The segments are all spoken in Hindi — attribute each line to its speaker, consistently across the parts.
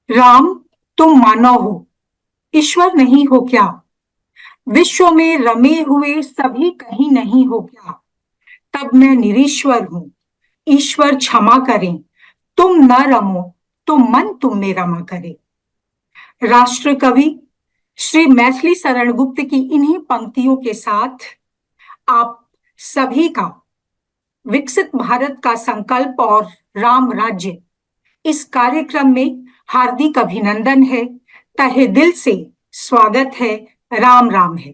Speaker 1: राम, तुम मानव हो, ईश्वर नहीं हो क्या? विश्व में रमे हुए सभी कहीं नहीं हो क्या? तब मैं निरीश्वर हूं, ईश्वर क्षमा करें। तुम न रमो तो मन तुम में रमा करे। राष्ट्र कवि श्री मैथिली शरण गुप्त की इन्हीं पंक्तियों के साथ आप सभी का विकसित भारत का संकल्प और राम राज्य इस कार्यक्रम में हार्दिक अभिनंदन है, तहे दिल से स्वागत है, राम राम है।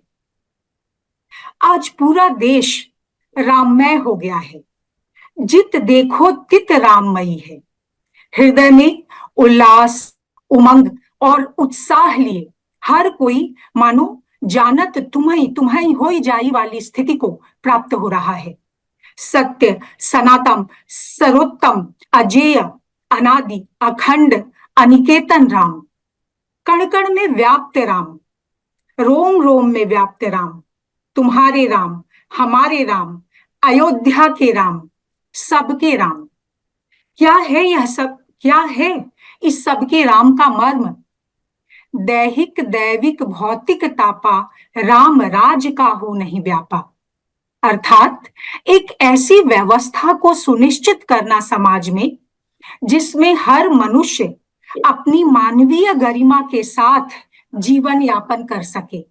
Speaker 1: आज पूरा देश राममय हो गया है, जित देखो तित राममयी है। हृदय में उल्लास, उमंग और उत्साह लिए हर कोई मानो जानत तुम्हें तुम्हें होई जाई वाली स्थिति को प्राप्त हो रहा है। सत्य, सनातन, सर्वोत्तम, अजेय, अनादि, अखंड, अनिकेतन राम, कण कण में व्याप्त राम, रोम रोम में व्याप्त राम, तुम्हारे राम, हमारे राम, अयोध्या के राम, सबके राम। क्या है यह सब? क्या है इस सबके राम का मर्म? दैहिक दैविक भौतिक तापा, राम राज का हो नहीं व्यापा। अर्थात एक ऐसी व्यवस्था को सुनिश्चित करना समाज में जिसमें हर मनुष्य अपनी मानवीय गरिमा के साथ जीवन यापन कर सके।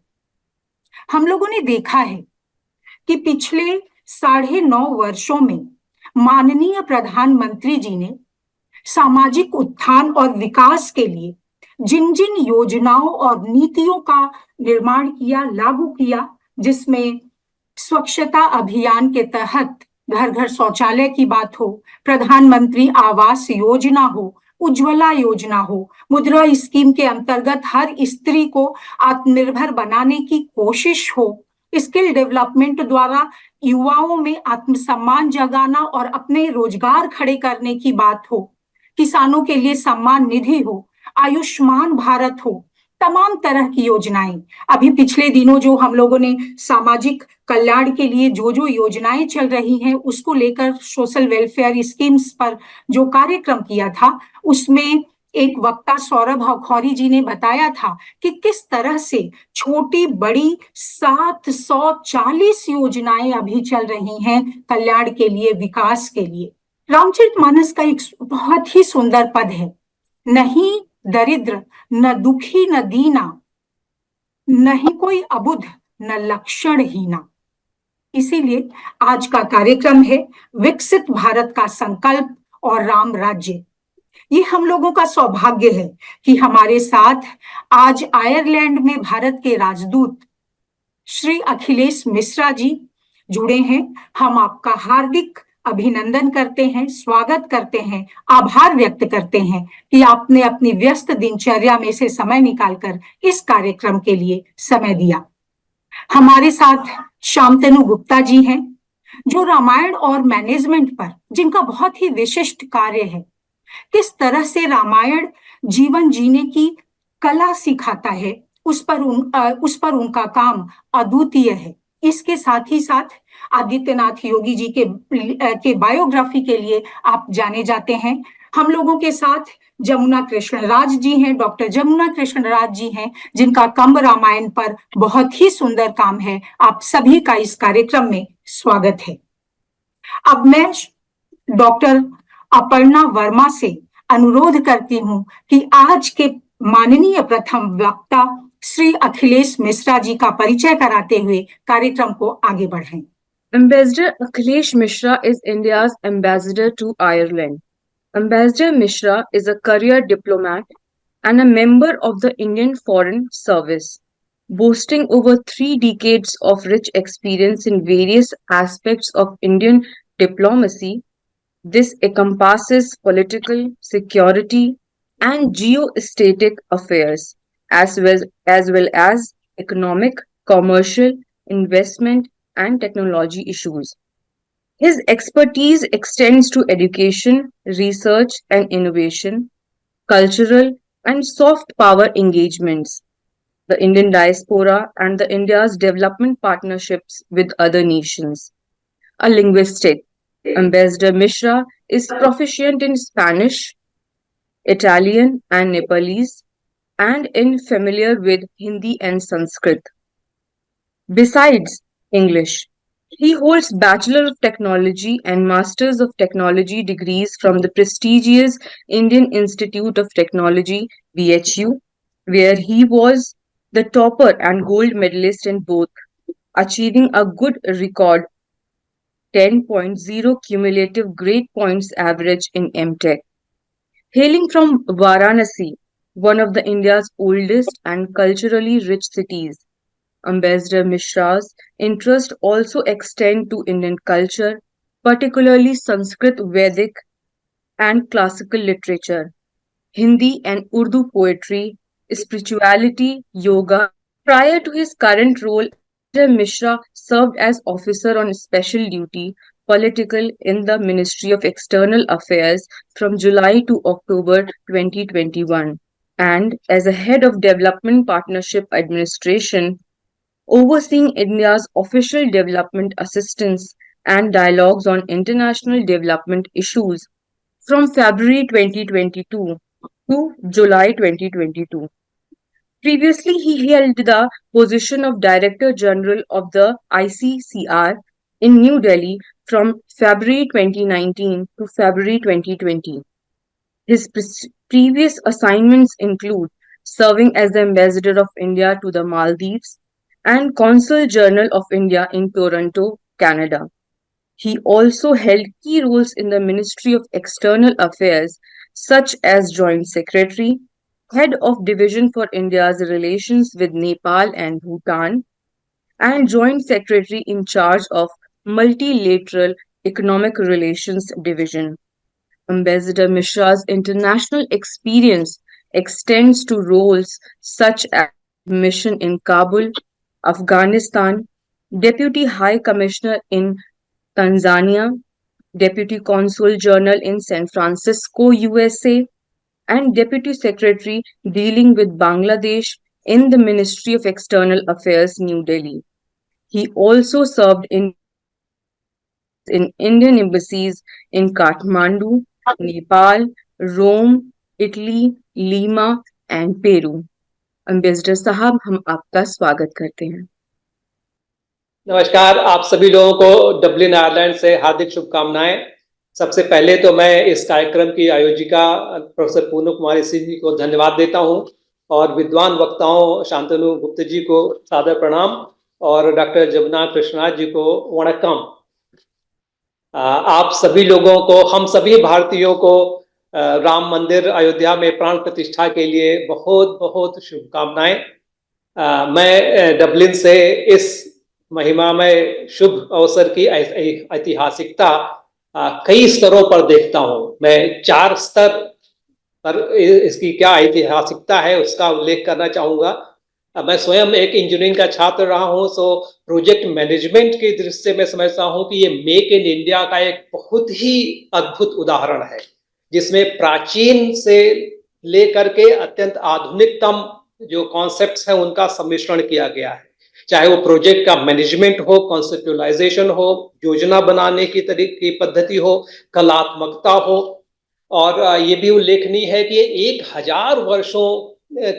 Speaker 1: हम लोगों ने देखा है कि पिछले 9.5 वर्षों में माननीय प्रधानमंत्री जी ने सामाजिक उत्थान और विकास के लिए जिन जिन योजनाओं और नीतियों का निर्माण किया, लागू किया, जिसमें स्वच्छता अभियान के तहत घर घर शौचालय की बात हो, प्रधानमंत्री आवास योजना हो, उज्ज्वला योजना हो, मुद्रा स्कीम के अंतर्गत हर स्त्री को आत्मनिर्भर बनाने की कोशिश हो, स्किल डेवलपमेंट द्वारा युवाओं में आत्मसम्मान जगाना और अपने रोजगार खड़े करने की बात हो, किसानों के लिए सम्मान निधि हो, आयुष्मान भारत हो, तमाम तरह की योजनाएं। अभी पिछले दिनों जो हम लोगों ने सामाजिक कल्याण के लिए जो जो योजनाएं चल रही हैं उसको लेकर सोशल वेलफेयर स्कीम्स पर जो कार्यक्रम किया था, उसमें एक वक्ता सौरभ अखौरी जी ने बताया था कि किस तरह से छोटी बड़ी 740 योजनाएं अभी चल रही हैं कल्याण के लिए, विकास के लिए। रामचरितमानस का एक बहुत ही सुंदर पद है, नहीं दरिद्र न दुखी न दीना, नहीं कोई अबुध न लक्षण हीना। इसीलिए आज का कार्यक्रम है विकसित भारत का संकल्प और राम राज्य। ये हम लोगों का सौभाग्य है कि हमारे साथ आज आयरलैंड में भारत के राजदूत श्री अखिलेश मिश्रा जी जुड़े हैं। हम आपका हार्दिक अभिनंदन करते हैं, स्वागत करते हैं, आभार व्यक्त करते हैं कि आपने अपनी व्यस्त दिनचर्या में से समय निकालकर इस कार्यक्रम के लिए समय दिया। हमारे साथ शांतनु गुप्ता जी हैं, जो रामायण और मैनेजमेंट पर जिनका बहुत ही विशिष्ट कार्य है, किस तरह से रामायण जीवन जीने की कला सिखाता है, उस पर उनका काम अद्वितीय है। इसके साथ ही साथ आदित्यनाथ योगी जी के बायोग्राफी के लिए आप जाने जाते हैं। हम लोगों के साथ जमुना कृष्णराज जी हैं, डॉक्टर जमुना कृष्णराज जी हैं, जिनका कंब रामायण पर बहुत ही सुंदर काम है। आप सभी का इस कार्यक्रम में स्वागत है। अब मैं डॉक्टर अपर्णा वर्मा से अनुरोध करती हूं कि आज के माननीय प्रथम वक्ता श्री अखिलेश मिश्रा जी का परिचय कराते हुए कार्यक्रम को आगे बढ़ाएं।
Speaker 2: Ambassador Akhilesh Mishra is India's ambassador to Ireland. Ambassador Mishra is a career diplomat and a member of the Indian Foreign Service, boasting over 3 decades of rich experience in various aspects of Indian diplomacy. This encompasses political, security, and geostrategic affairs, as well as economic, commercial, investment, and technology issues. His expertise extends to education, research and innovation, cultural and soft power engagements, the Indian diaspora, and the India's development partnerships with other nations. A linguistic, Ambassador Mishra is proficient in Spanish, Italian, and Nepalese, and in familiar with Hindi and Sanskrit. Besides English, he holds Bachelor of Technology and Masters of Technology degrees from the prestigious Indian Institute of Technology (BHU), where he was the topper and gold medalist in both, achieving a good record 10.0 cumulative grade points average in MTech. Hailing from Varanasi, one of the India's oldest and culturally rich cities, Ambassador Mishra's interests also extend to Indian culture, particularly Sanskrit, Vedic, and classical literature, Hindi and Urdu poetry, spirituality, yoga. Prior to his current role, Ambassador Mishra served as officer on special duty political in the Ministry of External Affairs from July to October 2021 and as a head of Development Partnership Administration overseeing India's official development assistance and dialogues on international development issues from February 2022 to July 2022. Previously, he held the position of Director General of the ICCR in New Delhi from February 2019 to February 2020. His previous assignments include serving as the Ambassador of India to the Maldives and Consul General of India in Toronto, Canada. He also held key roles in the Ministry of External Affairs, such as Joint Secretary, Head of Division for India's relations with Nepal and Bhutan, and Joint Secretary in charge of Multilateral Economic Relations Division. Ambassador Mishra's international experience extends to roles such as mission in Kabul, Afghanistan, Deputy High Commissioner in Tanzania, Deputy Consul General in San Francisco, USA, and Deputy Secretary dealing with Bangladesh in the Ministry of External Affairs, New Delhi. He also served in Indian embassies in Kathmandu, Nepal, Rome, Italy, Lima, and Peru. Ambassador साहब हम आपका स्वागत करते हैं.
Speaker 3: नमस्कार, आप सभी लोगों को डब्लिन आयरलैंड से हार्दिक शुभकामनाएं. सबसे पहले तो मैं इस कार्यक्रम की आयोजिका प्रोफेसर पूनम कुमारी सिंह जी को धन्यवाद देता हूं और विद्वान वक्ताओं शांतनु गुप्ता जी को सादर प्रणाम और डॉक्टर जमुना कृष्णनाथ जी को वणक्कम. आप सभी लोगों को, हम सभी भारतीयों को राम मंदिर अयोध्या में प्राण प्रतिष्ठा के लिए बहुत बहुत शुभकामनाएं. मैं डब्लिन से इस महिमामय शुभ अवसर की ऐतिहासिकता कई स्तरों पर देखता हूं. मैं 4 स्तर पर इसकी क्या ऐतिहासिकता है उसका उल्लेख करना चाहूंगा. मैं स्वयं एक इंजीनियरिंग का छात्र रहा हूं, सो प्रोजेक्ट मैनेजमेंट की दृष्टि से मैं समझता हूं कि ये मेक इन इंडिया का एक बहुत ही अद्भुत उदाहरण है जिसमें प्राचीन से लेकर के अत्यंत आधुनिकतम जो कॉन्सेप्ट्स हैं उनका सम्मिश्रण किया गया है. चाहे वो प्रोजेक्ट का मैनेजमेंट हो, कॉन्सेप्चुअलाइजेशन हो, योजना बनाने की तरीके की पद्धति हो, कलात्मकता हो, और ये भी उल्लेखनीय है कि 1000 वर्षों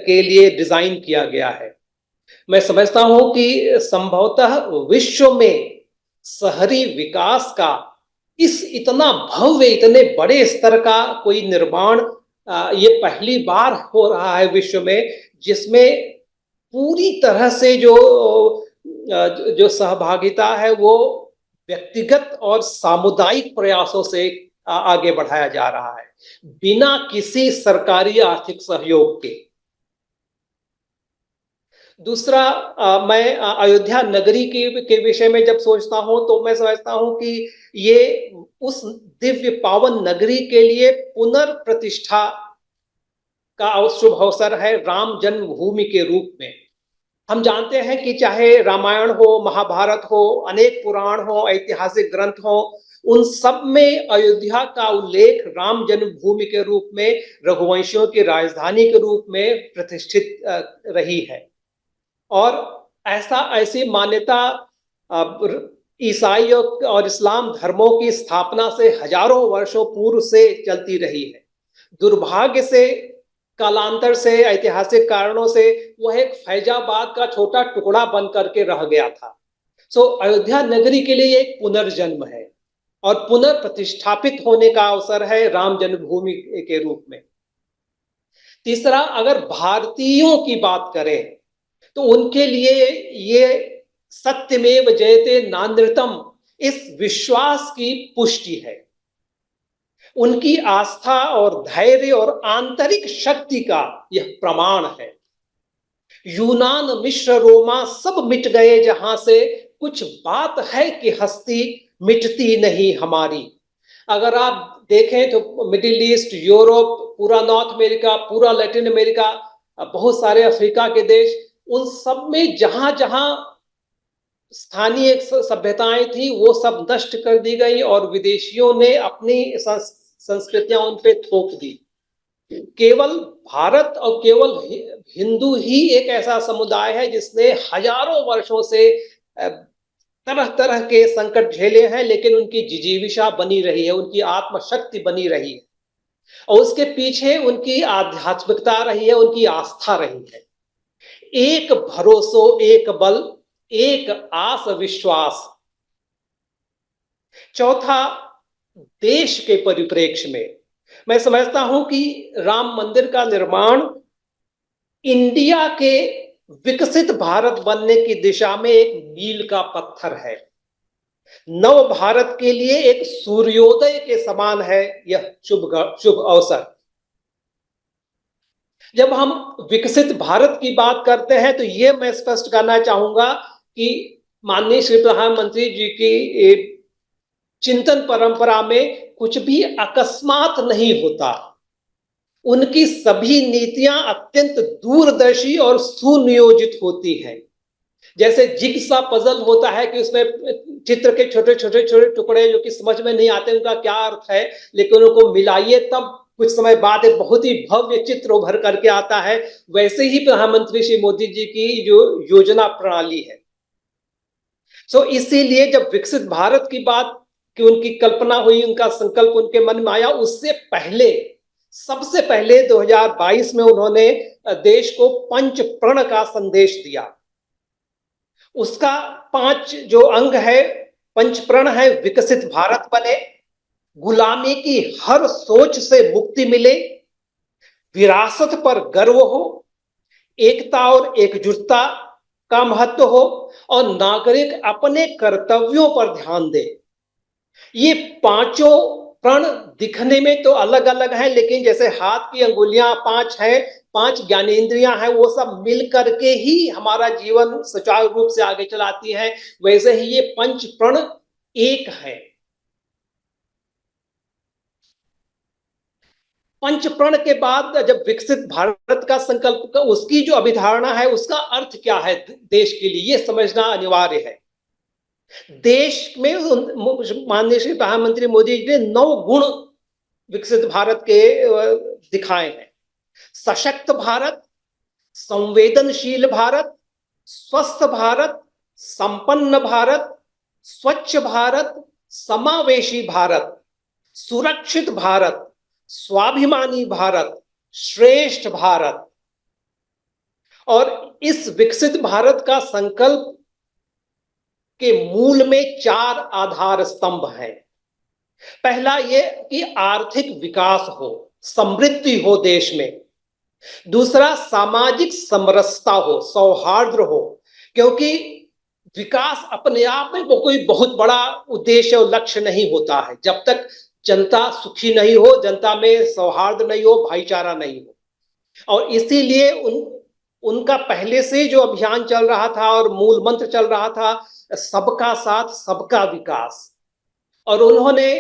Speaker 3: के लिए डिजाइन किया गया है. मैं समझता हूं कि संभवतः विश्व में शहरी विकास का इस इतना भव्य, इतने बड़े स्तर का कोई निर्माण ये पहली बार हो रहा है विश्व में, जिसमें पूरी तरह से जो सहभागिता है वो व्यक्तिगत और सामुदायिक प्रयासों से आगे बढ़ाया जा रहा है बिना किसी सरकारी आर्थिक सहयोग के. दूसरा, मैं अयोध्या नगरी के विषय में जब सोचता हूं तो मैं समझता हूं कि ये उस दिव्य पावन नगरी के लिए पुनर्प्रतिष्ठा का शुभ अवसर है राम जन्मभूमि के रूप में. हम जानते हैं कि चाहे रामायण हो, महाभारत हो, अनेक पुराण हो, ऐतिहासिक ग्रंथ हो, उन सब में अयोध्या का उल्लेख राम जन्मभूमि के रूप में, रघुवंशियों की राजधानी के रूप में प्रतिष्ठित रही है. और ऐसी मान्यता ईसाई और इस्लाम धर्मों की स्थापना से हजारों वर्षों पूर्व से चलती रही है. दुर्भाग्य से, कालांतर से, ऐतिहासिक कारणों से वह एक फैजाबाद का छोटा टुकड़ा बन करके रह गया था। सो अयोध्या नगरी के लिए एक पुनर्जन्म है और पुनर्प्रतिष्ठापित होने का अवसर है राम जन्मभूमि के रूप में। तीसरा, अगर भारतीयों की बात करें तो उनके लिए ये सत्यमेव जयते नानृतम इस विश्वास की पुष्टि है। उनकी आस्था और धैर्य और आंतरिक शक्ति का यह प्रमाण है। यूनान, मिस्र, रोमा सब मिट गए जहां से, कुछ बात है कि हस्ती मिटती नहीं हमारी। अगर आप देखें तो मिडिल ईस्ट, यूरोप, पूरा नॉर्थ अमेरिका, पूरा लैटिन अमेरिका, बहुत सारे अफ्रीका के देश, उन सब में जहां जहां स्थानीय सभ्यताएं थी वो सब नष्ट कर दी गई और विदेशियों ने अपनी संस्कृतियां उन पे थोप दी। केवल भारत और केवल हिंदू ही एक ऐसा समुदाय है जिसने हजारों वर्षों से तरह तरह के संकट झेले हैं, लेकिन उनकी जिजीविषा बनी रही है, उनकी आत्मशक्ति बनी रही है और उसके पीछे उनकी आध्यात्मिकता रही है, उनकी आस्था रही है। एक भरोसो, एक बल, एक आस विश्वास। चौथा, देश के परिप्रेक्ष्य में मैं समझता हूं कि राम मंदिर का निर्माण इंडिया के विकसित भारत बनने की दिशा में एक मील का पत्थर है। नव भारत के लिए एक सूर्योदय के समान है यह शुभ अवसर। जब हम विकसित भारत की बात करते हैं तो यह मैं स्पष्ट करना चाहूंगा कि माननीय श्री प्रधानमंत्री जी की चिंतन परंपरा में कुछ भी अकस्मात नहीं होता। उनकी सभी नीतियां अत्यंत दूरदर्शी और सुनियोजित होती हैं। जैसे जिग्सा पजल होता है कि उसमें चित्र के छोटे छोटे छोटे टुकड़े जो कि समझ में नहीं आते उनका क्या अर्थ है, लेकिन उनको मिलाइए तब कुछ समय बाद एक बहुत ही भव्य चित्र उभर करके आता है। वैसे ही प्रधानमंत्री श्री मोदी जी की जो योजना प्रणाली है। सो इसीलिए जब विकसित भारत की बात कि उनकी कल्पना हुई, उनका संकल्प उनके मन में आया, उससे पहले सबसे पहले 2022 में उन्होंने देश को पंच प्रण का संदेश दिया। उसका 5 जो अंग है, पंच प्रण है, विकसित भारत बने, गुलामी की हर सोच से मुक्ति मिले, विरासत पर गर्व हो, एकता और एकजुटता का महत्व हो और नागरिक अपने कर्तव्यों पर ध्यान दे। ये पांचों प्रण दिखने में तो अलग अलग हैं, लेकिन जैसे हाथ की अंगुलियां 5 हैं, 5 ज्ञानेंद्रियां हैं, वो सब मिल करके ही हमारा जीवन सुचारू रूप से आगे चलाती हैं। वैसे ही ये पंच प्रण एक है। पंच प्रण के बाद जब विकसित भारत का संकल्प का उसकी जो अभिधारणा है उसका अर्थ क्या है देश के लिए, ये समझना अनिवार्य है। देश में माननीय श्री प्रधानमंत्री मोदी जी ने 9 गुण विकसित भारत के दिखाए हैं। सशक्त भारत, संवेदनशील भारत, स्वस्थ भारत, संपन्न भारत, स्वच्छ भारत, समावेशी भारत, सुरक्षित भारत, स्वाभिमानी भारत, श्रेष्ठ भारत। और इस विकसित भारत का संकल्प के मूल में 4 आधार स्तंभ हैं। पहला ये कि आर्थिक विकास हो, समृद्धि हो देश में। दूसरा, सामाजिक समरसता हो, सौहार्द हो, क्योंकि विकास अपने आप में वो कोई बहुत बड़ा उद्देश्य और लक्ष्य नहीं होता है जब तक जनता सुखी नहीं हो, जनता में सौहार्द नहीं हो, भाईचारा नहीं हो। और इसीलिए उनका पहले से जो अभियान चल रहा था और मूल मंत्र चल रहा था, सबका साथ सबका विकास। और उन्होंने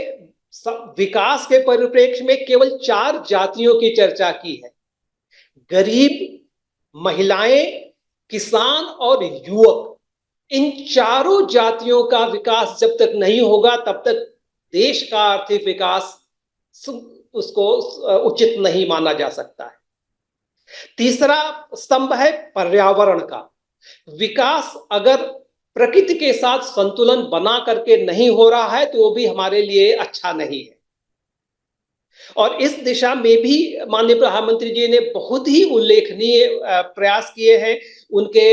Speaker 3: विकास के परिप्रेक्ष्य में केवल 4 जातियों की चर्चा की है। गरीब, महिलाएं, किसान और युवक। इन चारों जातियों का विकास जब तक नहीं होगा तब तक देश का आर्थिक विकास उसको उचित नहीं माना जा सकता है। तीसरा स्तंभ है पर्यावरण का। विकास अगर प्रकृति के साथ संतुलन बना करके नहीं हो रहा है तो वो भी हमारे लिए अच्छा नहीं है। और इस दिशा में भी माननीय प्रधानमंत्री जी ने बहुत ही उल्लेखनीय प्रयास किए हैं। उनके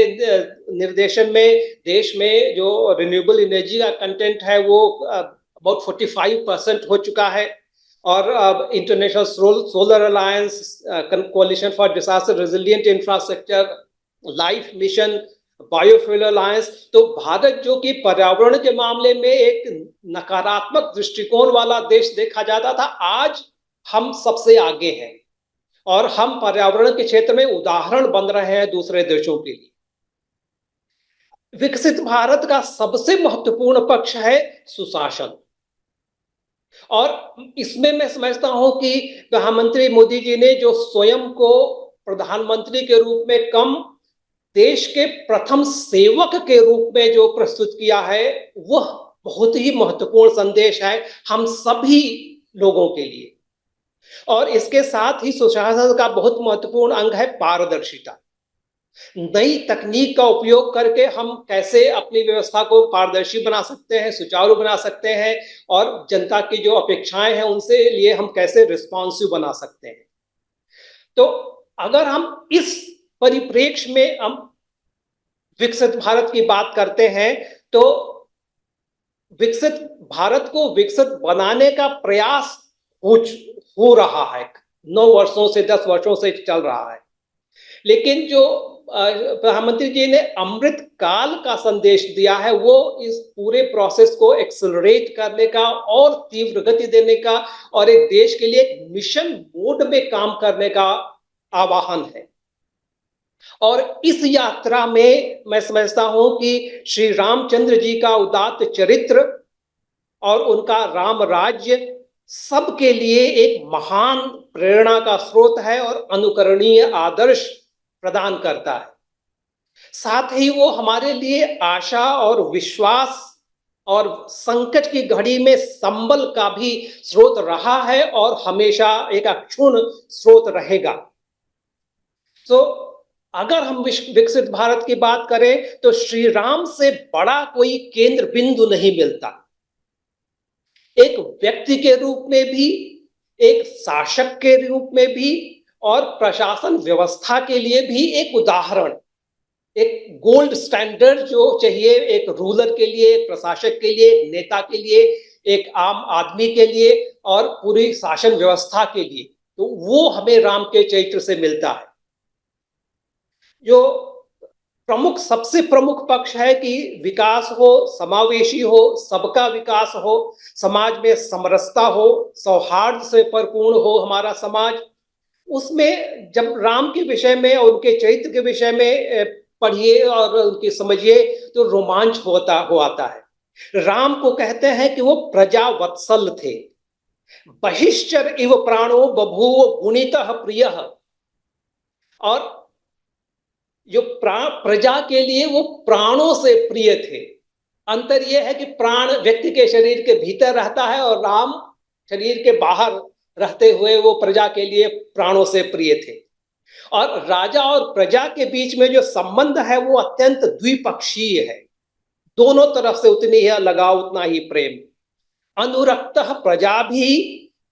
Speaker 3: निर्देशन में देश में जो रिन्यूएबल एनर्जी का कंटेंट है वो अबाउट 45% हो चुका है। और अब international solar alliance, कोalition for disaster resilient infrastructure, life mission, biofuel alliance, तो भारत जो कि पर्यावरण के मामले में एक नकारात्मक दृष्टिकोण वाला देश देखा जाता था, आज हम सबसे आगे हैं और हम पर्यावरण के क्षेत्र में उदाहरण बन रहे हैं दूसरे देशों के लिए। विकसित भारत का सबसे महत्वपूर्ण पक्ष है सुशासन, और इसमें मैं समझता हूं कि प्रधानमंत्री मोदी जी ने जो स्वयं को प्रधानमंत्री के रूप में कम, देश के प्रथम सेवक के रूप में जो प्रस्तुत किया है, वह बहुत ही महत्वपूर्ण संदेश है हम सभी लोगों के लिए। और इसके साथ ही सुशासन का बहुत महत्वपूर्ण अंग है पारदर्शिता। नई तकनीक का उपयोग करके हम कैसे अपनी व्यवस्था को पारदर्शी बना सकते हैं, सुचारू बना सकते हैं, और जनता की जो अपेक्षाएं हैं उनसे लिए हम कैसे रिस्पॉन्सिव बना सकते हैं। तो अगर हम इस परिप्रेक्ष्य में हम विकसित भारत की बात करते हैं, तो विकसित भारत को विकसित बनाने का प्रयास हो रहा है, 9 वर्षों से 10 वर्षों से चल रहा है। लेकिन जो प्रधानमंत्री जी ने अमृत काल का संदेश दिया है, वो इस पूरे प्रोसेस को एक्सेलरेट करने का और तीव्र गति देने का और एक देश के लिए एक मिशन मोड में काम करने का आह्वान है। और इस यात्रा में मैं समझता हूं कि श्री रामचंद्र जी का उदात्त चरित्र और उनका राम राज्य सबके लिए एक महान प्रेरणा का स्रोत है और अनुकरणीय आदर्श प्रदान करता है। साथ ही वो हमारे लिए आशा और विश्वास और संकट की घड़ी में संबल का भी स्रोत रहा है और हमेशा एक अक्षुण्ण स्रोत रहेगा। तो अगर हम विकसित भारत की बात करें तो श्री राम से बड़ा कोई केंद्र बिंदु नहीं मिलता। एक व्यक्ति के रूप में भी, एक शासक के रूप में भी, और प्रशासन व्यवस्था के लिए भी एक उदाहरण, एक गोल्ड स्टैंडर्ड जो चाहिए एक रूलर के लिए, एक प्रशासक के लिए, एक नेता के लिए, एक आम आदमी के लिए और पूरी शासन व्यवस्था के लिए, तो वो हमें राम के चरित्र से मिलता है। जो सबसे प्रमुख पक्ष है कि विकास हो, समावेशी हो, सबका विकास हो, समाज में समरसता हो, सौहार्द से परिपूर्ण हो हमारा समाज। उसमें जब राम के विषय में और उनके चरित्र के विषय में पढ़िए और उनकी समझिए तो रोमांच हो आता है। राम को कहते हैं कि वो प्रजा वत्सल थे। बहिश्चर इव प्राणो बभूव गुणितः प्रियः, और जो प्रजा के लिए वो प्राणों से प्रिय थे। अंतर यह है कि प्राण व्यक्ति के शरीर के भीतर रहता है और राम शरीर के बाहर रहते हुए वो प्रजा के लिए प्राणों से प्रिय थे। और राजा और प्रजा के बीच में जो संबंध है वो अत्यंत द्विपक्षीय है, दोनों तरफ से उतनी ही लगाव, उतना ही प्रेम। अनुरक्तः प्रजा भी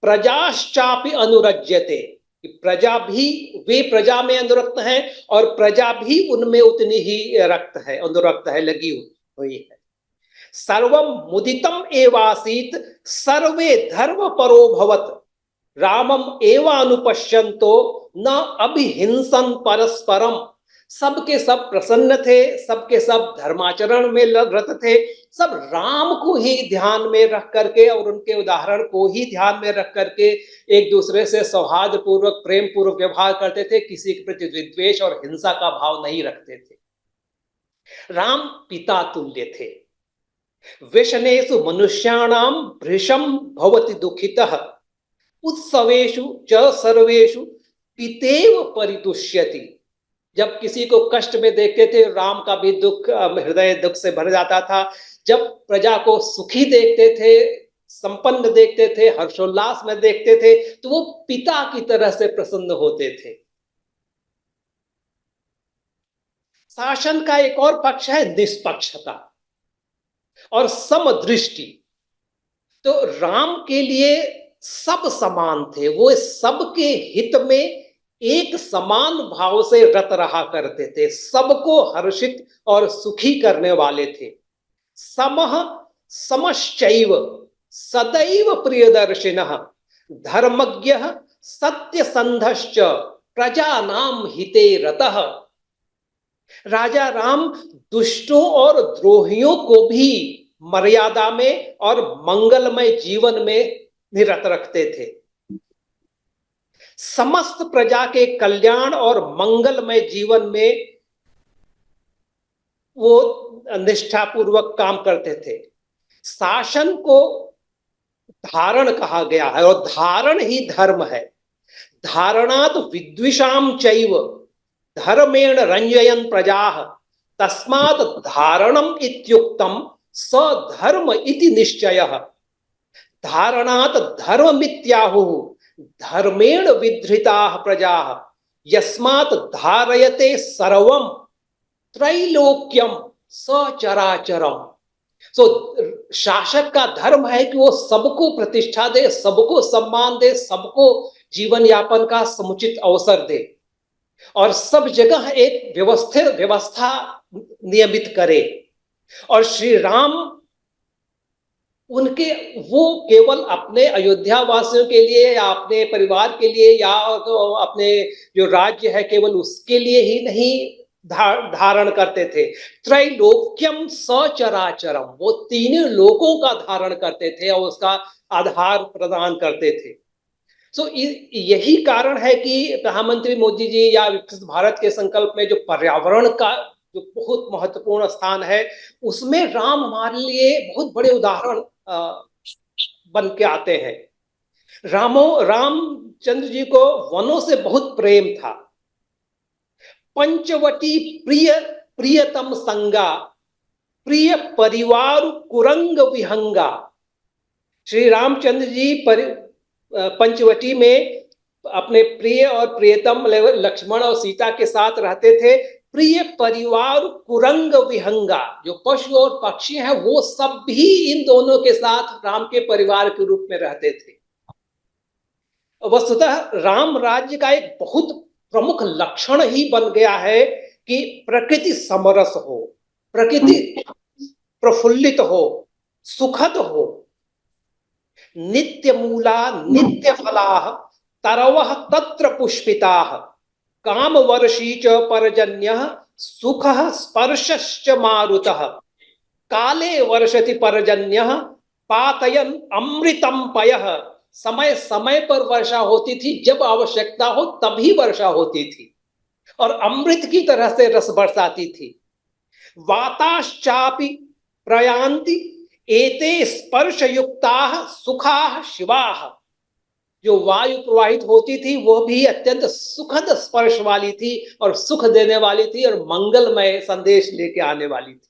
Speaker 3: प्रजाश्चापि अनुरज्यते, प्रजा भी, वे प्रजा में अनुरक्त हैं और प्रजा भी उनमें उतनी ही अनुरक्त है, लगी हुई है। सर्वम मुदितम एवासीत सर्वे धर्म परो भवत रामम एवा अनुपश्यन्तो न अभिहिंसन परस्परम। सबके सब प्रसन्न थे, सबके सब धर्माचरण में रत थे, सब राम को ही ध्यान में रख करके और उनके उदाहरण को ही ध्यान में रख करके एक दूसरे से सौहार्द पूर्वक, प्रेम पूर्वक व्यवहार करते थे, किसी के प्रति विद्वेष और हिंसा का भाव नहीं रखते थे। राम पिता तुल्य थे। व्यसनेषु मनुष्याणाम भृशम भवति दुखितः उत्सवेषु च सर्वेषु पितेव परितुष्यति। जब किसी को कष्ट में देखते थे, राम का भी दुख, हृदय दुख से भर जाता था। जब प्रजा को सुखी देखते थे, संपन्न देखते थे, हर्षोल्लास में देखते थे, तो वो पिता की तरह से प्रसन्न होते थे। शासन का एक और पक्ष है निष्पक्षता और समदृष्टि। तो राम के लिए सब समान थे, वो सबके हित में एक समान भाव से रत रहा करते थे, सबको हर्षित और सुखी करने वाले थे। समः समश्चैव सदैव प्रियदर्शिनः धर्मज्ञः सत्यसन्धश्च प्रजानां हिते रतः। राजा राम दुष्टों और द्रोहियों को भी मर्यादा में और मंगलमय जीवन में निरत रखते थे। समस्त प्रजा के कल्याण और मंगलमय जीवन में वो निष्ठापूर्वक काम करते थे। शासन को धारण कहा गया है और धारण ही धर्म है। धारणात् विद्विषाम चैव धर्मेण रंजयन् प्रजाः तस्मात् धारणम इत्युक्तम स धर्म इति निश्चयः। धारणात् धर्ममित्याहुः धर्मेण विधृताः प्रजाः यस्मात् धारयते सर्वं त्रैलोक्यम सचराचरम। सो शासक का धर्म है कि वो सबको प्रतिष्ठा दे, सबको सम्मान दे, सबको जीवन यापन का समुचित अवसर दे और सब जगह एक व्यवस्था नियमित करे। और श्री राम उनके वो केवल अपने अयोध्या वासियों के लिए या अपने परिवार के लिए या तो अपने जो राज्य है केवल उसके लिए ही नहीं धारण करते थे। त्रैलोक्यम सचराचरम, वो तीनों लोकों का धारण करते थे और उसका आधार प्रदान करते थे। सो यही कारण है कि प्रधानमंत्री मोदी जी या विकसित भारत के संकल्प में जो पर्यावरण का जो बहुत महत्वपूर्ण स्थान है उसमें राम हमारे लिए बहुत बड़े उदाहरण बन के आते हैं। रामचंद्र जी को वनों से बहुत प्रेम था। पंचवटी प्रियतम संगा प्रिय परिवार कुरंग विहंगा। श्री रामचंद्र जी पंचवटी में अपने प्रिय और प्रियतम लक्ष्मण और सीता के साथ रहते थे। प्रिय परिवार कुरंग विहंगा, जो पशु और पक्षी हैं वो सब भी इन दोनों के साथ राम के परिवार के रूप में रहते थे। वस्तुतः राम राज्य का एक बहुत प्रमुख लक्षण ही बन गया है कि प्रकृति समरस हो, प्रकृति प्रफुल्लित हो, सुखद हो। नित्य मूला नित्य फलाः तरवः तत्र पुष्पिताः काम वर्षी च पर्जन्यः सुखः स्पर्शश्च मारुतः काले वर्षति पर्जन्यः पातयन् अमृतम पयः। समय समय पर वर्षा होती थी, जब आवश्यकता हो तभी वर्षा होती थी और अमृत की तरह से रस बरसाती थी। वाताश्चापि प्रयान्ति एते स्पर्श युक्ताः सुखाः शिवाः। जो वायु प्रवाहित होती थी वो भी अत्यंत सुखद स्पर्श वाली थी और सुख देने वाली थी और मंगलमय संदेश लेके आने वाली थी।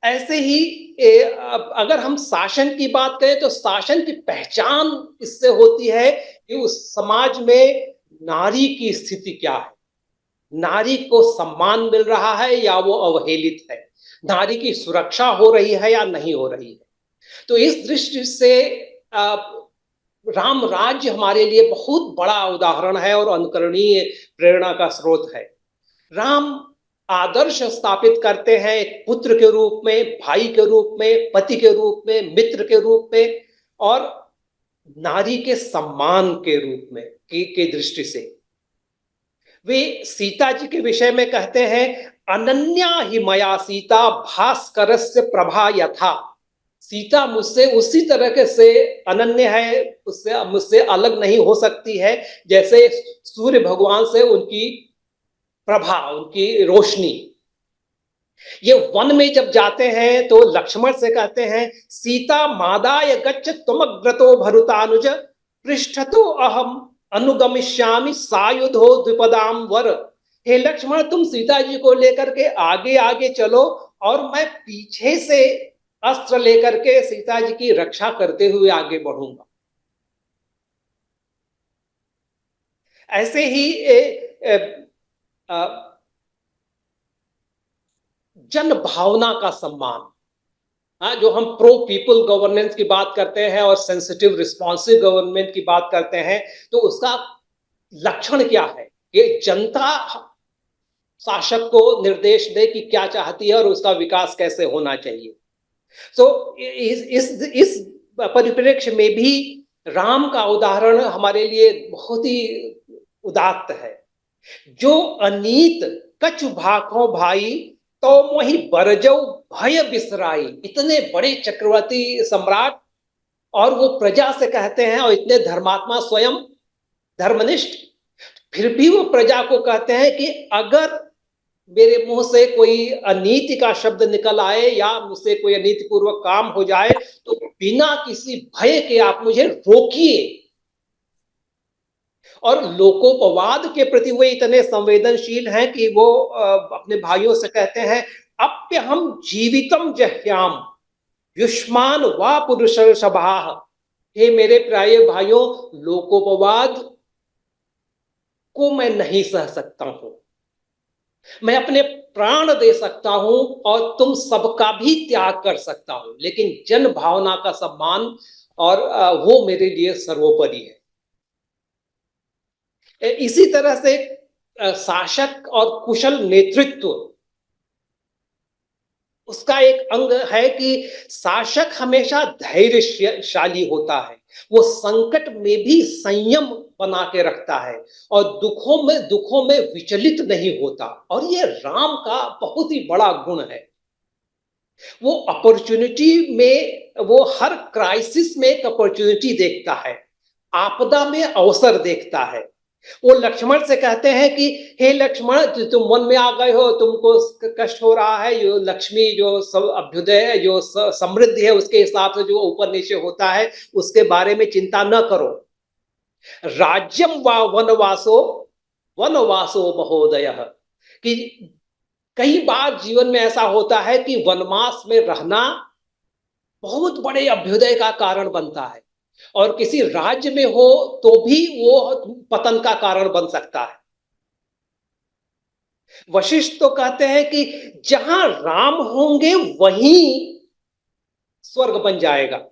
Speaker 3: ऐसे ही अगर हम शासन की बात करें तो शासन की पहचान इससे होती है कि उस समाज में नारी की स्थिति क्या है, नारी को सम्मान मिल रहा है या वो अवहेलित है, नारी की सुरक्षा हो रही है या नहीं हो रही है। तो इस दृष्टि से राम राज्य हमारे लिए बहुत बड़ा उदाहरण है और अनुकरणीय प्रेरणा का स्रोत है। राम आदर्श स्थापित करते हैं एक पुत्र के रूप में, भाई के रूप में, पति के रूप में, मित्र के रूप में और नारी के सम्मान के रूप में की दृष्टि से। वे सीता जी के विषय में कहते हैं अनन्या ही मया सीता भास्करस्य प्रभा यथा। सीता मुझसे उसी तरह से अनन्य है, उससे मुझसे अलग नहीं हो सकती है जैसे सूर्य भगवान से उनकी प्रभा, उनकी रोशनी। ये वन में जब जाते हैं तो लक्ष्मण से कहते हैं सीता मादाय गच्छ त्वमग्रतो भरुतानुज पृष्ठतो अहम अनुगमिष्यामि सायुधो द्विपदाम वर। हे लक्ष्मण, तुम सीता जी को लेकर के आगे आगे चलो और मैं पीछे से अस्त्र लेकर के सीता जी की रक्षा करते हुए आगे बढ़ूंगा। ऐसे ही जन भावना का सम्मान, हाँ, जो हम प्रो पीपल गवर्नेंस की बात करते हैं और सेंसिटिव रिस्पॉन्सिव गवर्नमेंट की बात करते हैं, तो उसका लक्षण क्या है? ये जनता शासक को निर्देश दे कि क्या चाहती है और उसका विकास कैसे होना चाहिए। सो इस परिप्रेक्ष्य में भी राम का उदाहरण हमारे लिए बहुत ही उदात्त है। जो अनीत कछु भाखों भाई, तो मोहि बरजौ भय बिसराई। इतने बड़े चक्रवर्ती सम्राट, और वो प्रजा से कहते हैं, और इतने धर्मात्मा, स्वयं धर्मनिष्ठ, फिर भी वो प्रजा को कहते हैं कि अगर मेरे मुंह से कोई अनीति का शब्द निकल आए या मुझसे कोई अनीतिपूर्वक काम हो जाए, तो बिना किसी भय के आप मुझे रोकिए। और लोकोपवाद के प्रति वे इतने संवेदनशील हैं कि वो अपने भाइयों से कहते हैं, अप्य हम जीवितम जह्याम युष्मान व पुरुष सभा। हे मेरे प्रिय भाइयों, लोकोपवाद को मैं नहीं सह सकता हूं, मैं अपने प्राण दे सकता हूं और तुम सबका भी त्याग कर सकता हूं, लेकिन जन भावना का सम्मान और वो मेरे लिए सर्वोपरि है। इसी तरह से शासक और कुशल नेतृत्व, उसका एक अंग है कि शासक हमेशा धैर्यशाली होता है, वो संकट में भी संयम बना के रखता है और दुखों में विचलित नहीं होता। और ये राम का बहुत ही बड़ा गुण है। वो अपॉर्चुनिटी में, वो हर क्राइसिस में एक अपॉर्चुनिटी देखता है, आपदा में अवसर देखता है। वो लक्ष्मण से कहते हैं कि हे लक्ष्मण, तुम वन में आ गए हो, तुमको कष्ट हो रहा है, जो लक्ष्मी, जो सब अभ्युदय है, जो समृद्धि है, उसके हिसाब से जो ऊपर नीचे होता है, उसके बारे में चिंता न करो। राज्यम व वनवासो वनवासो महोदय, कि कई बार जीवन में ऐसा होता है कि वनवास में रहना बहुत बड़े अभ्युदय का कारण बनता है, और किसी राज्य में हो तो भी वो पतन का कारण बन सकता है। वशिष्ठ तो कहते हैं कि जहां राम होंगे वहीं स्वर्ग बन जाएगा,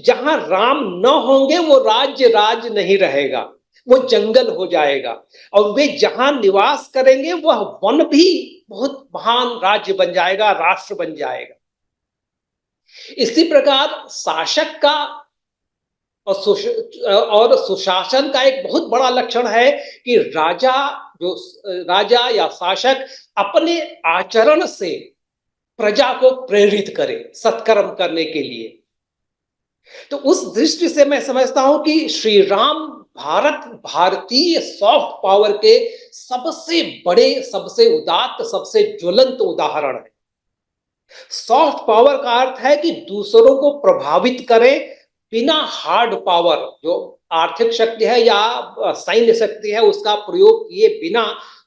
Speaker 3: जहां राम न होंगे वो राज्य नहीं रहेगा, वो जंगल हो जाएगा, और वे जहां निवास करेंगे वह वन भी बहुत महान राज्य बन जाएगा, राष्ट्र बन जाएगा। इसी प्रकार शासक का और सुशासन का एक बहुत बड़ा लक्षण है कि राजा या शासक अपने आचरण से प्रजा को प्रेरित करे सत्कर्म करने के लिए। तो उस दृष्टि से मैं समझता हूं कि श्री राम भारतीय सॉफ्ट पावर के सबसे बड़े, सबसे उदात्त, सबसे ज्वलंत उदाहरण है। सॉफ्ट पावर का अर्थ है कि दूसरों को प्रभावित करें बिना हार्ड पावर, जो आर्थिक शक्ति है या सैन्य शक्ति है, उसका प्रयोग किए बिना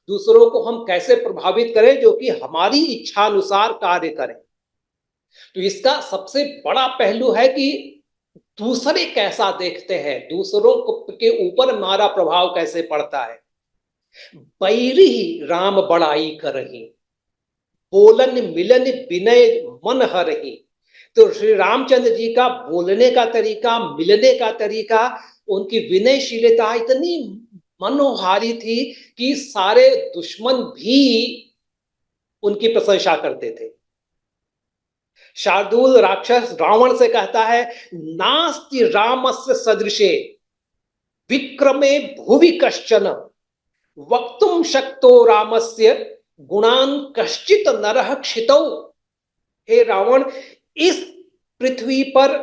Speaker 3: दूसरों को हम कैसे प्रभावित करें जो कि हमारी इच्छा अनुसार कार्य करें। तो इसका सबसे बड़ा पहलू है कि दूसरे कैसा देखते हैं, दूसरों के ऊपर हमारा प्रभाव कैसे पड़ता है। बैरी राम बड़ाई करही, बोलन मिलन विनय मन हरही। तो श्री रामचंद्र जी का बोलने का तरीका, मिलने का तरीका, उनकी विनयशीलता इतनी मनोहारी थी कि सारे दुश्मन भी उनकी प्रशंसा करते थे। शार्दूल राक्षस रावण से कहता है, नास्ति रामस्य सदृशे विक्रमे भुवि कश्चन वक्तुम शक्तो रामस्य गुणान कश्चित नरः क्षितौ। हे रावण, इस पृथ्वी पर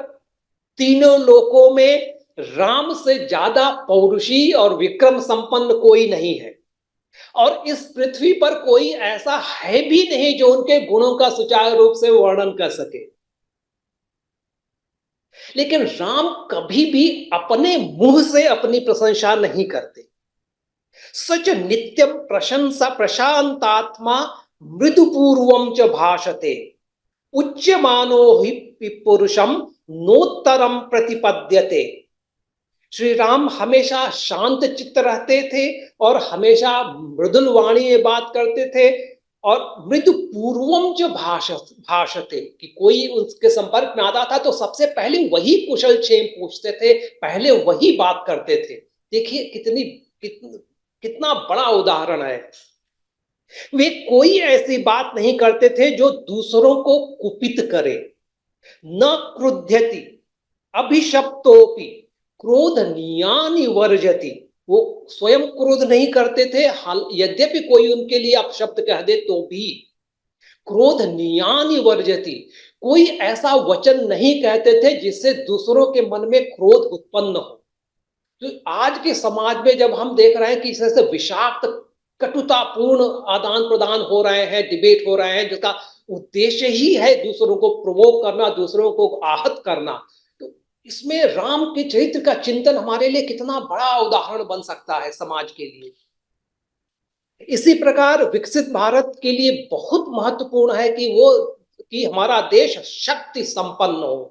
Speaker 3: तीनों लोकों में राम से ज्यादा पौरुषी और विक्रम संपन्न कोई नहीं है, और इस पृथ्वी पर कोई ऐसा है भी नहीं जो उनके गुणों का सुचारू रूप से वर्णन कर सके। लेकिन राम कभी भी अपने मुंह से अपनी प्रशंसा नहीं करते। सच नित्यम प्रशंसा प्रशांतात्मा मृदुपूर्वम च भाषते उच्यमानो हि पुरुषम नोत्तरम प्रतिपद्यते। श्री राम हमेशा शांत चित्त रहते थे और हमेशा मृदुल वाणी में बात करते थे, और मृदु पूर्वम जो भाषते, कि कोई उनके संपर्क में आता था तो सबसे पहले वही कुशल क्षेम पूछते थे, पहले वही बात करते थे। देखिए कितना बड़ा उदाहरण है। वे कोई ऐसी बात नहीं करते थे जो दूसरों को कुपित करे। न क्रुध्यति अभिशप्तोपि क्रोध नियानि वर्जति, वो स्वयं क्रोध नहीं करते थे, यद्यपि कोई उनके लिए अपशब्द कह दे तो भी। क्रोध नियानि वर्जति, कोई ऐसा वचन नहीं कहते थे जिससे दूसरों के मन में क्रोध उत्पन्न हो। तो आज के समाज में जब हम देख रहे हैं कि इस तरह से विषाक्त कटुतापूर्ण आदान प्रदान हो रहे हैं, डिबेट हो रहे हैं, जिसका उद्देश्य ही है दूसरों को प्रोवोक करना, दूसरों को आहत करना, तो इसमें राम के चरित्र का चिंतन हमारे लिए कितना बड़ा उदाहरण बन सकता है समाज के लिए। इसी प्रकार विकसित भारत के लिए बहुत महत्वपूर्ण है कि हमारा देश शक्ति संपन्न हो।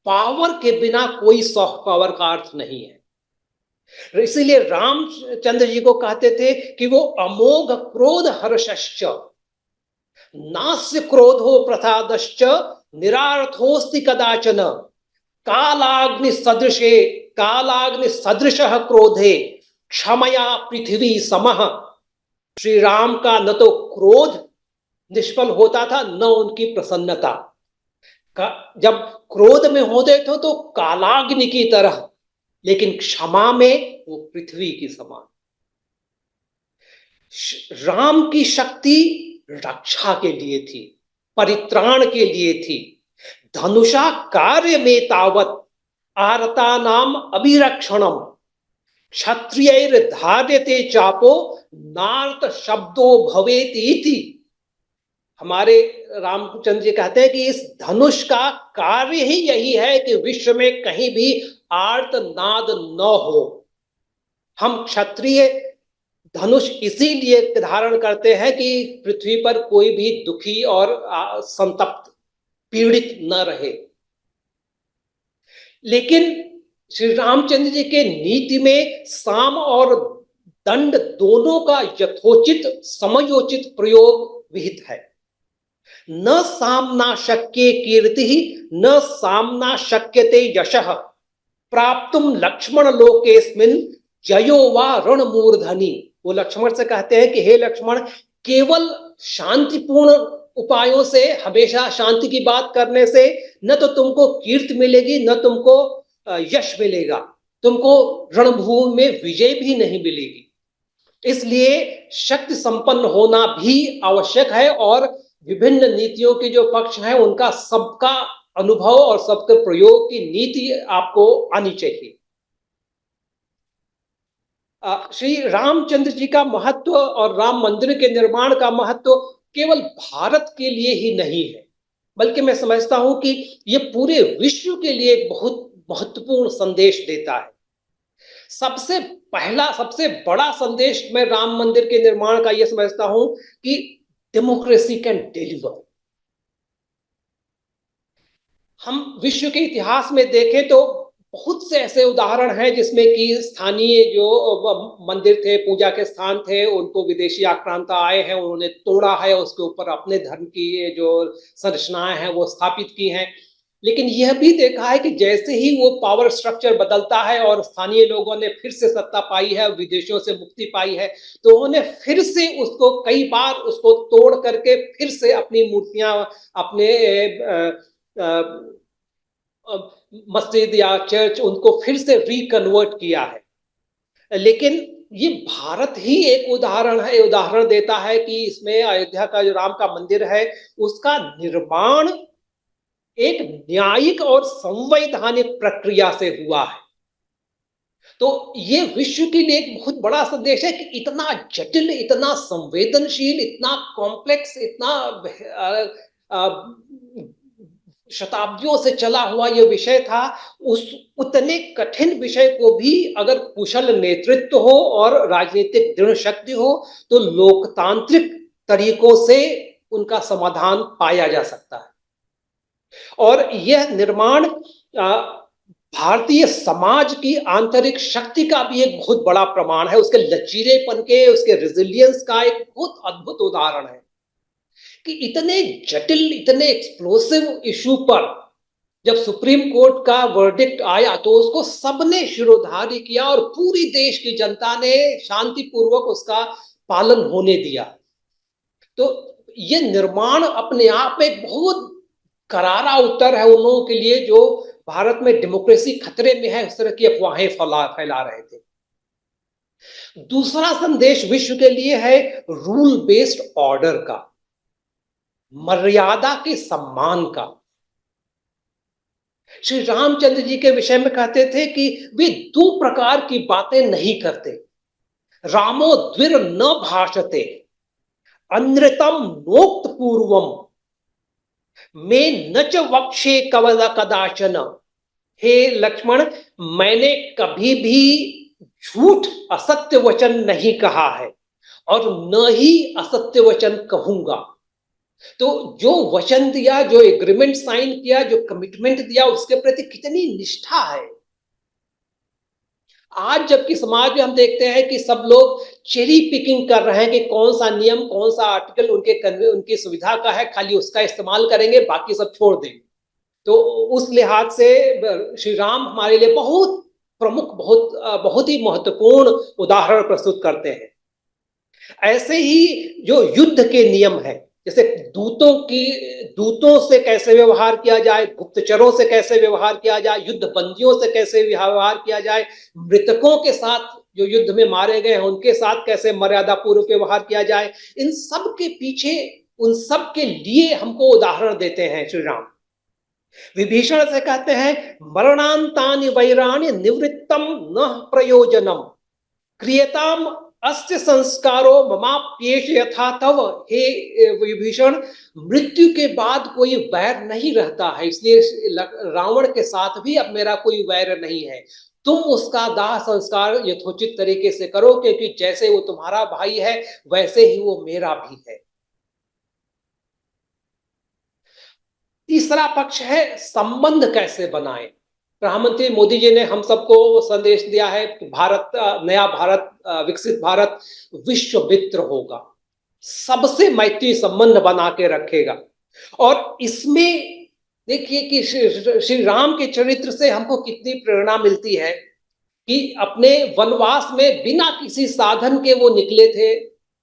Speaker 3: पावर के बिना कोई सॉफ्ट पावर का अर्थ नहीं है। इसीलिए रामचंद्र जी को कहते थे कि वो अमोघ क्रोध हर्षश्च नास्य क्रोधो प्रसादश्च निरार्थोस्ति कदाचन कालाग्नि सदृशः क्रोधे क्षमया पृथ्वी समः। श्री राम का न तो क्रोध निष्फल होता था, न उनकी प्रसन्नता। जब क्रोध में होते थे तो कालाग्नि की तरह, लेकिन क्षमा में वो पृथ्वी की समान। राम की शक्ति रक्षा के लिए थी, परित्राण के लिए थी। धनुषा कार्य में तावत आरता नाम अभिरक्षणम क्षत्रियर धार्यते चापो नार्त शब्दो भवेति इति। हमारे रामचंद्र जी कहते हैं कि इस धनुष का कार्य ही यही है कि विश्व में कहीं भी आर्तनाद न हो। हम क्षत्रिय धनुष इसीलिए धारण करते हैं कि पृथ्वी पर कोई भी दुखी और संतप्त पीड़ित न रहे। लेकिन श्री रामचंद्र जी के नीति में साम और दंड दोनों का यथोचित समयोचित प्रयोग विहित है। न सामना शक्य कीर्ति न सामना शक्यते यशः प्राप्तुम लक्ष्मण लोकेस्मिन् जयो वा रणमूर्धनि। वो लक्ष्मण से कहते हैं कि हे लक्ष्मण, केवल शांतिपूर्ण उपायों से, हमेशा शांति की बात करने से न तो तुमको कीर्ति मिलेगी, न तुमको यश मिलेगा, तुमको रणभूमि में विजय भी नहीं मिलेगी। इसलिए शक्ति संपन्न होना भी आवश्यक है और विभिन्न नीतियों के जो पक्ष हैं उनका सबका अनुभव और सबके प्रयोग की नीति आपको आनी चाहिए। श्री रामचंद्र जी का महत्व और राम मंदिर के निर्माण का महत्व केवल भारत के लिए ही नहीं है, बल्कि मैं समझता हूं कि ये पूरे विश्व के लिए एक बहुत महत्वपूर्ण संदेश देता है। सबसे बड़ा संदेश मैं राम मंदिर के निर्माण का यह समझता हूं कि डेमोक्रेसी कैन डिलीवर। हम विश्व के इतिहास में देखें तो बहुत से ऐसे उदाहरण हैं जिसमें कि स्थानीय जो मंदिर थे, पूजा के स्थान थे, उनको विदेशी आक्रांता आए हैं, उन्होंने तोड़ा है, उसके ऊपर अपने धर्म की जो संरचनाएं हैं वो स्थापित की हैं। लेकिन यह भी देखा है कि जैसे ही वो पावर स्ट्रक्चर बदलता है और स्थानीय लोगों ने फिर से सत्ता पाई है, विदेशियों से मुक्ति पाई है, तो उन्होंने फिर से उसको कई बार उसको तोड़ करके फिर से अपनी मूर्तियां, अपने मस्जिद या चर्च, उनको फिर से रिकन्वर्ट किया है। लेकिन ये भारत ही एक उदाहरण देता है कि इसमें अयोध्या का जो राम का मंदिर है उसका निर्माण एक न्यायिक और संवैधानिक प्रक्रिया से हुआ है। तो ये विश्व के लिए एक बहुत बड़ा संदेश है कि इतना जटिल, इतना संवेदनशील, इतना कॉम्प्लेक्स, इतना शताब्दियों से चला हुआ यह विषय था, उतने कठिन विषय को भी अगर कुशल नेतृत्व हो और राजनीतिक दृढ़ शक्ति हो तो लोकतांत्रिक तरीकों से उनका समाधान पाया जा सकता है। और यह निर्माण भारतीय समाज की आंतरिक शक्ति का भी एक बहुत बड़ा प्रमाण है, उसके लचीलेपन के, उसके रेजिलियंस का एक बहुत अद्भुत उदाहरण है कि इतने जटिल, इतने एक्सप्लोसिव इशू पर जब सुप्रीम कोर्ट का वर्डिक्ट आया तो उसको सबने शिरोधार्य किया और पूरी देश की जनता ने शांतिपूर्वक उसका पालन होने दिया। तो ये निर्माण अपने आप में एक बहुत करारा उत्तर है उन लोगों के लिए जो भारत में डेमोक्रेसी खतरे में है, उस तरह की अफवाहें फैला रहे थे। दूसरा संदेश विश्व के लिए है रूल बेस्ड ऑर्डर का, मर्यादा के सम्मान का। श्री रामचंद्र जी के विषय में कहते थे कि वे दो प्रकार की बातें नहीं करते। रामो द्विर न भाषते अनृतम नोक्त पूर्वम में न च वक्षे कदाचन। हे लक्ष्मण, मैंने कभी भी झूठ असत्य वचन नहीं कहा है और न ही असत्य वचन कहूंगा। तो जो वचन दिया, जो एग्रीमेंट साइन किया, जो कमिटमेंट दिया, उसके प्रति कितनी निष्ठा है। आज जबकि समाज में हम देखते हैं कि सब लोग चेरी पिकिंग कर रहे हैं कि कौन सा नियम, कौन सा आर्टिकल उनकी सुविधा का है, खाली उसका इस्तेमाल करेंगे, बाकी सब छोड़ देंगे। तो उस लिहाज से श्री राम हमारे लिए बहुत प्रमुख, बहुत ही महत्वपूर्ण उदाहरण प्रस्तुत करते हैं। ऐसे ही जो युद्ध के नियम है, जैसे दूतों से कैसे व्यवहार किया जाए, गुप्तचरों से कैसे व्यवहार किया जाए, युद्ध बंदियों से कैसे व्यवहार किया जाए, मृतकों के साथ जो युद्ध में मारे गए हैं उनके साथ कैसे मर्यादा पूर्वक व्यवहार किया जाए, इन सब के पीछे, उन सब के लिए हमको उदाहरण देते हैं श्री राम। विभीषण से कहते हैं मरणांतानि वैराणि निवृत्तम न प्रयोजनम क्रियताम अस्य संस्कारो ममाप्येष यथा तव। हे विभीषण, मृत्यु के बाद कोई वैर नहीं रहता है, इसलिए रावण के साथ भी अब मेरा कोई वैर नहीं है। तुम उसका दाह संस्कार यथोचित तरीके से करो, क्योंकि जैसे वो तुम्हारा भाई है वैसे ही वो मेरा भी है। तीसरा पक्ष है संबंध कैसे बनाएं। प्रधानमंत्री मोदी जी ने हम सबको संदेश दिया है कि भारत, नया भारत, विकसित भारत विश्व मित्र होगा, सबसे मैत्री संबंध बना के रखेगा। और इसमें देखिए कि श्री राम के चरित्र से हमको कितनी प्रेरणा मिलती है कि अपने वनवास में बिना किसी साधन के वो निकले थे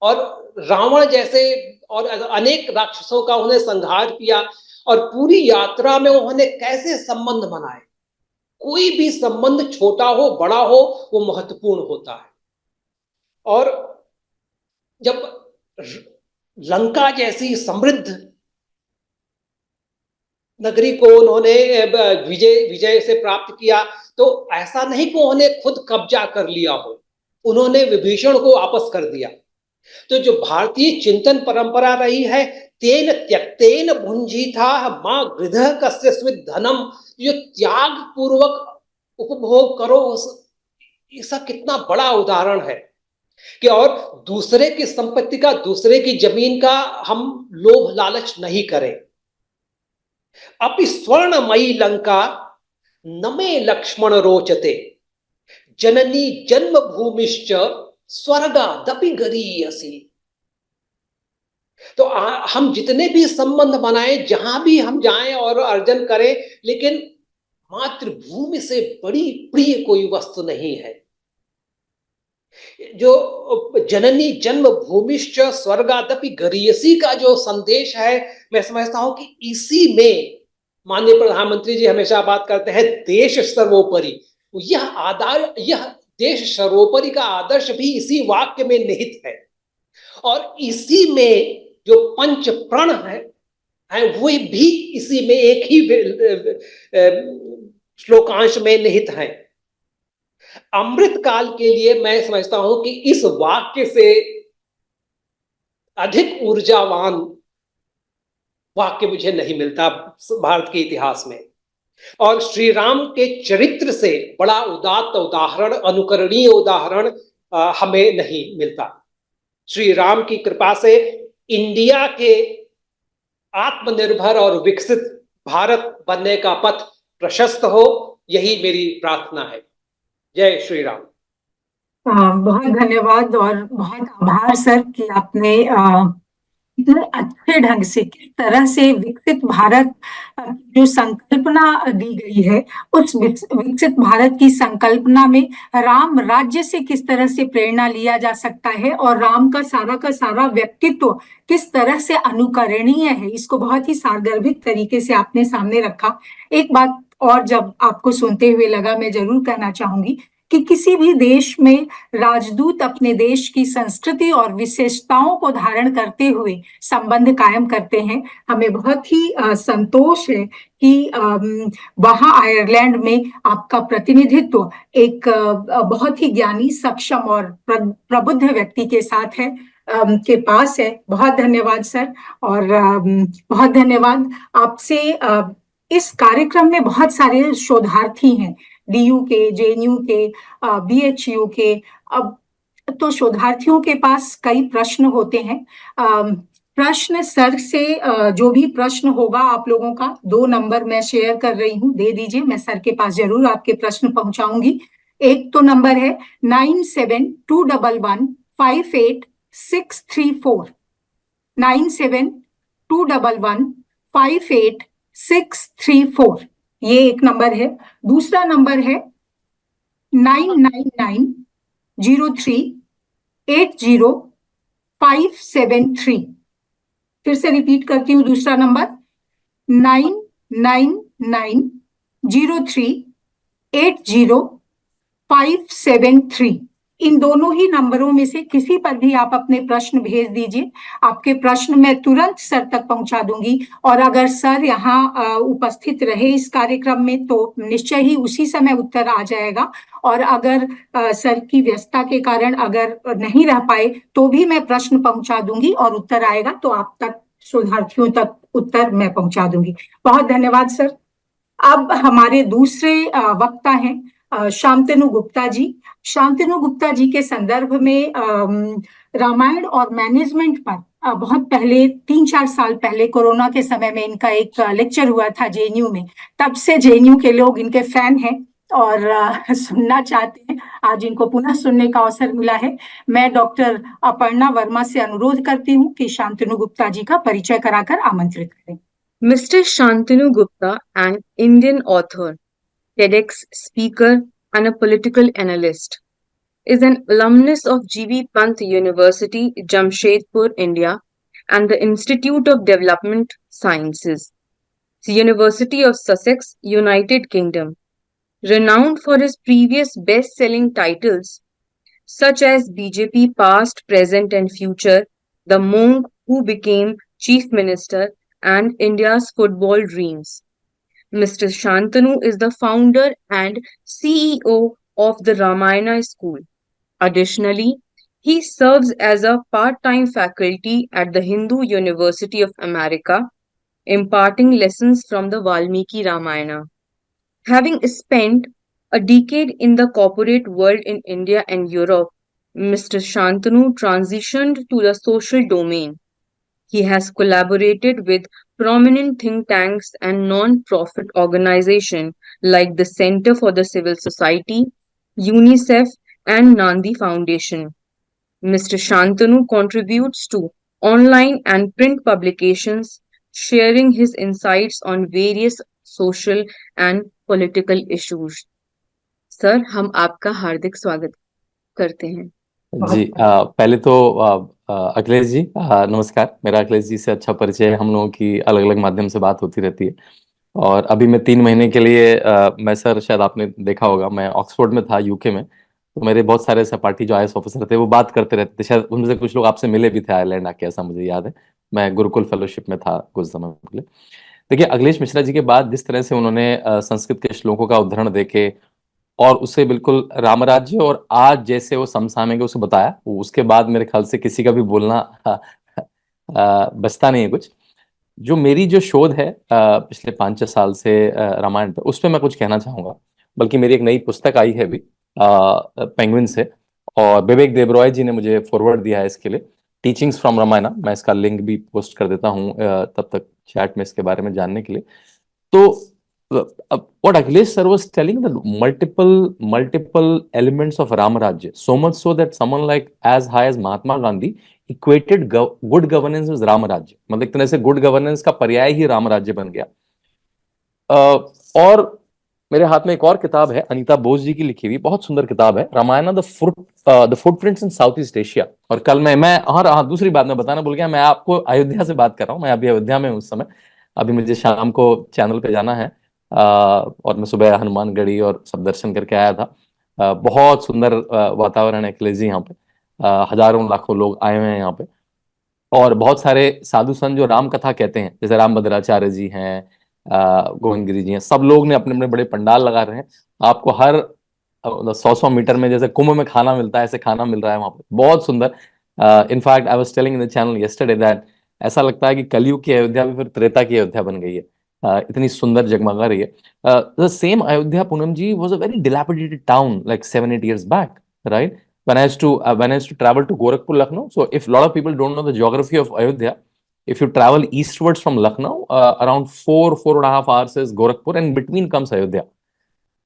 Speaker 3: और रावण जैसे और अनेक राक्षसों का उन्हें संहार किया, और पूरी यात्रा में उन्होंने कैसे संबंध बनाए। कोई भी संबंध छोटा हो बड़ा हो वो महत्वपूर्ण होता है। और जब लंका जैसी समृद्ध नगरी को उन्होंने विजय से प्राप्त किया तो ऐसा नहीं कि उन्होंने खुद कब्जा कर लिया हो, उन्होंने विभीषण को वापस कर दिया। तो जो भारतीय चिंतन परंपरा रही है, तेन त्यक्तेन भुंजीथा मां गृधः कस्य स्विद् धनम, जो त्याग पूर्वक उपभोग करो, इसका कितना बड़ा उदाहरण है कि और दूसरे की संपत्ति का, दूसरे की जमीन का हम लोभ लालच नहीं करें। अपि स्वर्णमयी लंका न मे लक्ष्मण रोचते जननी जन्म भूमिश्च स्वर्गादपि गरीयसी। तो हम जितने भी संबंध बनाएं, जहां भी हम जाएं और अर्जन करें, लेकिन मातृभूमि से बड़ी प्रिय कोई वस्तु नहीं है। जो जननी जन्म भूमिश्च स्वर्गादपि गरीयसी का जो संदेश है, मैं समझता हूं कि इसी में माननीय प्रधानमंत्री जी हमेशा बात करते हैं देश सर्वोपरि। यह देश सर्वोपरि का आदर्श भी इसी वाक्य में निहित है, और इसी में जो पंच प्रण है वो भी इसी में एक ही श्लोकांश में निहित है। अमृत काल के लिए मैं समझता हूं कि इस वाक्य से अधिक ऊर्जावान वाक्य मुझे नहीं मिलता भारत के इतिहास में। और श्री राम के चरित्र से बड़ा उदात्त उदाहरण, अनुकरणीय उदाहरण हमें नहीं मिलता। श्री राम की कृपा से इंडिया के आत्मनिर्भर और विकसित भारत बनने का पथ प्रशस्त हो, यही मेरी प्रार्थना है। जय श्री राम।
Speaker 1: बहुत धन्यवाद और बहुत आभार सर कि आपने इतने अच्छे ढंग से किस तरह से विकसित भारत की जो संकल्पना दी गई है, उस विकसित भारत की संकल्पना में राम राज्य से किस तरह से प्रेरणा लिया जा सकता है और राम का सारा व्यक्तित्व किस तरह से अनुकरणीय है, इसको बहुत ही सारगर्भित तरीके से आपने सामने रखा। एक बात और जब आपको सुनते हुए लगा, मैं जरूर कहना चाहूंगी कि किसी भी देश में राजदूत अपने देश की संस्कृति और विशेषताओं को धारण करते हुए संबंध कायम करते हैं। हमें बहुत ही संतोष है कि वहां आयरलैंड में आपका प्रतिनिधित्व एक बहुत ही ज्ञानी, सक्षम और प्रबुद्ध व्यक्ति के साथ है, के पास है। बहुत धन्यवाद सर। और बहुत धन्यवाद आपसे। इस कार्यक्रम में बहुत सारे शोधार्थी हैं, डीयू के, जेएनयू के, बीएचयू के। अब तो शोधार्थियों के पास कई प्रश्न होते हैं। प्रश्न सर से जो भी प्रश्न होगा आप लोगों का, 2 नंबर मैं शेयर कर रही हूँ, दे दीजिए, मैं सर के पास जरूर आपके प्रश्न पहुंचाऊंगी। एक तो नंबर है 9721158634, 9721158634, ये एक नंबर है। दूसरा नंबर है 9990380573। फिर से रिपीट करती हूँ, दूसरा नंबर 9990380573। इन दोनों ही नंबरों में से किसी पर भी आप अपने प्रश्न भेज दीजिए। आपके प्रश्न मैं तुरंत सर तक पहुंचा दूंगी, और अगर सर यहाँ उपस्थित रहे इस कार्यक्रम में तो निश्चय ही उसी समय उत्तर आ जाएगा। और अगर सर की व्यस्तता के कारण अगर नहीं रह पाए तो भी मैं प्रश्न पहुंचा दूंगी और उत्तर आएगा तो आप तक, शोधार्थियों तक उत्तर मैं पहुंचा दूंगी। बहुत धन्यवाद सर। अब हमारे दूसरे वक्ता हैं शांतनु गुप्ता जी। शांतनु गुप्ता जी के संदर्भ में रामायण और मैनेजमेंट पर बहुत पहले, 3-4 साल पहले कोरोना के समय में इनका एक लेक्चर हुआ था जेएनयू में। तब से जेएनयू के लोग इनके फैन हैं और सुनना चाहते हैं। आज इनको पुनः सुनने का अवसर मिला है। मैं डॉक्टर अपर्णा वर्मा से अनुरोध करती हूँ कि शांतनु गुप्ता जी का परिचय कराकर आमंत्रित करें।
Speaker 2: Mr. Shantanu Gupta, an Indian author, TEDx speaker, and a political analyst, is an alumnus of G.V. Pant University, Jamshedpur, India, and the Institute of Development Sciences, the University of Sussex, United Kingdom. Renowned for his previous best-selling titles such as BJP Past, Present and Future, The Monk Who Became Chief Minister, and India's Football Dreams. Mr. Shantanu is the founder and CEO of the Ramayana School. Additionally, he serves as a part-time faculty at the Hindu University of America, imparting lessons from the Valmiki Ramayana. Having spent a decade in the corporate world in India and Europe, Mr. Shantanu transitioned to the social domain. He has collaborated with prominent think tanks and non-profit organizations like the Center for the Civil Society, UNICEF, and Nandi Foundation. Mr. Shantanu contributes to online and print publications, sharing his insights on various social and political issues. Sir, हम आपका हार्दिक स्वागत करते हैं।
Speaker 4: जी, पहले तो अखिलेश जी, नमस्कार। मेरा अखिलेश जी से अच्छा परिचय है, हम लोगों की अलग अलग माध्यम से बात होती रहती है। और अभी मैं 3 महीने के लिए, मैं सर शायद आपने देखा होगा, मैं ऑक्सफोर्ड में था, यूके में। तो मेरे बहुत सारे सहपाठी जो IAS ऑफिसर थे वो बात करते रहते थे, शायद उनमें से कुछ लोग आपसे मिले भी थे आयरलैंड आके, ऐसा मुझे याद है। मैं गुरुकुल फेलोशिप में था कुछ समय के लिए। देखिए, अखिलेश मिश्रा जी के बाद जिस तरह से उन्होंने संस्कृत के श्लोकों का उद्धरण देके और उसे बिल्कुल रामराज्य और आज जैसे वो समसामयिक उसे बताया, उसके बाद मेरे ख्याल से किसी का भी बोलना बचता नहीं है कुछ। जो मेरी जो शोध है पिछले 5-6 साल से रामायण पे, उस पर मैं कुछ कहना चाहूंगा। बल्कि मेरी एक नई पुस्तक आई है अभी पेंगुइन से, और विवेक देबरॉय जी ने मुझे फॉरवर्ड दिया है इसके लिए, टीचिंग्स फ्रॉम रामायण। मैं इसका लिंक भी पोस्ट कर देता हूँ तब तक चैट में, इसके बारे में जानने के लिए। तो what Akhilesh sir was telling, that multiple elements of Ram Rajya, so much so that someone like as high as Mahatma Gandhi equated good governance with Ram Rajya. मतलब एक तरह से गुड गवर्नेंस का पर्याय ही राम राज्य बन गया। और मेरे हाथ में एक और किताब है, अनीता बोस जी की लिखी हुई, बहुत सुंदर किताब है, Ramayana the footprints in South East Asia. और कल मैं और हाँ, दूसरी बात मैं बताना भूल गया, मैं आपको अयोध्या से बात कर रहा हूँ, मैं अभी अयोध्या में हूँ उस समय। अभी मुझे शाम को चैनल पे जाना है, और मैं सुबह हनुमानगढ़ी और सब दर्शन करके आया था। बहुत सुंदर वातावरण है अखिलेश जी यहाँ पे। हजारों लाखों लोग आए हुए हैं यहाँ पे, और बहुत सारे साधु संत जो राम कथा कहते हैं, जैसे राम भद्राचार्य जी हैं, गोविंद गिरी जी हैं, सब लोग ने अपने अपने बड़े पंडाल लगा रहे हैं। आपको हर 100 मीटर में जैसे कुंभ में खाना मिलता है, ऐसे खाना मिल रहा है वहां पे, बहुत सुंदर। In fact I was telling in the channel yesterday that ऐसा लगता है कि कलयुग की अयोध्या भी फिर त्रेता की अयोध्या बन गई है। इतनी सुंदर जगमगा रही है। The same Ayodhya, Poonam ji, was a very dilapidated town like 7-8 years back, right? When I used to travel to Gorakhpur, Lucknow. So if a lot of people don't know the geography of Ayodhya, if you travel eastwards from Lucknow, around 4.5 hours is Gorakhpur, and between comes Ayodhya.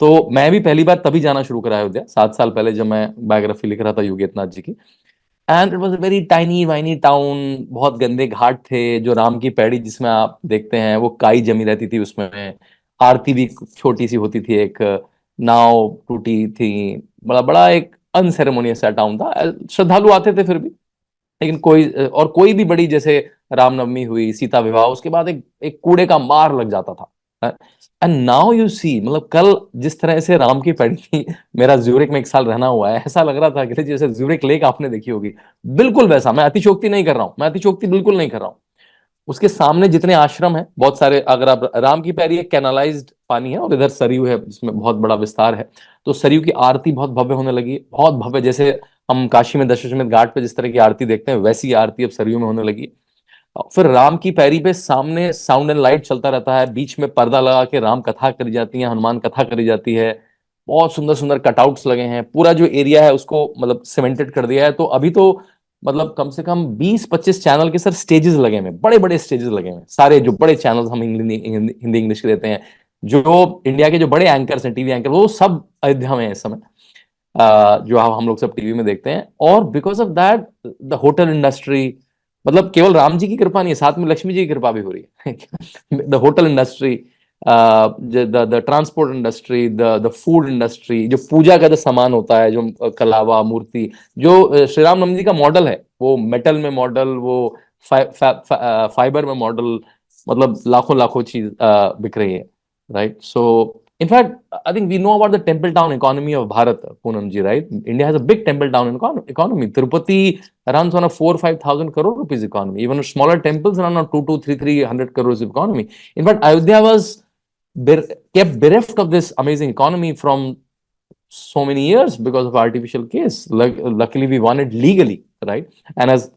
Speaker 4: तो मैं भी पहली बार तभी जाना शुरू करा अयोध्या 7 साल पहले, जब मैं बायोग्राफी लिख रहा था योगेश जी की। And it was a very tiny winy town, बहुत गंदे घाट थे, जो राम की पैड़ी जिसमें आप देखते हैं वो काई जमी रहती थी उसमें, आरती भी छोटी सी होती थी, एक नाव टूटी थी, बड़ा बड़ा एक अनसेरेमोनियस सा टाउन था। श्रद्धालु आते थे फिर भी, लेकिन कोई भी बड़ी, जैसे रामनवमी हुई, सीता विवाह, उसके बाद एक कूड़े का मार लग जाता था। एंड नाउ यू सी, मतलब कल जिस तरह से राम की पैड़ी थी, मेरा ज्यूरिक में 1 साल रहना हुआ है, ऐसा लग रहा था कि जैसे ज्यूरिक लेक आपने देखी होगी, बिल्कुल वैसा। मैं अतिशोक्ति नहीं कर रहा हूं, मैं अतिशोक्ति बिल्कुल नहीं कर रहा हूं। उसके सामने जितने आश्रम हैं बहुत सारे, अगर आप राम की पैरी एक कैनालाइज्ड पानी है, और इधर सरयू है जिसमें बहुत बड़ा विस्तार है, तो सरयू की आरती बहुत भव्य होने लगी, बहुत भव्य। जैसे हम काशी में दशाश्वमेध घाट पे जिस तरह की आरती देखते हैं, वैसी आरती अब सरयू में होने लगी। फिर राम की पैरी पे सामने साउंड एंड लाइट चलता रहता है, बीच में पर्दा लगा के राम कथा करी जाती है, हनुमान कथा करी जाती है, बहुत सुंदर सुंदर कटआउट्स लगे हैं, पूरा जो एरिया है उसको मतलब सीमेंटेड कर दिया है। तो अभी तो मतलब कम से कम 20-25 चैनल के सर स्टेजेस लगे हुए, बड़े बड़े स्टेजेस लगे हुए, सारे जो बड़े चैनल हम हिंदी इंग्लिश के देते हैं, जो इंडिया के जो बड़े एंकर्स हैं, टीवी एंकर, वो सब अयोध्या में है इस समय, जो हम लोग सब टीवी में देखते हैं। और because of that the hotel industry, मतलब केवल राम जी की कृपा नहीं है, साथ में लक्ष्मी जी की कृपा भी हो रही है। The hotel industry, the transport industry, the food industry, जो पूजा का जो सामान होता है, जो कलावा मूर्ति, जो श्री राम नवमी जी का मॉडल है, वो मेटल में मॉडल, वो फाइबर में मॉडल, मतलब लाखों लाखों चीज बिक रही है, right? So in fact, I think we know about the temple town economy of Bharat, Poonam ji, right? India has a big temple town economy. Tirupati runs on a 4,000-5,000 crore rupees economy. Even smaller temples run on 200-300 crores economy. In fact, Ayodhya was kept bereft of this amazing economy from so many years because of artificial case. Luckily, we won it legally, right? And as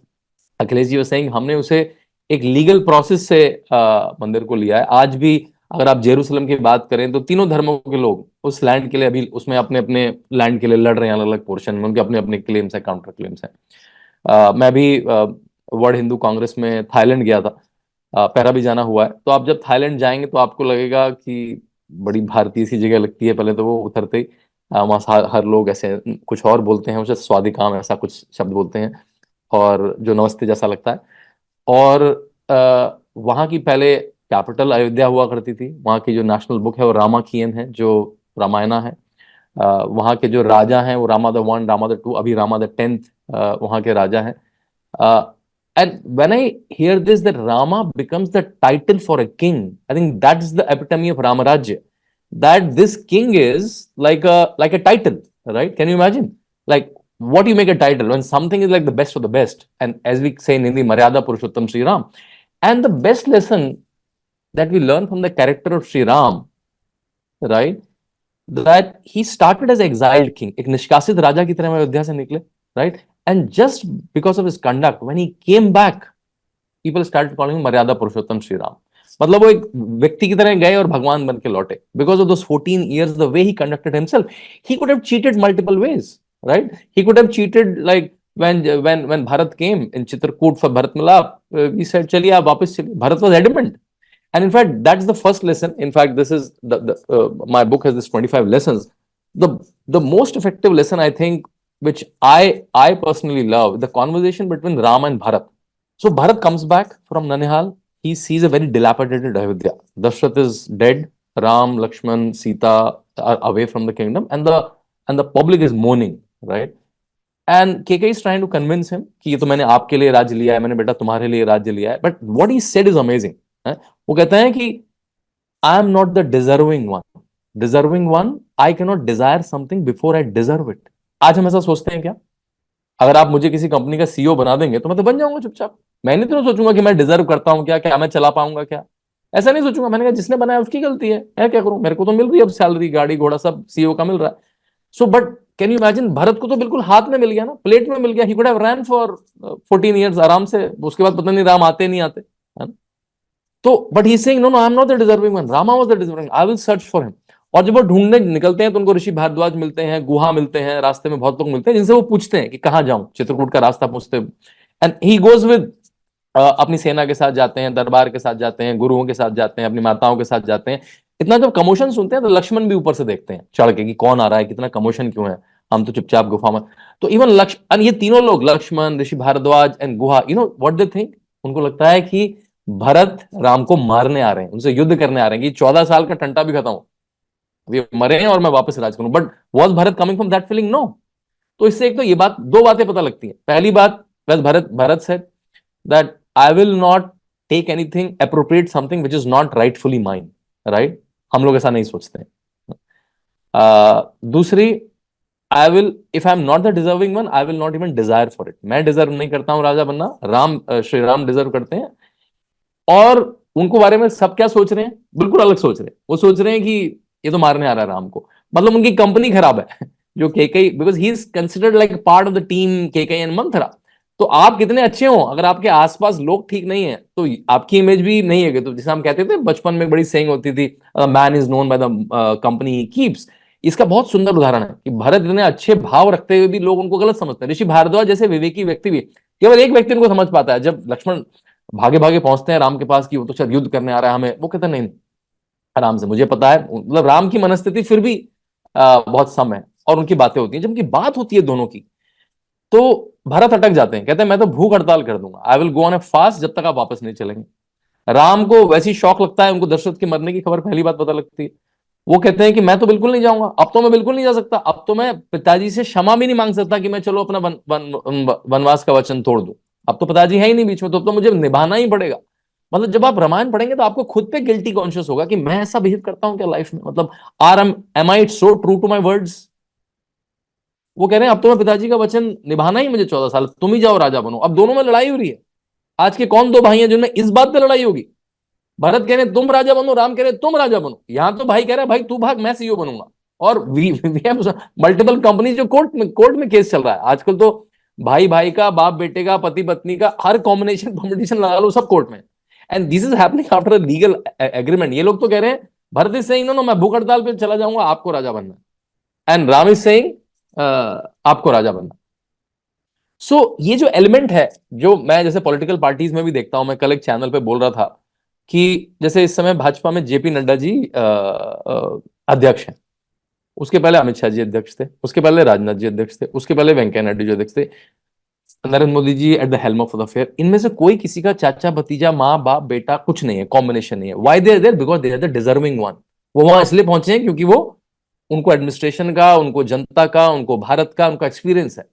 Speaker 4: Akhilesh ji saying, हमने उसे एक लीगल प्रोसेस से मंदिर को लिया है। आज भी अगर आप जेरूसलम की बात करें, तो तीनों धर्मों के लोग उस लैंड के लिए अभी उसमें अपने अपने लैंड के लिए लड़ रहे हैं, अलग अलग पोर्शन में, उनके अपने अपने क्लेम्स है, काउंटर क्लेम्स है। मैं भी वर्ल्ड हिंदू कांग्रेस में थाईलैंड गया था, पैरा भी जाना हुआ है। तो आप जब थाईलैंड जाएंगे तो आपको लगेगा कि बड़ी भारतीय सी जगह लगती है। पहले तो वो उतरते ही वहाँ हर लोग ऐसे कुछ और बोलते हैं, उसे स्वादिकाम ऐसा कुछ शब्द बोलते हैं, और जो नमस्ते जैसा लगता है। और वहाँ की पहले कैपिटल अयोध्या हुआ करती थी, वहाँ की जो नेशनल बुक है वो रामाखियन है, जो रामायणा है। वहाँ के जो राजा हैं वो रामा द 1, रामा द 2, अभी रामा द 10th वहाँ के राजा हैं। And when I hear this that Rama becomes the title for a king, I think that is the epitome of Ramrajya, that this king is like a title, right? Can you imagine, like, what do you make a title when something is like the best of the best? And as we say in Hindi, Maryada Purushottam Sri Ram. And the best lesson that we learn from the character of Sri Ram, right, that he started as exiled king, एक निष्कासित राजा की तरह अयोध्या से निकले, right? And just because of his conduct, when he came back, people started calling him मर्यादा पुरुषोत्तम श्री राम। मतलब वो एक व्यक्ति की तरह गए और भगवान बन के लौटे, because of those 14 years, the way he conducted himself. He could have cheated multiple ways, right? He could have cheated like when Bharat came in Chitrakoot for Bharat Milap, we said चलिए आप वापस चलिए, Bharat was adamant, And in fact, that's the first lesson. In fact, this is my book has this 25 lessons. The most effective lesson, I think, which I personally love, the conversation between Ram and Bharat. So Bharat comes back from Nanihal. He sees a very dilapidated Ayodhya. Dashrath is dead. Ram, Lakshman, Sita are away from the kingdom, and the public is mourning, right? And KK is trying to convince him कि ये तो मैंने आपके लिए राज्य लिया है, मैंने बेटा तुम्हारे लिए राज्य लिया है. But what he said is amazing. वो कहते हैं कि I am not the deserving one. Deserving one, I cannot desire something before I deserve it. आज हम ऐसा सोचते हैं क्या? अगर आप मुझे किसी कंपनी का सीईओ बना देंगे तो मैं तो बन जाऊंगा चुपचाप. मैंने तो सोचूंगा कि मैं डिजर्व करता हूं क्या मैं चला पाऊंगा क्या. ऐसा नहीं सोचूंगा. मैंने कहा जिसने बनाया उसकी गलती है. क्या करूं, मेरे को तो मिल रही है अब सैलरी, गाड़ी घोड़ा सब सीईओ का मिल रहा है. So but can you imagine, Bharat को तो बिल्कुल हाथ में मिल गया ना, प्लेट में मिल गया. He could have run for 14 years आराम से. उसके बाद पता नहीं राम आते नहीं आते, है ना. तो but he saying no I am not the deserving one, Rama was the deserving, I will search for him. और जब वो ढूंढने निकलते हैं तो उनको ऋषि भारद्वाज मिलते हैं, गुहा मिलते हैं, रास्ते में बहुत लोग मिलते हैं जिनसे वो पूछते हैं कि कहाँ जाऊं, चित्रकूट का रास्ता पूछते हैं. एंड ही गोज विद, अपनी सेना के साथ जाते हैं, दरबार के साथ जाते हैं, गुरुओं के साथ जाते हैं, अपनी माताओं के साथ जाते हैं. इतना जब कमोशन सुनते हैं तो लक्ष्मण भी ऊपर से देखते हैं चढ़ के कि कौन आ रहा है, कितना कमोशन क्यों है, हम तो चुपचाप गुफा में. तो इवन लक्ष्मण, ये तीनों लोग, Lakshman, Rishi Bharadwaj and Guha, you know what they think, उनको लगता है कि भरत राम को मारने आ रहे हैं, उनसे युद्ध करने आ रहे हैं कि 14 साल का टंटा भी खत्म हो, ये मरे हैं और मैं वापस राज करूं. But was Bharat coming from that feeling? No. तो इससे एक तो ये बात, दो बातें पता लगती हैं. पहली बात, Bharat said that I will not take anything, appropriate something which is not rightfully mine, right. हम लोग ऐसा नहीं सोचते हैं. दूसरी, I will, if I am not the deserving one, I will not even desire for it. मैं डिजर्व नहीं करता हूं राजा बनना, श्री राम डिजर्व करते हैं. और उनको बारे में सब क्या सोच रहे हैं, बिल्कुल अलग सोच रहे हैं. वो सोच रहे हैं कि ये तो मारने आ रहा है राम को. मतलब उनकी कंपनी खराब है जो Kaikeyi, because he is considered like part of the team Kaikeyi and Manthara. तो आप कितने अच्छे हो, अगर आपके आसपास लोग ठीक नहीं है तो आपकी इमेज भी नहीं है. तो जैसे हम कहते थे बचपन में, बड़ी सेइंग होती थी, man is known by the company he keeps. इसका बहुत सुंदर उदाहरण है कि भरत इतने अच्छे भाव रखते हुए भी लोग उनको गलत समझते हैं. ऋषि भारद्वाज जैसे विवेकी व्यक्ति भी, केवल एक व्यक्ति उनको समझ पाता है. जब लक्ष्मण भागे भागे पहुंचते हैं राम के पास कि वो तो शायद युद्ध करने आ रहा है हमें, वो कहते नहीं, आराम से, मुझे पता है. मतलब राम की मनस्थिति फिर भी बहुत सम है और उनकी बातें होती हैं. जब उनकी बात होती है दोनों की, तो भरत अटक जाते हैं, कहते हैं मैं तो भूख हड़ताल कर दूंगा, I will go on A fast, जब तक आप वापस नहीं चलेंगे. राम को वैसी शौक लगता है, उनको दशरथ के मरने की खबर पहली बात पता लगती है. वो कहते हैं कि मैं तो बिल्कुल नहीं जाऊंगा, अब तो मैं बिल्कुल नहीं जा सकता, अब तो मैं पिताजी से क्षमा भी नहीं मांग सकता कि मैं चलो अपना वनवास का वचन तोड़ दूं. अब तो पिताजी है ही नहीं बीच में, तो मुझे निभाना ही पड़ेगा. मतलब जब आप रामायण पढ़ेंगे तो आपको खुद पे गिल्टी कॉन्शियस होगा कि मैं ऐसा बिहेव करता हूं क्या लाइफ में. मतलब am I so true to my words. वो कह रहे हैं अब तो मैं पिताजी का वचन निभाना ही, मुझे 14 साल, तुम ही जाओ राजा बनो. अब दोनों में लड़ाई हो रही है. आज के कौन दो भाई हैं जिनमें इस बात पे लड़ाई होगी? भरत कह रहे तुम राजा बनो, राम कह रहे तुम राजा बनो. यहां तो भाई कह रहा है भाई तू भाग, मैं सीईओ बनूंगा. और मल्टीपल कंपनी जो कोर्ट में केस चल रहा है आजकल. तो भाई भाई का, बाप बेटे का, पति पत्नी का, हर कॉम्बिनेशन लगा लो, सब कोर्ट में. And this is happening after a legal agreement. ये लोग तो कह रहे हैं, भरत इज सेइंग नो मैं भूख हड़ताल पे चला जाऊंगा, आपको राजा बनना. एंड राम इज सेइंग आपको राजा बनना. सो ये जो एलिमेंट है, जो मैं जैसे पॉलिटिकल पार्टीज में भी देखता हूं, मैं कल एक चैनल पे बोल रहा था कि जैसे इस समय भाजपा में जेपी नड्डा जी अध्यक्ष हैं. उसके पहले अमित शाह जी अध्यक्ष थे, उसके पहले राजनाथ जी अध्यक्ष थे, उसके पहले वेंकैया नायडू जी अध्यक्ष थे, Narendra Modi ji at the helm of the affair. इनमें से कोई किसी का चाचा भतीजा, माँ बाप बेटा कुछ नहीं है, कॉम्बिनेशन नहीं है. Why they are there? Because they are the deserving one. वो वहां इसलिए पहुंचे हैं क्योंकि वो, उनको एडमिनिस्ट्रेशन का, उनको जनता का, उनको भारत का, उनका एक्सपीरियंस है,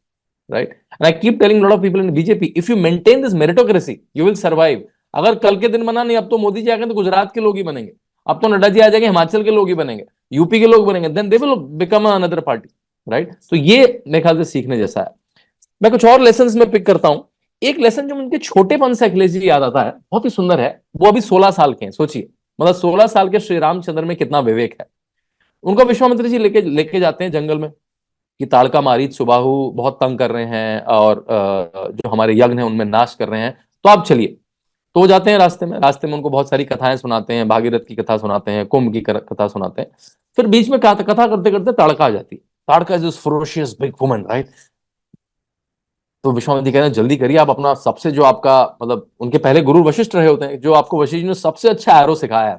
Speaker 4: right. And I keep telling lot of people in BJP, if you maintain this meritocracy you will survive. अगर कल के दिन बना नहीं, अब तो मोदी जी आ गए तो गुजरात के लोग ही बनेंगे, अब तो नड्डा जी आ जाएंगे हिमाचल के लोग ही बनेंगे, यूपी के लोग बनेंगे, then they will become another party, right. तो ये मेरे ख्याल से सीखने जैसा है. मैं कुछ और लेसन में पिक करता हूं. एक लेसन जो मुझे छोटेपन से अखिलेश जी याद आता है, बहुत ही सुंदर है. वो अभी 16 साल के हैं, सोचिए, मतलब 16 साल के श्री रामचंद्र में कितना विवेक है. उनको विश्वामित्र जी लेके जाते हैं जंगल में कि ताड़का मारीच सुबाहु बहुत तंग कर रहे हैं और जो हमारे यज्ञ हैं उनमें नाश कर रहे हैं, तो आप चलिए. तो जाते हैं रास्ते में उनको बहुत सारी कथाएं सुनाते हैं, भागीरथ की कथा सुनाते हैं, कुंभ की कथा सुनाते हैं. फिर बीच में कथा करते करते ताड़का आ जाती है. Tadaka is this ferocious big woman, right. तो विश्वामित्र जी कह रहे हैं जल्दी करिए, आप अपना सबसे जो आपका मतलब उनके पहले गुरु वशिष्ठ रहे होते हैं, जो आपको वशिष्ठ जी ने सबसे अच्छा एरो सिखाया है,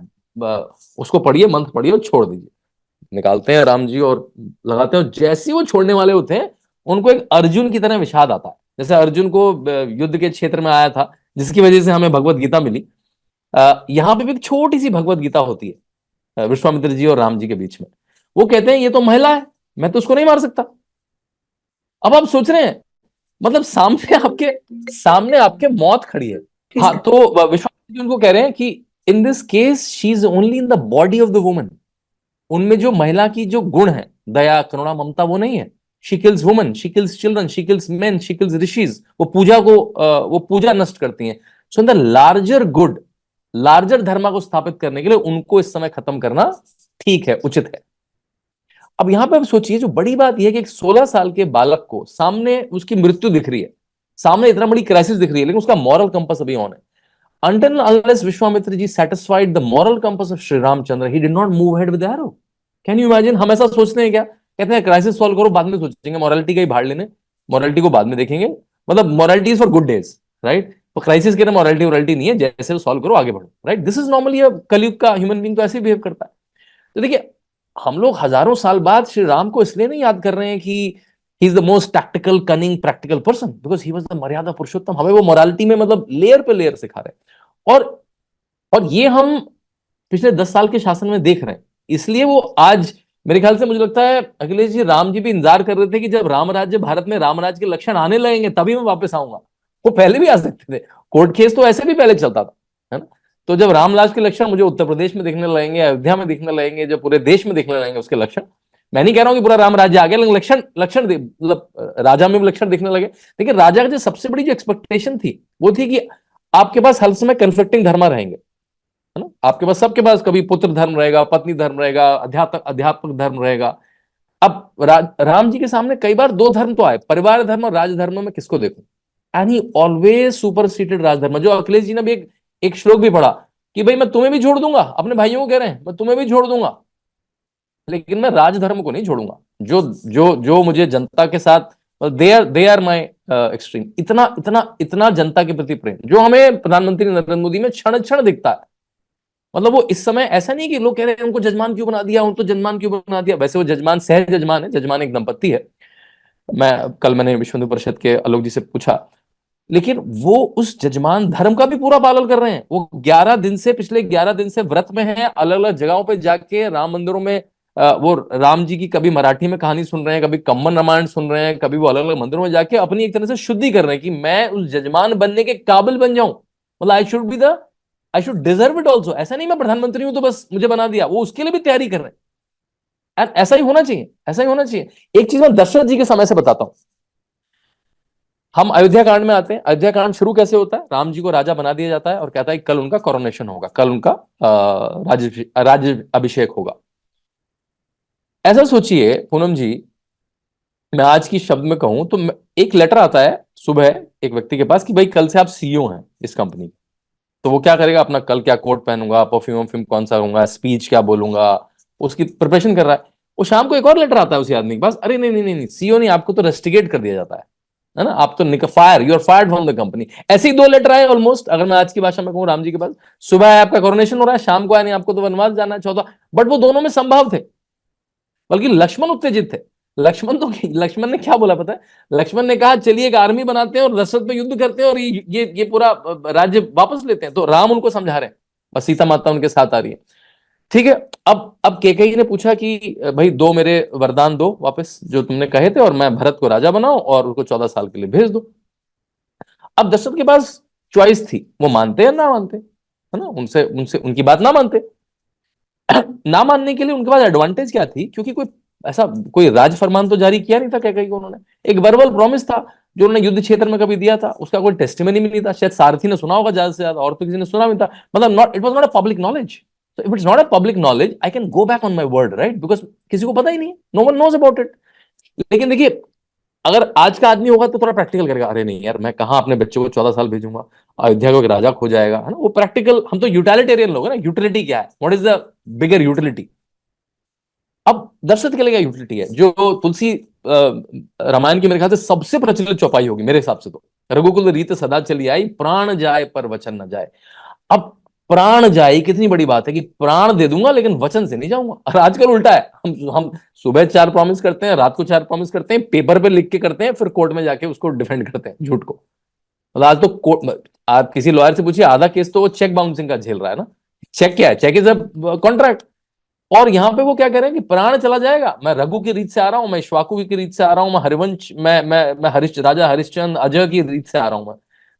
Speaker 4: उसको पढ़िए, मंत्र पढ़िए और छोड़ दीजिए। निकालते हैं राम जी और लगाते हैं, और जैसे ही वो छोड़ने वाले होते हैं उनको एक अर्जुन की तरह विषाद आता है, जैसे अर्जुन को युद्ध के क्षेत्र में आया था, जिसकी वजह से हमें भगवत गीता मिली। यहाँ पे भी एक छोटी सी भगवत गीता होती है विश्वामित्र जी और राम जी के बीच में। वो कहते हैं ये तो महिला है, मैं तो उसको नहीं मार सकता। अब आप सोच रहे हैं, मतलब सामने आपके मौत खड़ी है। हाँ, तो विश्वामित्र जी उनको कह रहे हैं कि in this case she is only in the body of the woman. उनमें जो महिला की जो गुण है, दया करुणा ममता, वो नहीं है। She kills women, she kills children, she kills men, she kills rishis. वो पूजा नष्ट करती हैं। So in the larger good, larger dharma को स्थापित करने के लिए उनको इस समय खत्म करना ठीक है, उचित है। अब यहां पे आप सोचिए, जो बड़ी बात यह है कि एक 16 साल के बालक को सामने उसकी मृत्यु दिख रही है, सामने इतना बड़ी क्राइसिस दिख रही है, लेकिन उसका मॉरल कंपास अभी ऑन है। Until and unless Vishwamitra ji satisfied the moral compass of Sri Ramchandra, he did not move ahead with the arrow. Can you imagine? हम ऐसा सोचते हैं क्या? कहते हैं क्राइसिस सॉल्व करो, बाद में सोचेंगे, मोरालिटी का ही भाड़ लेने, मोरालिटी को बाद में देखेंगे। मतलब morality is for good days, right? तो क्राइसिस के ना मोरालिटी नहीं है, जैसे वो सॉल्व करो आगे बढ़ो, राइट? दिस इज नॉर्मली कलयुग का ह्यूमन बीइंग तो ऐसे बिहेव करता है। तो देखिए, हम लोग हजारों साल बाद श्री राम को इसलिए नहीं याद कर रहे हैं कि he is the most tactical cunning practical person, because he was the मर्यादा पुरुषोत्तम। हमें वो मोरालिटी में मतलब लेयर पे लेयर सिखा रहे हैं। और ये हम पिछले 10 साल के शासन में देख रहे हैं। इसलिए वो आज मेरे ख्याल से, मुझे लगता है अखिलेश जी, राम जी भी इंतजार कर रहे थे कि जब राम राज्य भारत में राम राज्य के लक्षण आने लगेंगे तभी मैं वापस आऊंगा। वो पहले भी आ सकते थे, कोर्ट केस तो ऐसे भी पहले चलता था, है ना? तो जब रामराज के लक्षण मुझे उत्तर प्रदेश में दिखने लगेंगे, अयोध्या में दिखने लगेंगे, जब पूरे देश में दिखने लगेंगे उसके लक्षण, मैं नहीं कह रहा हूं कि पूरा राम राज्य आ गया, लेकिन लक्षण लक्षण मतलब राजा में भी लक्षण दिखने लगे। लेकिन राजा की जो सबसे बड़ी जो एक्सपेक्टेशन थी वो थी कि आपके पास हर समय कन्फ्लिक्टिंग धर्म रहेंगे, है ना? आपके पास, सबके पास कभी पुत्र धर्म रहेगा, पत्नी धर्म रहेगा, अध्यात्मक धर्म रहेगा। अब राम जी के सामने कई बार दो धर्म तो आए, परिवार धर्म और राजधर्म में किसको देखूं? And he always superseded rajdharma. जो अखिलेश जी ने भी एक श्लोक भी पढ़ा कि भाई मैं तुम्हें भी छोड़ दूंगा, अपने भाइयों को कह रहे हैं मैं तुम्हें भी छोड़ दूंगा, लेकिन मैं राजधर्म को नहीं छोड़ूंगा। जो जो जो मुझे जनता के साथ, दे आर माई एक्सट्रीम। इतना इतना इतना जनता के प्रति प्रेम जो हमें प्रधानमंत्री नरेंद्र मोदी में क्षण क्षण दिखता है। मतलब वो इस समय ऐसा नहीं कि लोग कह रहे हैं उनको जजमान क्यों बना दिया, उनको जजमान क्यों बना दिया। वैसे वो जजमान सह जजमान है, जजमान एक दंपत्ति है। मैंने विश्व हिंदू परिषद के आलोक जी से पूछा, लेकिन वो उस जजमान धर्म का भी पूरा पालन कर रहे हैं। वो 11 दिन से, पिछले 11 दिन से व्रत में हैं, अलग अलग जगहों पे जाके राम मंदिरों में वो राम जी की कभी मराठी में कहानी सुन रहे हैं, कभी कम्बन रामायण सुन रहे हैं, कभी वो अलग अलग मंदिरों में जाके अपनी एक तरह से शुद्धि कर रहे हैं कि मैं उस जजमान बनने के काबिल बन जाऊं। मतलब I should deserve it also. ऐसा नहीं मैं प्रधानमंत्री हूं तो बस मुझे बना दिया, वो उसके लिए भी तैयारी कर रहे हैं। एंड ऐसा ही होना चाहिए, ऐसा ही होना चाहिए। एक चीज मैं दशरथ जी के समय से बताता हूं। हम अयोध्या कांड में आते हैं। अयोध्या कांड शुरू कैसे होता है? राम जी को राजा बना दिया जाता है और कहता है कल उनका कोरोनेशन होगा, कल उनका राज्य अभिषेक होगा। ऐसा सोचिए पूनम जी, मैं आज की शब्द में कहूं तो एक लेटर आता है सुबह एक व्यक्ति के पास कि भाई कल से आप सीईओ हैं इस कंपनी। तो वो क्या करेगा, अपना कल क्या कोट पहनूंगा, परफ्यूम फिल्म कौन सा लूंगा, स्पीच क्या बोलूंगा, उसकी प्रिपरेशन कर रहा है। वो शाम को एक और लेटर आता है उसी आदमी के पास, अरे नहीं नहीं नहीं, सीईओ नहीं, आपको तो रेस्टिकेट कर दिया जाता है ना, आप तो fire, you are fired from the company. ऐसे ही 2 लेटर आए ऑलमोस्ट, अगर मैं आज की भाषा में कहूं राम जी के पास। सुबह आया आपका कोरोनेशन हो रहा है, शाम को आया नहीं आपको तो वनवास जाना है 14। बट वो दोनों में संभव थे, बल्कि लक्ष्मण उत्तेजित थे। लक्ष्मण ने क्या बोला पता है? लक्ष्मण ने कहा चलिए एक आर्मी बनाते हैं और दशरथ पे युद्ध करते हैं और ये पूरा राज्य वापस लेते हैं। तो राम उनको समझा रहे हैं, बस सीता माता उनके साथ आ रही है। ठीक है। अब कैकेयी ने पूछा कि भाई 2 मेरे वरदान दो वापस जो तुमने कहे थे, और मैं भरत को राजा बनाऊं और उसको 14 साल के लिए भेज दो। अब दशरथ के पास चॉइस थी, वो मानते या ना मानते, है ना? उनसे उनसे उनकी बात ना मानते। ना मानने के लिए उनके पास एडवांटेज क्या थी? क्योंकि कोई राज फरमान तो जारी किया नहीं था कैकेयी को उन्होंने। एक वर्बल प्रॉमिस था जो उन्होंने युद्ध क्षेत्र में कभी दिया था, उसका कोई टेस्टिमनी भी नहीं था। शायद सारथी ने सुना होगा ज्यादा से ज्यादा, और तो किसी ने सुना भी था। मतलब not, it was not a public knowledge. So if it's not a public knowledge, I can go back on my word, right? Because किसी को पता ही नहीं है, no one knows about it. लेकिन देखिए, अगर आज का आदमी होगा तो थोड़ा प्रैक्टिकल करेगा, अरे नहीं यार मैं कहां अपने बच्चे को 14 साल भेजूंगा, अयोध्या को एक राजा खो जाएगा, है ना? वो प्रैक्टिकल, हम तो यूटिलिटेरियन लोग हैं ना। यूटिलिटी क्या है? What is the bigger utility? अब दशरथ के लिए क्या यूटिलिटी है? जो तुलसी रामायण की मेरे ख्याल से सबसे प्रचलित चौपाई होगी मेरे हिसाब से, तो रघुकुल रीत सदा चली आई, प्राण जाए पर वचन न जाए। अब प्राण जाए कितनी बड़ी बात है कि प्राण दे दूंगा लेकिन वचन से नहीं जाऊंगा। और आजकल उल्टा है, हम सुबह 4 प्रॉमिस करते हैं, रात को 4 प्रॉमिस करते हैं, पेपर पे लिख के करते हैं, फिर कोर्ट में जाके उसको डिफेंड करते हैं झूठ को। मतलब आज तो आप किसी लॉयर से पूछिए, आधा केस तो वो चेक बाउंसिंग का झेल रहा है ना। चेक क्या है? Check is a contract. और यहां पे वो क्या कह रहे हैं कि प्राण चला जाएगा, मैं रघु की रीत से आ रहा हूं, मैं इक्ष्वाकु की रीत से आ रहा हूं, मैं हरिवंश, मैं राजा हरिश्चंद्र अजय की रीत से आ रहा हूं,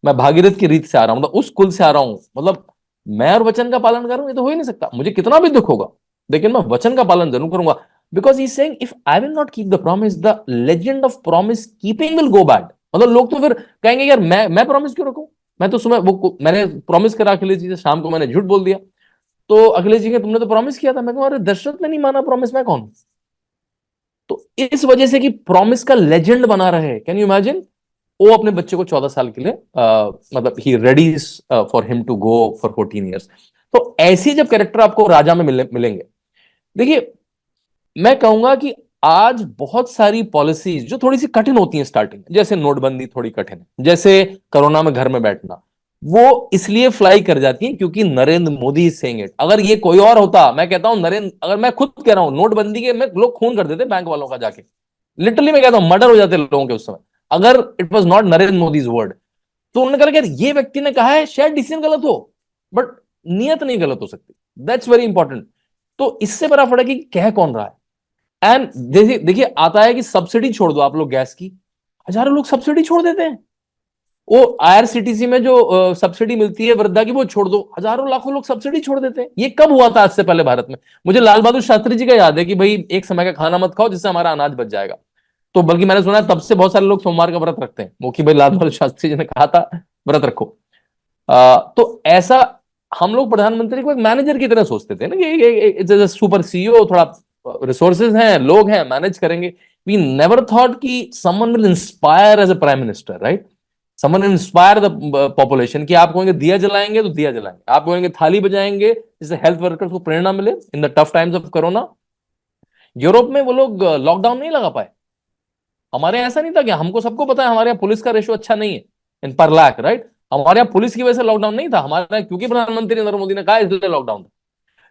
Speaker 4: मैं भागीरथ की रीत से आ रहा हूं, मतलब उस कुल से आ रहा हूं। मतलब मैं और वचन का पालन करूं, ये तो हो ही नहीं सकता, मुझे कितना भी दुख होगा लेकिन मैं वचन का पालन जरूर करूंगा। Because he saying if I will not keep the promise, the legend of promise keeping will go bad. मतलब लोग तो फिर कहेंगे यार मैं प्रॉमिस क्यों रखूं, मैं तो सुबह वो मैंने प्रॉमिस करा अखिलेश जी से, शाम को मैंने झूठ बोल दिया। तो अखिलेश जी के तुमने तो प्रॉमिस किया था। मैं कहूं अरे दशरथ ने नहीं माना प्रॉमिस, मैं कौन? तो इस वजह से कि प्रॉमिस का लेजेंड बना रहे। Can you imagine? वो अपने बच्चे को 14 साल के लिए मतलब ही readies for him to go for 14 years. तो ऐसी जब कैरेक्टर आपको राजा में मिलेंगे, देखिए मैं कहूंगा कि आज बहुत सारी पॉलिसीज जो थोड़ी सी कठिन होती हैं स्टार्टिंग, जैसे नोटबंदी थोड़ी कठिन है, जैसे कोरोना में घर में बैठना, वो इसलिए फ्लाई कर जाती है क्योंकि Narendra Modi is saying it. अगर ये कोई और होता, मैं कहता हूं नरेंद्र, अगर मैं खुद कह रहा हूं नोटबंदी के, मैं लोग खून कर देते बैंक वालों का जाके, लिटरली मैं कहता हूं मर्डर हो जाते लोगों के उस समय, अगर it was not Narendra Modi's word. तो उन्होंने कहा कि ये व्यक्ति ने कहा है, शायद डिसीजन गलत हो बट नियत नहीं गलत हो सकती। That's very important. तो इससे बड़ा फर्क है कि कह कौन रहा है। एंड देखिए आता है कि सब्सिडी छोड़ दो आप लोग गैस की, हजारों लोग सब्सिडी छोड़ देते हैं। वो आईआरसीटीसी में जो सब्सिडी मिलती है वृद्धा की, वो छोड़ दो, हजारों लाखों लोग सब्सिडी छोड़ देते हैं। ये कब हुआ था आज से पहले भारत में? मुझे लाल बहादुर शास्त्री जी का याद है कि भाई एक समय का खाना मत खाओ जिससे हमारा अनाज बच जाएगा। तो बल्कि मैंने सुना है तब से बहुत सारे लोग सोमवार का व्रत रखते हैं, वो कि भाई लाल बहादुर शास्त्री जी ने कहा था व्रत रखो। तो ऐसा हम लोग प्रधानमंत्री को एक मैनेजर की तरह सोचते थे ना कि सुपर सीईओ, थोड़ा रिसोर्सेज हैं, लोग हैं, मैनेज करेंगे। वी नेवर थॉट कि someone will inspire as a prime minister, right? Someone inspire the population, कि आप कहेंगे दिया जलाएंगे तो दिया जलाएंगे, आप कहेंगे थाली बजाएंगे जिससे हेल्थ वर्कर्स को प्रेरणा मिले in the tough times of corona. Europe में वो लोग लॉकडाउन नहीं लगा पाए। हमारे यहाँ ऐसा नहीं था कि हमको सबको पता है हमारे यहाँ पुलिस का रेशो अच्छा नहीं है इन पर लाख, राइट? हमारे यहाँ पुलिस की वजह से लॉकडाउन नहीं था, हमारे यहाँ क्योंकि प्रधानमंत्री नरेंद्र मोदी ने कहा इसलिए लॉकडाउन था।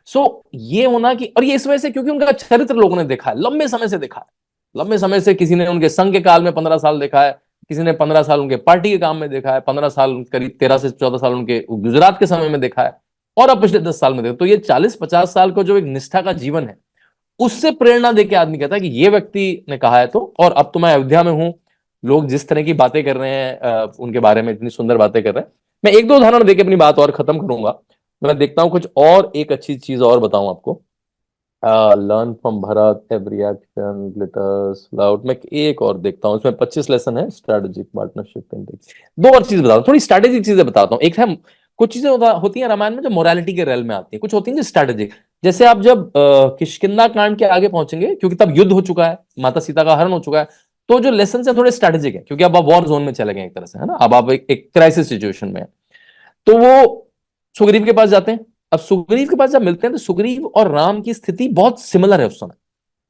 Speaker 4: सो ये होना कि, और ये इस वजह से क्योंकि उनका चरित्र लोगों ने देखा है, लंबे समय से देखा है, लंबे समय से। किसी ने उनके संघ के काल में 15 साल देखा है, किसी ने 15 साल उनके पार्टी के काम में देखा है, 15 साल करीब 13 से 14 साल उनके गुजरात के समय में देखा है, और अब पिछले 10 साल में देखा। तो ये 40-50 साल का जो एक निष्ठा का जीवन है, उससे प्रेरणा देके आदमी कहता है कि ये व्यक्ति ने कहा है तो। और अब तो मैं अयोध्या में हूं, लोग जिस तरह की बातें कर रहे हैं उनके बारे में, इतनी सुंदर बातें कर रहे हैं। मैं एक दो उदाहरण देके अपनी बात और खत्म करूंगा। मैं देखता हूं कुछ और एक अच्छी चीज और बताऊं आपको। Learn from Bharat, every action glitters loud. मैं एक और देखता हूं, इसमें 25 लेसन है, स्ट्रेटेजिक पार्टनरशिप। दो और चीज बताता हूं, थोड़ी स्ट्रेटेजिक चीजें बताता हूं। एक है, कुछ चीजें होती हैं रामायण में जो मोरालिटी के रेल में आती है, कुछ होती हैं जो स्ट्रेटेजिक। जैसे आप जब किष्किंधा कांड के आगे पहुंचेंगे, क्योंकि तब युद्ध हो चुका है, माता सीता का हरण हो चुका है, तो जो लेसन है थोड़े स्ट्रेटेजिक है, क्योंकि अब आप वॉर जोन में चले गए एक तरह से, है ना। अब आप एक क्राइसिस सिचुएशन में है। तो वो सुग्रीव के पास जाते हैं। अब सुग्रीव के पास जब मिलते हैं तो सुग्रीव और राम की स्थिति बहुत सिमिलर है उस समय।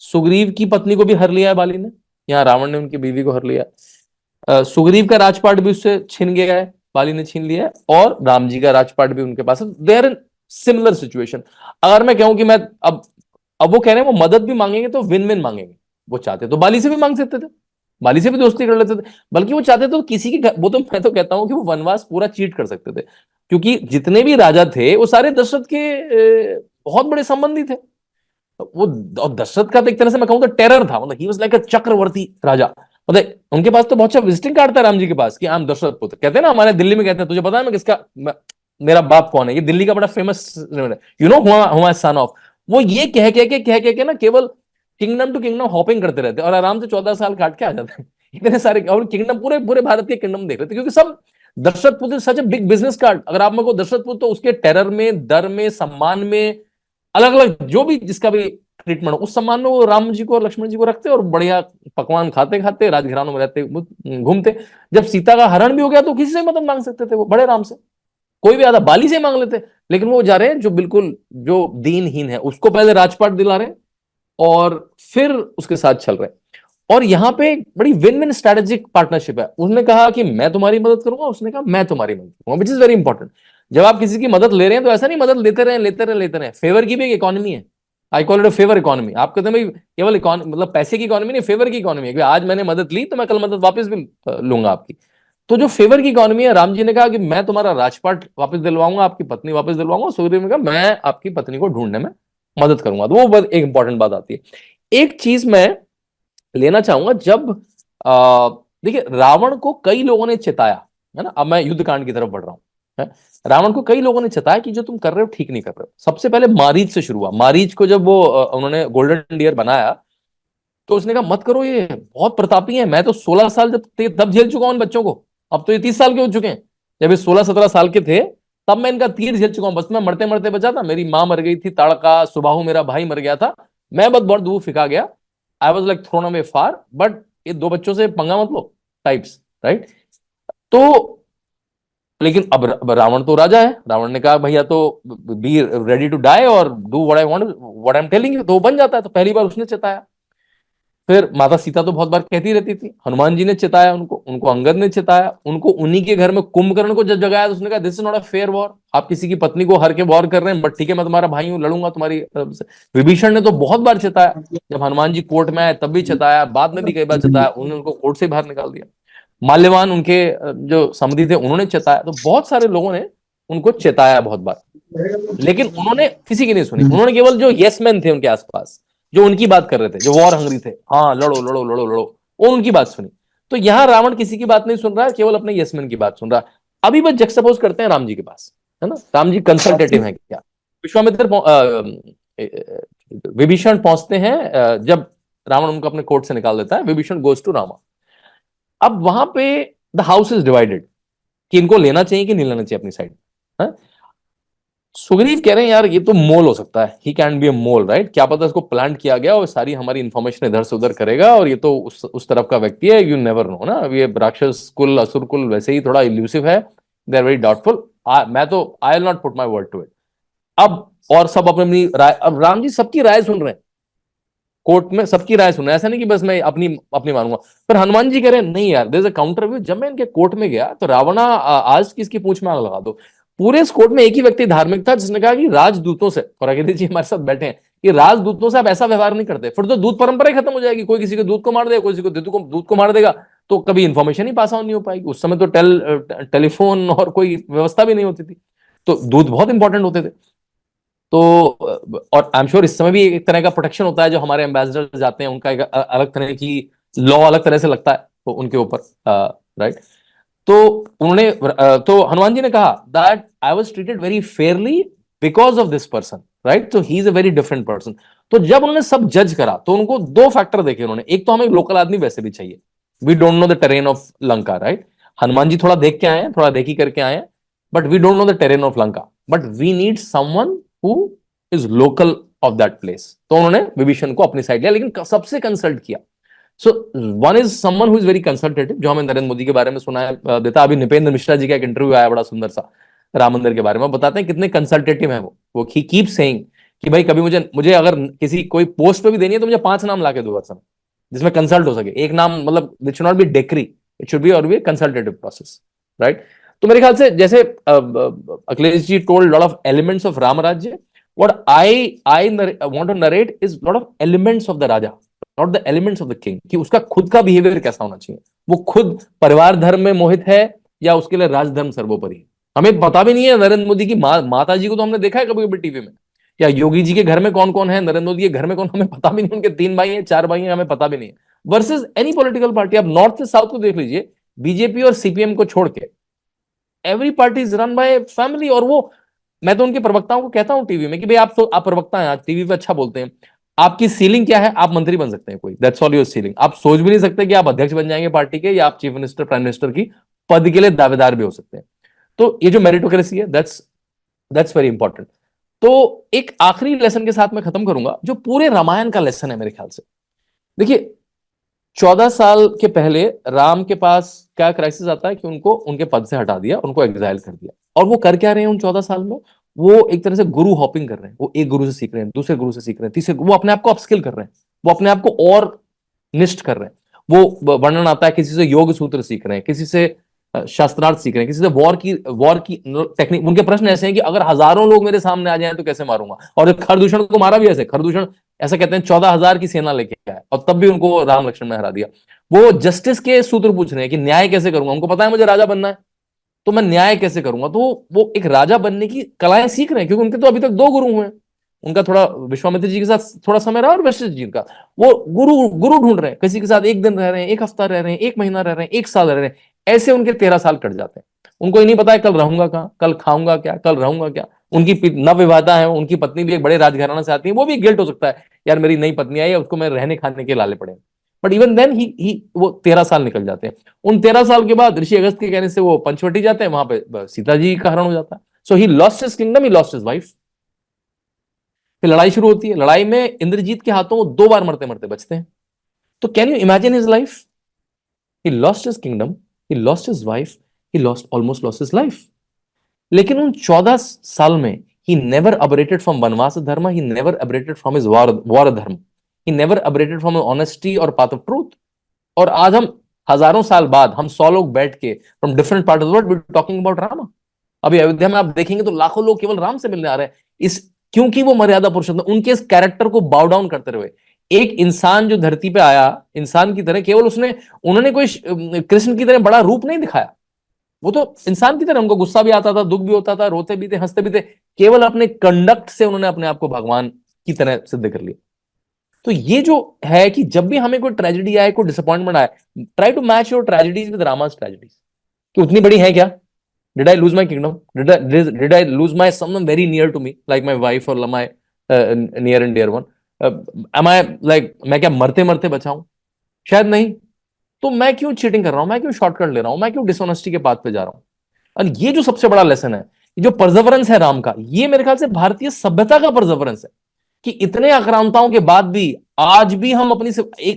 Speaker 4: सुग्रीव की पत्नी को भी हर लिया है बाली ने, यहाँ रावण ने उनकी बीवी को हर लिया। सुग्रीव का राजपाट भी उससे छीन गया है, बाली ने छीन लिया है, और राम जी का राजपाट भी उनके पास है। They are in similar situation. अगर मैं कहूं कि मैं अब वो कह रहे हैं वो मदद भी मांगेंगे तो विन विन मांगेंगे। वो चाहते तो बाली से भी मांग सकते थे, बाली से भी दोस्ती कर लेते थे, बल्कि वो चाहते तो किसी की, वो तो मैं तो कहता हूं कि वो वनवास पूरा चीट कर सकते थे, क्योंकि जितने भी राजा थे वो सारे दशरथ के बहुत बड़े संबंधी थे। वो, और दशरथ का तो एक तरह से मैं कहूं तो टेरर था, मतलब ही वाज लाइक अ चक्रवर्ती राजा। मतलब उनके पास तो बहुत अच्छा विजिटिंग कार्ड था राम जी के पास कि आई एम दशरथ पुत्र। कहते हैं ना हमारे दिल्ली में, कहते हैं तुझे पता है मैं किसका, मेरा बाप कौन है। ये दिल्ली का बड़ा फेमस, यू नो हुआ सन ऑफ। वो ये कह के ना केवल किंगडम टू किंगडम हॉपिंग करते रहते और आराम से 14 साल काट के आ जाते हैं। इतने सारे, और किंगडम पूरे पूरे भारत के किंगडम देख रहे थे, क्योंकि सब दशरथ पुत्र सच ए बिग बिजनेस कार्ड। अगर आप मेरे को दशरथ पुत्र, तो उसके टेरर में, दर में, सम्मान में, अलग अलग जो भी जिसका भी ट्रीटमेंट हो, उस सम्मान में वो राम जी को और लक्ष्मण जी को रखते और बढ़िया पकवान खाते खाते राजघरानों में रहते घूमते। जब सीता का हरण भी हो गया तो किसी से मदद मांग सकते थे वो बड़े आराम से, कोई भी आधा बाली से मांग लेते। लेकिन वो जा रहे हैं जो बिल्कुल जो दीनहीन है उसको पहले राजपाट दिला रहे हैं, और फिर उसके साथ चल रहे हैं। और यहाँ पे बड़ी विन विन स्ट्रेटेजिक पार्टनरशिप है। उसने कहा कि मैं तुम्हारी मदद करूंगा, उसने कहा मैं तुम्हारी मदद करूंगा, विच इज वेरी इंपॉर्टेंट। जब आप किसी की मदद ले रहे हैं तो ऐसा नहीं मदद लेते रहे लेते रहे लेते रहे। फेवर की भी एक इकोनॉमी है, I call it a favour economy. आप कहते हैं भाई केवल मतलब पैसे की इकोनॉमी नहीं, फेवर की इकोनॉमी है कि आज मैंने मदद ली तो मैं कल मदद वापस भी लूंगा आपकी। तो जो फेवर की इकोनॉमी है, राम जी ने कहा कि मैं तुम्हारा राजपाट वापस दिलवाऊंगा, आपकी पत्नी वापस दिलवाऊंगा। सुग्रीव ने कहा मैं आपकी पत्नी को ढूंढने में मदद करूंगा। तो वो एक इंपॉर्टेंट बात आती है। एक चीज मैं लेना चाहूंगा, जब देखिए रावण को कई लोगों ने चिताया है ना, अब मैं युद्ध कांड की तरफ बढ़ रहा हूं है? रावण को कई लोगों ने चिताया कि जो तुम कर रहे हो ठीक नहीं कर रहे हो। सबसे पहले मारीच से शुरू हुआ। मारीच को जब वो उन्होंने गोल्डन डियर बनाया तो उसने कहा मत करो, ये बहुत प्रतापी है। मैं तो 16 साल जब थे तब झेल चुका हूं इन बच्चों को, अब तो ये 30 साल के हो चुके हैं। जब ये 16-17 साल के थे तब मैं इनका तीर झेल चुका हूं। बस मैं मरते मरते बचा था, मेरी माँ मर गई थी, ताड़का सुबाहु मेरा भाई मर गया था, मैं बहुत दूर फेंका गया। I was like thrown away far, but ये दो बच्चों से पंगा मत लो टाइप्स, राइट। तो लेकिन अब रावण तो राजा है। रावण ने कहा भैया तो बी रेडी टू डाई और do what I want, what I am telling you, तो वो बन जाता है। तो पहली बार उसने चिताया। फिर माता सीता तो बहुत बार कहती रहती थी, हनुमान जी ने चिताया उनको, उनको अंगद ने चिताया, उनको उन्हीं के घर में कुंभकर्ण को जब जगाया तो उसने कहा this is not a fair war. आप किसी की पत्नी को हर के वॉर कर रहे हैं, बट ठीक है मैं तुम्हारा भाई हूं, लड़ूंगा तुम्हारी तरफ से। विभीषण ने तो बहुत बार चिताया, जब हनुमान जी कोर्ट में आए तब भी चिताया, बाद में भी कई बार चिताया, उन्होंने उनको कोर्ट से बाहर निकाल दिया। माल्यवान उनके जो समधी थे उन्होंने चिताया। तो बहुत सारे लोगों ने उनको चिताया बहुत बार, लेकिन उन्होंने किसी की नहीं सुनी। उन्होंने केवल जो यस मैन थे उनके आसपास, जो उनकी बात कर रहे थे, जो वॉर हंग्री थे, हाँ लड़ो लड़ो लड़ो लड़ो, वो उनकी बात सुनी। तो यहां रावण किसी की बात नहीं सुन रहा है, केवल अपने यस मैन की बात सुन रहा है। अभी बस जक्सपोज करते हैं राम जी के पास, है ना। राम जी कंसल्टेटिव है क्या। विश्वामित्र विभीषण पहुंचते हैं, जब रावण उनको अपने कोर्ट से निकाल देता है, विभीषण गोज टू रामा। अब वहां पे द हाउस इज डिवाइडेड कि इनको लेना चाहिए कि नहीं लेना चाहिए अपनी साइड। सुग्रीव कह रहे हैं यार ये तो मोल हो सकता है, he can be a mole, right. क्या पता इसको प्लांट किया गया और सारी हमारी इंफॉर्मेशन इधर से उधर करेगा, और ये तो उस तरफ का व्यक्ति है, यू नेवर नो ना। अब ये राक्षस कुल असुर कुल वैसे ही थोड़ा इल्यूसिव है, दे आर वेरी डाउटफुल। मैं तो I will not put my word to it. अब और सब अपनी अपनी राय, अब राम जी सबकी राय सुन रहे हैं, कोर्ट में सबकी राय सुन रहे हैं। ऐसा नहीं कि बस मैं अपनी अपनी मानूंगा। पर हनुमान जी कह रहे हैं नहीं यार, there is a counter view. जब मैं इनके कोर्ट में गया तो रावणा आज किसकी पूंछ में आग लगा दो। पूरे इस कोर्ट में एक ही व्यक्ति धार्मिक था जिसने कहा कि राजदूतों से, और अकेले जी हमारे साथ बैठे हैं, कि राजदूतों से आप ऐसा व्यवहार नहीं करते, फिर तो दूत परंपरा ही खत्म हो जाएगी। कोई किसी को दूत को मार देगा, कोई किसी को दूत को मार देगा, तो कभी इंफॉर्मेशन ही पास ऑन नहीं हो पाएगी। उस समय तो टेलीफोन और कोई व्यवस्था भी नहीं होती थी, तो दूत बहुत इंपॉर्टेंट होते थे। तो और आई एम श्योर इस समय भी एक तरह का प्रोटेक्शन होता है, जो हमारे एम्बेसडर जाते हैं उनका एक अलग तरह की लॉ अलग तरह से लगता है तो उनके ऊपर, राइट। तो उन्होंने तो हनुमान जी ने कहा that I was treated very fairly because of this person, right. तो he is a very different person. तो जब उन्होंने सब जज करा तो उनको दो फैक्टर देखे उन्होंने। एक तो हमें लोकल आदमी वैसे भी चाहिए, we don't know the terrain of Lanka, right. Hanuman ji थोड़ा देख के आए हैं, थोड़ा देखी करके आए हैं, but we don't know the terrain of Lanka, but we need someone who is local of that place. तो उन्होंने विभीषण को अपनी साइड लिया, लेकिन सबसे कंसल्ट किया। So one is someone who is very consultative, जो हमें नरेंद्र मोदी के बारे में सुनाया देता। अभी निपेंद्र मिश्रा जी का एक इंटरव्यू आया बड़ा सुंदर सा राम मंदिर के बारे में, बताते हैं कितने कंसल्टेटिव है वो ही कीप सेइंग कि भाई कभी मुझे अगर किसी कोई पोस्ट पे भी देनी है तो मुझे 5 नाम लाके दो वर्षन जिसमें कंसल्ट हो सके। एक नाम मतलब it should not be decree, it should be और बी कंसल्टेटिव प्रोसेस, राइट। तो मेरे ख्याल से जैसे Akhilesh ji told lot of elements of Ram Rajya, what I want to narrate is lot of elements of the Raja, not the elements of the king, कि उसका खुद का बिहेवियर कैसा होना चाहिए। वो खुद परिवार धर्म में मोहित है या उसके लिए राजधर्म सर्वोपरि है। हमें पता भी नहीं है नरेंद्र मोदी की माता जी को तो हमने देखा है कभी कभी टीवी में, या योगी जी के घर में कौन कौन है, नरेंद्र मोदी के घर में कौन, हमें पता भी नहीं। उनके 3 भाई हैं 4 भाई हैं, हमें पता भी नहीं है। वर्सेस एनी पॉलिटिकल पार्टी, आप नॉर्थ से साउथ को देख लीजिए, बीजेपी और सीपीएम को छोड़ के every party is run by family. और वो मैं तो उनके प्रवक्ताओं को कहता हूं टीवी में कि भाई आप प्रवक्ता हैं, आज टीवी पे अच्छा बोलते हैं, आपकी सीलिंग क्या है, आप मंत्री बन सकते हैं कोई, दैट्स ऑल योर सीलिंग। आप सोच भी नहीं सकते कि आप अध्यक्ष बन जाएंगे पार्टी के, या आप चीफ मिनिस्टर प्राइम मिनिस्टर की पद के लिए दावेदार भी हो सकते हैं। तो ये जो मेरिटोक्रेसी है, दैट्स वेरी इंपॉर्टेंट। तो एक आखिरी लेसन के साथ मैं खत्म करूंगा, जो पूरे रामायण का लेसन है मेरे ख्याल से। देखिए 14 साल के पहले राम के पास क्या क्राइसिस आता है कि उनको उनके पद से हटा दिया, उनको एग्जाइल कर दिया। और वो कर क्या रहे हैं उन 14 साल में, वो एक तरह से गुरु हॉपिंग कर रहे हैं, वो एक गुरु से सीख रहे हैं, दूसरे गुरु से सीख रहे हैं, तीसरे, वो अपने आप को अपस्किल कर रहे हैं, वो अपने आप को और निष्ठ कर रहे हैं। वो वर्णन आता है किसी से योग सूत्र सीख रहे हैं, किसी से शास्त्रार्थ सीख रहे हैं, किसी से वॉर की टेक्निक। उनके प्रश्न ऐसे हैं कि अगर हजारों लोग मेरे सामने आ जाएं तो कैसे मारूंगा। और खरदूषण को मारा भी ऐसे, खरदूषण ऐसा कहते हैं 14,000 की सेना लेके आए और तब भी उनको राम लक्ष्मण ने हरा दिया। वो जस्टिस के सूत्र पूछ रहे हैं कि न्याय कैसे करूंगा, उनको पता है मुझे राजा बनना है तो मैं न्याय कैसे करूंगा। तो वो एक राजा बनने की कलाएं सीख रहे हैं, क्योंकि उनके तो अभी तक 2 गुरु हुए हैं। उनका थोड़ा विश्वामित्र जी के साथ थोड़ा समय रहा और वशिष्ठ जी का। वो गुरु गुरु ढूंढ रहे हैं, किसी के साथ 1 दिन रह रहे हैं, 1 हफ्ता रह रहे हैं, 1 महीना रह रहे हैं, 1 साल रह रहे हैं। ऐसे उनके 13 साल कट जाते हैं। उनको ही नहीं पता है कल रहूंगा कहाँ, कल खाऊंगा क्या, कल रहूंगा क्या। उनकी नवविवाहिता है, उनकी पत्नी भी एक बड़े राजघराना से आती है, वो भी गिल्ट हो सकता है, यार मेरी नई पत्नी आई है, उसको मैं रहने खाने के लाले पड़े। बट इवन देन ही वो 13 साल निकल जाते हैं। उन 13 साल के बाद ऋषि अगस्त के कहने से वो पंचवटी जाते हैं, वहां पे सीता जी का हरण हो जाता है। So he lost his kingdom, he lost his wife. फिर लड़ाई शुरू होती है, लड़ाई में इंद्रजीत के हाथों वो 2 बार मरते मरते बचते हैं। तो can you imagine his life? He lost his kingdom, he lost his wife, he almost lost his life. लेकिन उन 14 साल में ही never aberrated from vanvas dharma, he never aberrated from his war dharma, he never aberrated from honesty और पाथ ऑफ ट्रूथ। और आज हम हजारों साल बाद हम 100 लोग बैठ के from different part of the world we talking about Rama. अभी अयोध्या में आप देखेंगे तो लाखों लोग केवल राम से मिलने आ रहे हैं, इस क्योंकि वो मर्यादा पुरुषोत्तम, उनके इस कैरेक्टर को बाउ डाउन करते हुए। एक इंसान जो धरती पे आया इंसान की तरह, केवल उन्होंने कोई कृष्ण की तरह बड़ा रूप नहीं दिखाया, वो तो इंसान की तरह, उनको गुस्सा भी आता था, दुख भी होता था, रोते भी थे, हंसते भी थे। केवल अपने कंडक्ट से उन्होंने अपने आप को भगवान की तरह सिद्ध कर लिया। तो ये जो है कि जब भी हमें कोई ट्रेजेडी आए, कोई डिसअपॉइंटमेंट आए, try to match your tragedies with Rama's tragedies, कि उतनी बड़ी है क्या? Did I lose my kingdom? Did I lose my someone very near to me, like my wife or my near and dear one? Am I like मैं क्या मरते मरते बचा हूं? शायद नहीं। तो मैं क्यों चीटिंग कर रहा हूं, मैं क्यों शॉर्टकट ले रहा हूं, मैं क्यों डिसऑनेस्टी के पाथ पे जा रहा हूं? और ये जो सबसे बड़ा लेसन है, जो परजवरेंस है राम का, ये मेरे ख्याल से भारतीय सभ्यता का परजवरेंस है कि इतने आक्रांताओं के बाद भी आज भी हम अपनी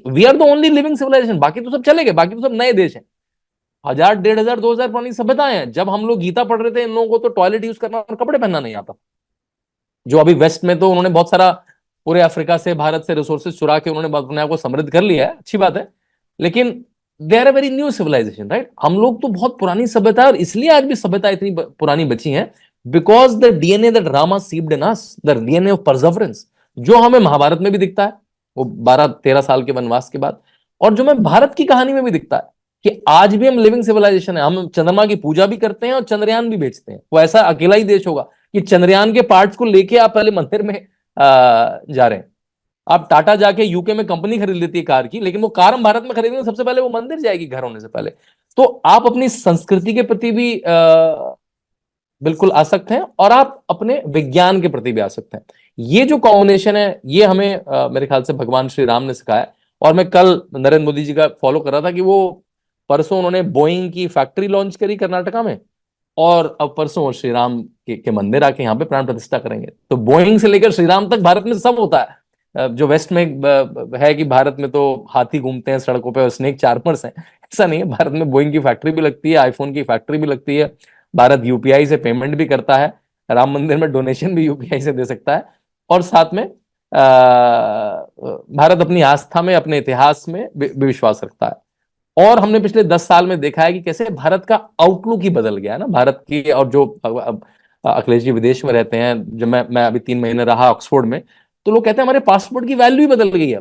Speaker 4: we are the only living civilization. बाकी तो सब चले गए, बाकी तो सब नए देश हैं, 1000, 1500, 2000 पुरानी सभ्यताएं हैं। जब हम लोग गीता पढ़ रहे थे, इन लोगों को तो टॉयलेट यूज करना और कपड़े पहनना नहीं आता। जो अभी वेस्ट में तो उन्होंने बहुत सारा पूरे अफ्रीका से, भारत से रिसोर्सेज चुरा के उन्होंने अपने आप को समृद्ध कर लिया है, अच्छी बात है। लेकिन they are a very new civilization, right? हम लोग तो बहुत पुरानी सभ्यता है, और इसलिए आज भी सभ्यता इतनी पुरानी बची है, because the DNA that Rama sowed in us, the DNA of perseverance, जो हमें महाभारत में भी दिखता है, वो 12-13 साल के वनवास के बाद, और जो हमें भारत की कहानी में भी दिखता है कि आज भी हम लिविंग सिविलाइजेशन है। हम चंद्रमा की पूजा भी करते हैं और चंद्रयान भी भेजते हैं। वो ऐसा अकेला ही देश होगा कि चंद्रयान के पार्ट्स को लेके आप पहले मंदिर में जा रहे हैं। आप टाटा जाके यूके में कंपनी खरीद लेती है कार की, लेकिन वो कार हम भारत में खरीदेंगे सबसे पहले वो मंदिर जाएगी घर होने से पहले। तो आप अपनी संस्कृति के प्रति भी बिल्कुल आसक्त हैं, और आप अपने विज्ञान के प्रति भी आसक्त हैं। ये जो कॉम्बिनेशन है, ये हमें मेरे ख्याल से भगवान श्री राम ने सिखाया। और मैं कल नरेंद्र मोदी जी का फॉलो कर रहा था कि वो परसों उन्होंने बोइंग की फैक्ट्री लॉन्च करी कर्नाटका में, और अब परसों श्री राम के मंदिर आके यहाँ पे प्राण प्रतिष्ठा करेंगे। तो बोइंग से लेकर श्री राम तक भारत में सब होता है। जो वेस्ट में है कि भारत में तो हाथी घूमते हैं सड़कों पे और स्नेक चार्मर्स हैं, ऐसा नहीं है। भारत में बोइंग की फैक्ट्री भी लगती है, आईफोन की फैक्ट्री भी लगती है, भारत यूपीआई से पेमेंट भी करता है, राम मंदिर में डोनेशन भी यूपीआई से दे सकता है, और साथ में भारत अपनी आस्था में, अपने इतिहास में विश्वास रखता है। और हमने पिछले 10 साल में देखा है कि कैसे भारत का आउटलुक ही बदल गया है ना, भारत की। और जो अखिलेश जी विदेश में रहते हैं, जब मैं अभी 3 महीने रहा ऑक्सफोर्ड में, तो लोग कहते हैं हमारे पासपोर्ट की वैल्यू ही बदल गई है।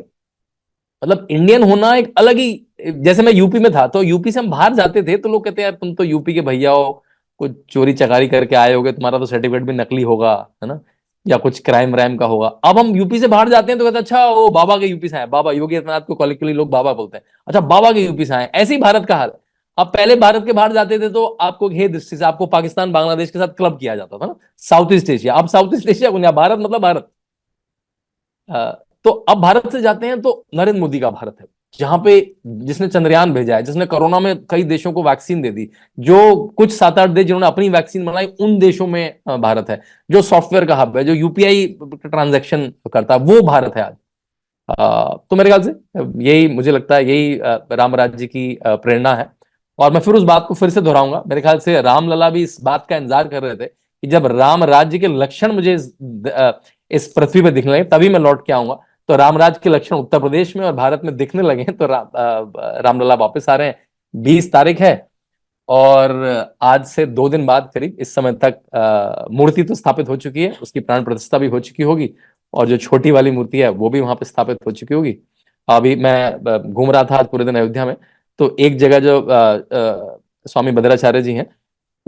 Speaker 4: मतलब इंडियन होना एक अलग ही, जैसे मैं यूपी में था तो यूपी से हम बाहर जाते थे तो लोग कहते हैं यार तुम तो यूपी के भैया हो, कुछ चोरी चकारी करके आए होगे, तुम्हारा तो सर्टिफिकेट भी नकली होगा, है ना, या कुछ क्राइम व्राइम का होगा। अब हम यूपी से बाहर जाते हैं तो कहते हैं अच्छा वो बाबा के यूपी से आए, बाबा योगी आदित्यनाथ को कॉलेक्टिवली लोग बाबा बोलते हैं, अच्छा बाबा के यूपी से आए। ऐसे ही भारत का हाल। अब पहले भारत के बाहर जाते थे तो आपको हे दृष्टि से आपको पाकिस्तान बांग्लादेश के साथ क्लब किया जाता था ना, साउथ ईस्ट एशिया। अब साउथ ईस्ट एशिया, भारत मतलब भारत। तो अब भारत से जाते हैं तो नरेंद्र मोदी का भारत है, जहां पे जिसने चंद्रयान भेजा है, जिसने कोरोना में कई देशों को वैक्सीन दे दी, जो कुछ 7-8 देश जिन्होंने अपनी वैक्सीन बनाई, उन देशों में भारत है, जो सॉफ्टवेयर का हब है, जो यूपीआई ट्रांजैक्शन करता है, वो भारत है आज। तो मेरे ख्याल से यही, मुझे लगता है यही राम राज्य की प्रेरणा है। और मैं फिर उस बात को फिर से दोहराऊंगा, मेरे ख्याल से रामलला भी इस बात का इंतजार कर रहे थे कि जब राम राज्य के लक्षण मुझे इस पृथ्वी पे दिखने लगे तभी मैं लौट के आऊंगा। तो राम राज्य के लक्षण उत्तर प्रदेश में और भारत में दिखने लगे हैं, तो रामलला वापस आ रहे हैं। 20 तारीख है और आज से 2 दिन बाद करीब इस समय तक मूर्ति तो स्थापित हो चुकी है, उसकी प्राण प्रतिष्ठा भी हो चुकी होगी, और जो छोटी वाली मूर्ति है वो भी वहां पे स्थापित हो चुकी होगी। अभी मैं घूम रहा था आज पूरे दिन अयोध्या में, तो एक जगह जो स्वामी भद्राचार्य जी हैं,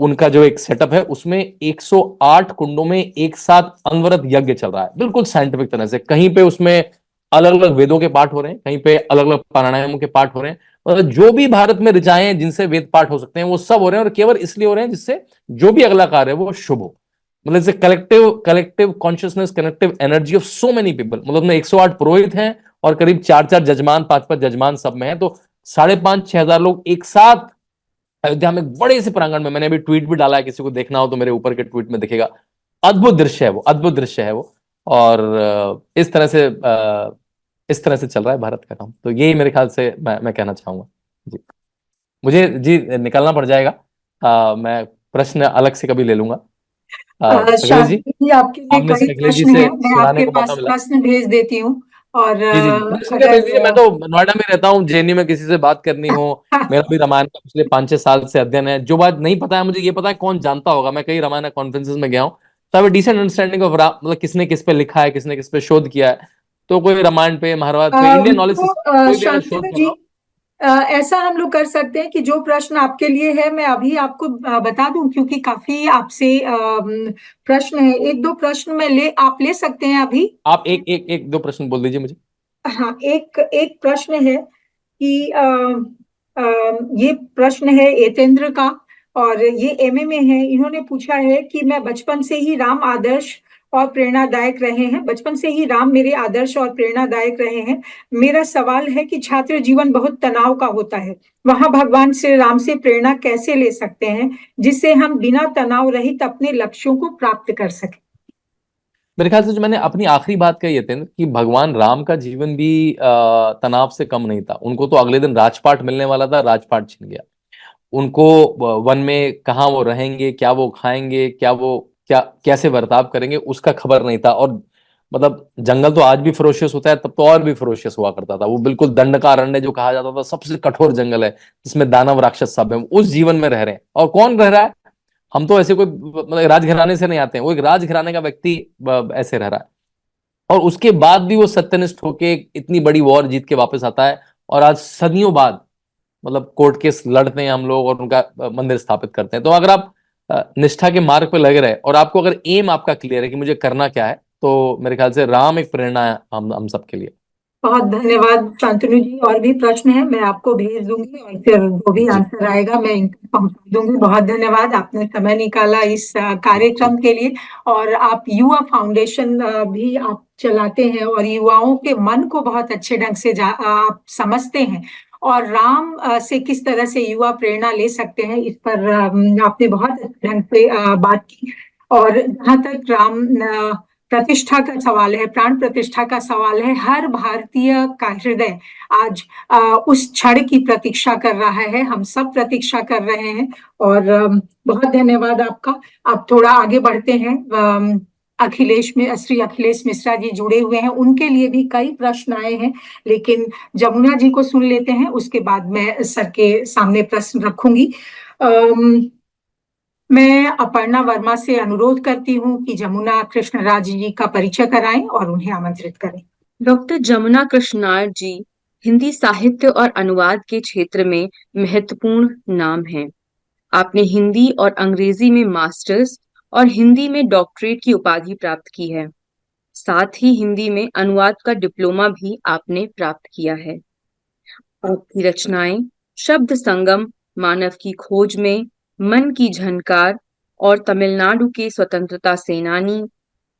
Speaker 4: उनका जो एक सेटअप है उसमें 108 कुंडों में एक साथ अनवरत यज्ञ चल रहा है, बिल्कुल साइंटिफिक तरह से। कहीं पे उसमें अलग अलग वेदों के पाठ हो रहे हैं, कहीं पे अलग अलग प्राणायामों के पाठ हो रहे हैं, मतलब जो भी भारत में ऋचाएं हैं जिनसे वेद पाठ हो सकते हैं वो सब हो रहे हैं, और केवल इसलिए हो रहे हैं जिससे जो भी अगला कार्य है वो शुभ हो। मतलब जैसे collective collective consciousness, collective energy of so many people. मतलब में 108 पुरोहित हैं और करीब 4-4 जजमान, 5-5 जजमान सब में है, तो 5,500-6 हजार लोग एक साथ अयोध्या में एक बड़े से प्रांगण में। मैंने अभी ट्वीट भी डाला है, किसी को देखना हो तो मेरे ऊपर के ट्वीट में दिखेगा। अद्भुत दृश्य है वो, अद्भुत दृश्य है वो। और इस तरह से चल रहा है भारत का काम। तो यही मेरे ख्याल से मैं कहना चाहूंगा जी। मुझे जी निकलना पड़ जाएगा, मैं प्रश्न अलग से कभी ले लूंगा। अखिलेश जी,
Speaker 1: शांति जी, आपके लिए
Speaker 4: सामने
Speaker 1: कई
Speaker 4: से अखिलेश जी
Speaker 1: प्रश्न
Speaker 4: से
Speaker 1: हैं, मैं
Speaker 4: सुनाने
Speaker 1: आपके
Speaker 4: को मौका
Speaker 1: पास
Speaker 4: मिला।
Speaker 1: प्रश्न भेज देती हूँ। और
Speaker 4: जी जी जी, प्रश्न क्या भेज दीजिए। मैं
Speaker 1: अगर
Speaker 4: तो नोएडा में रहता हूँ, जेएनयू में किसी से बात करनी हो, मेरा भी रामायण का पिछले 5-6 साल से अध्ययन है। जो बात नहीं पता है मुझे, ये पता है कौन जानता होगा। मैं कई रामायण कॉन्फ्रेंसेस में गया हूँ, तो आई डिसेंट अंडरस्टैंडिंग ऑफ मतलब किसने किस पे लिखा है, किसने किस पे शोध किया है। तो कोई रामायण पे, महाभारत पे, इंडियन नॉलेज
Speaker 1: तो
Speaker 4: सिस्टम, कोई भी अगर शोध
Speaker 1: शांतनु
Speaker 4: कर
Speaker 1: जी,
Speaker 4: रहा हो।
Speaker 1: ऐसा हम लोग कर सकते हैं कि जो प्रश्न आपके लिए है मैं अभी आपको बता दूं, क्योंकि काफी आपसे प्रश्न है। 1-2 प्रश्न आप ले सकते हैं अभी।
Speaker 4: आप एक दो प्रश्न बोल दीजिए मुझे।
Speaker 1: हाँ, एक एक प्रश्न है कि ये प्रश्न है एतेंद्र का, और ये एमए में है। इन्होंने पूछा है कि मैं बचपन से ही राम आदर्श और प्रेरणादायक रहे हैं, बचपन से ही राम मेरे आदर्श और प्रेरणादायक रहे हैं। मेरा सवाल है कि छात्र जीवन बहुत तनाव का होता है, वहां भगवान श्री राम से प्रेरणा कैसे ले सकते हैं जिससे हम बिना तनाव रहित अपने लक्ष्यों को प्राप्त कर सकें।
Speaker 4: मेरे ख्याल से जो मैंने अपनी आखिरी बात कही है कि भगवान राम का जीवन भी तनाव से कम नहीं था। उनको तो अगले दिन राजपाट मिलने वाला था, राजपाट छिन गया उनको। वन में कहाँ वो रहेंगे, क्या वो खाएंगे, क्या कैसे बर्ताव करेंगे, उसका खबर नहीं था। और मतलब जंगल तो आज भी फरोशियस होता है, तब तो और भी फरोशियस हुआ करता था। वो बिल्कुल दंड का अरण्य जो कहा जाता था, सबसे कठोर जंगल है जिसमें दानव राक्षस सब है, उस जीवन में रह रहे हैं। और कौन रह रहा है? हम तो ऐसे कोई मतलब राजघराने से नहीं आते हैं, वो एक राजघराने का व्यक्ति ऐसे रह रहा है। और उसके बाद भी वो सत्यनिष्ठ होके इतनी बड़ी वॉर जीत के वापस आता है। और आज सदियों बाद मतलब कोर्ट केस लड़ते हैं हम लोग और उनका मंदिर स्थापित करते हैं। तो अगर आप निष्ठा के मार्ग पे लग रहे हैं और आपको अगर एम आपका क्लियर है कि मुझे करना क्या है, तो मेरे ख्याल से राम एक प्रेरणा है हम सबके लिए।
Speaker 1: बहुत धन्यवाद शांतनु जी। और भी प्रश्न है, मैं आपको भेज दूंगी, और फिर जो भी
Speaker 4: जी
Speaker 1: आंसर आएगा मैं इनको पहुंचा दूंगी। बहुत धन्यवाद, आपने समय निकाला इस
Speaker 4: जी
Speaker 1: कार्यक्रम के लिए। और आप युवा फाउंडेशन भी आप चलाते हैं, और युवाओं के मन को बहुत अच्छे ढंग से आप समझते हैं, और राम से किस तरह से युवा प्रेरणा ले सकते हैं, इस पर आपने बहुत अच्छे ढंग से बात की। और जहाँ तक राम प्रतिष्ठा का सवाल है, प्राण प्रतिष्ठा का सवाल है, हर भारतीय का हृदय आज उस क्षण की प्रतीक्षा कर रहा है। हम सब प्रतीक्षा कर रहे हैं। और बहुत धन्यवाद आपका। अब थोड़ा आगे बढ़ते हैं। श्री अखिलेश मिश्रा जी जुड़े हुए हैं, उनके लिए भी कई प्रश्न आए हैं, लेकिन जमुना जी को सुन लेते हैं, उसके बाद मैं सर के सामने प्रश्न रखूंगी। मैं अपर्णा वर्मा से अनुरोध करती हूँ कि जमुना कृष्णराज जी का परिचय कराएं और उन्हें आमंत्रित करें।
Speaker 2: डॉक्टर जमुना कृष्णनाथ जी हिंदी साहित्य और अनुवाद के क्षेत्र में महत्वपूर्ण नाम हैं। आपने हिंदी और अंग्रेजी में मास्टर्स और हिंदी में डॉक्टरेट की उपाधि प्राप्त की है। साथ ही हिंदी में अनुवाद का डिप्लोमा भी आपने प्राप्त किया है। आपकी रचनाएं शब्द संगम, मानव की खोज में, मन की झनकार और तमिलनाडु के स्वतंत्रता सेनानी,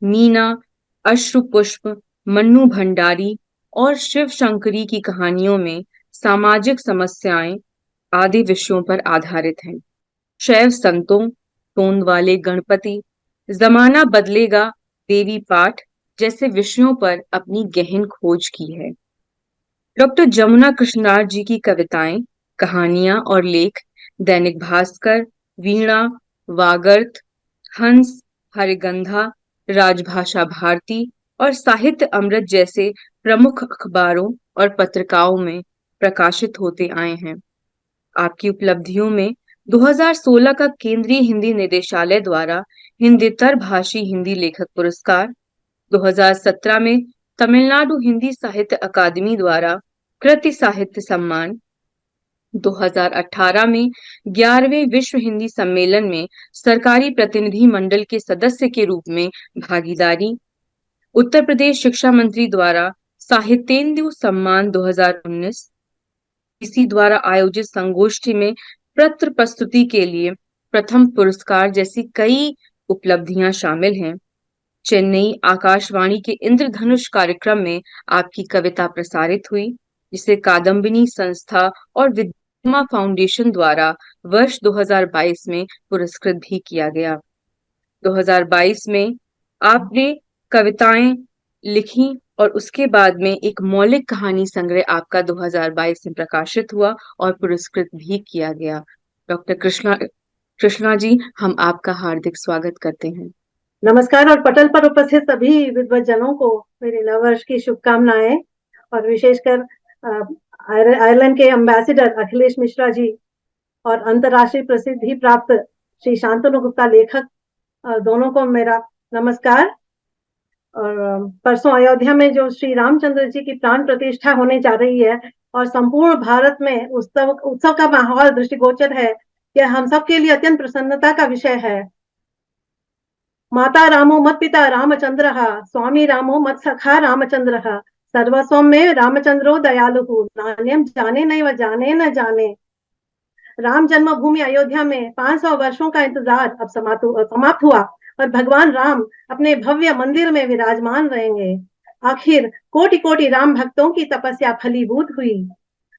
Speaker 2: मीना, अश्रुपुष्प, मन्नू भंडारी और शिव शंकरी की कहानियों में सामाजिक समस्याएं आदि विषयों पर आधारित हैं। शैव संतों, तोंद वाले गणपति, जमाना बदलेगा, देवी पाठ जैसे विषयों पर अपनी गहन खोज की है। डॉक्टर जमुना कृष्णनाथ जी की कविताएं, कहानियां और लेख दैनिक भास्कर, वीणा, वागर्थ, हंस, हरिगंधा, राजभाषा भारती और साहित्य अमृत जैसे प्रमुख अखबारों और पत्रिकाओं में प्रकाशित होते आए हैं। आपकी उपलब्धियों में 2016 का केंद्रीय हिंदी निदेशालय द्वारा हिंदीतर भाषी हिंदी लेखक पुरस्कार, 2017 में तमिलनाडु हिंदी साहित्य अकादमी द्वारा कृति साहित्य सम्मान, 2018 में 11वें विश्व हिंदी सम्मेलन में सरकारी प्रतिनिधि मंडल के सदस्य के रूप में भागीदारी, उत्तर प्रदेश शिक्षा मंत्री द्वारा साहित्येंदु सम्मान 2019, इसी द्वारा आयोजित संगोष्ठी में पत्र प्रस्तुति के लिए प्रथम पुरस्कार जैसी कई उपलब्धियां शामिल हैं। चेन्नई आकाशवाणी के इंद्रधनुष कार्यक्रम में आपकी कविता प्रसारित हुई, जिसे कादम्बिनी संस्था और विद्यमा फाउंडेशन द्वारा वर्ष 2022 में पुरस्कृत भी किया गया। 2022 में आपने कविताएं लिखी और उसके बाद में एक मौलिक कहानी संग्रह आपका 2022 में प्रकाशित हुआ और पुरस्कृत भी किया गया। डॉक्टर कृष्णा जी, हम आपका हार्दिक स्वागत करते हैं।
Speaker 5: नमस्कार और पटल पर उपस्थित सभी विद्वज्जनों को मेरे नववर्ष की शुभकामनाएं, और विशेषकर आयरलैंड के एम्बेसडर अखिलेश मिश्रा जी और अंतर्राष्ट्रीय प्रसिद्धि प्राप्त श्री शांतनु गुप्ता लेखक दोनों को मेरा नमस्कार। और परसों अयोध्या में जो श्री रामचंद्र जी की प्राण प्रतिष्ठा होने जा रही है और संपूर्ण भारत में उत्सव का माहौल दृष्टिगोचर है, यह हम सबके लिए अत्यंत प्रसन्नता का विषय है। माता रामो मत पिता रामचंद्रः, स्वामी रामो मत सखा रामचंद्रः, सर्वस्वं में रामचंद्रो दयालुः, नान्यं जाने नैव जाने न जाने। राम जन्मभूमि अयोध्या में 500 वर्षों का इंतजार अब समाप्त हुआ और भगवान राम अपने भव्य मंदिर में विराजमान रहेंगे। आखिर कोटि कोटि राम भक्तों की तपस्या फलीभूत हुई।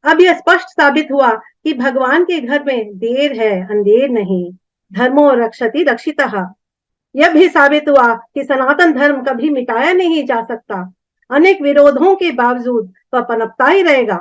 Speaker 5: अब यह स्पष्ट साबित हुआ कि भगवान के घर में देर है, अंधेर नहीं। धर्मो रक्षति रक्षितः। यह भी साबित हुआ कि सनातन धर्म कभी मिटाया नहीं जा सकता। अनेक विरोधों के बावजूद वह पनपता ही रहेगा।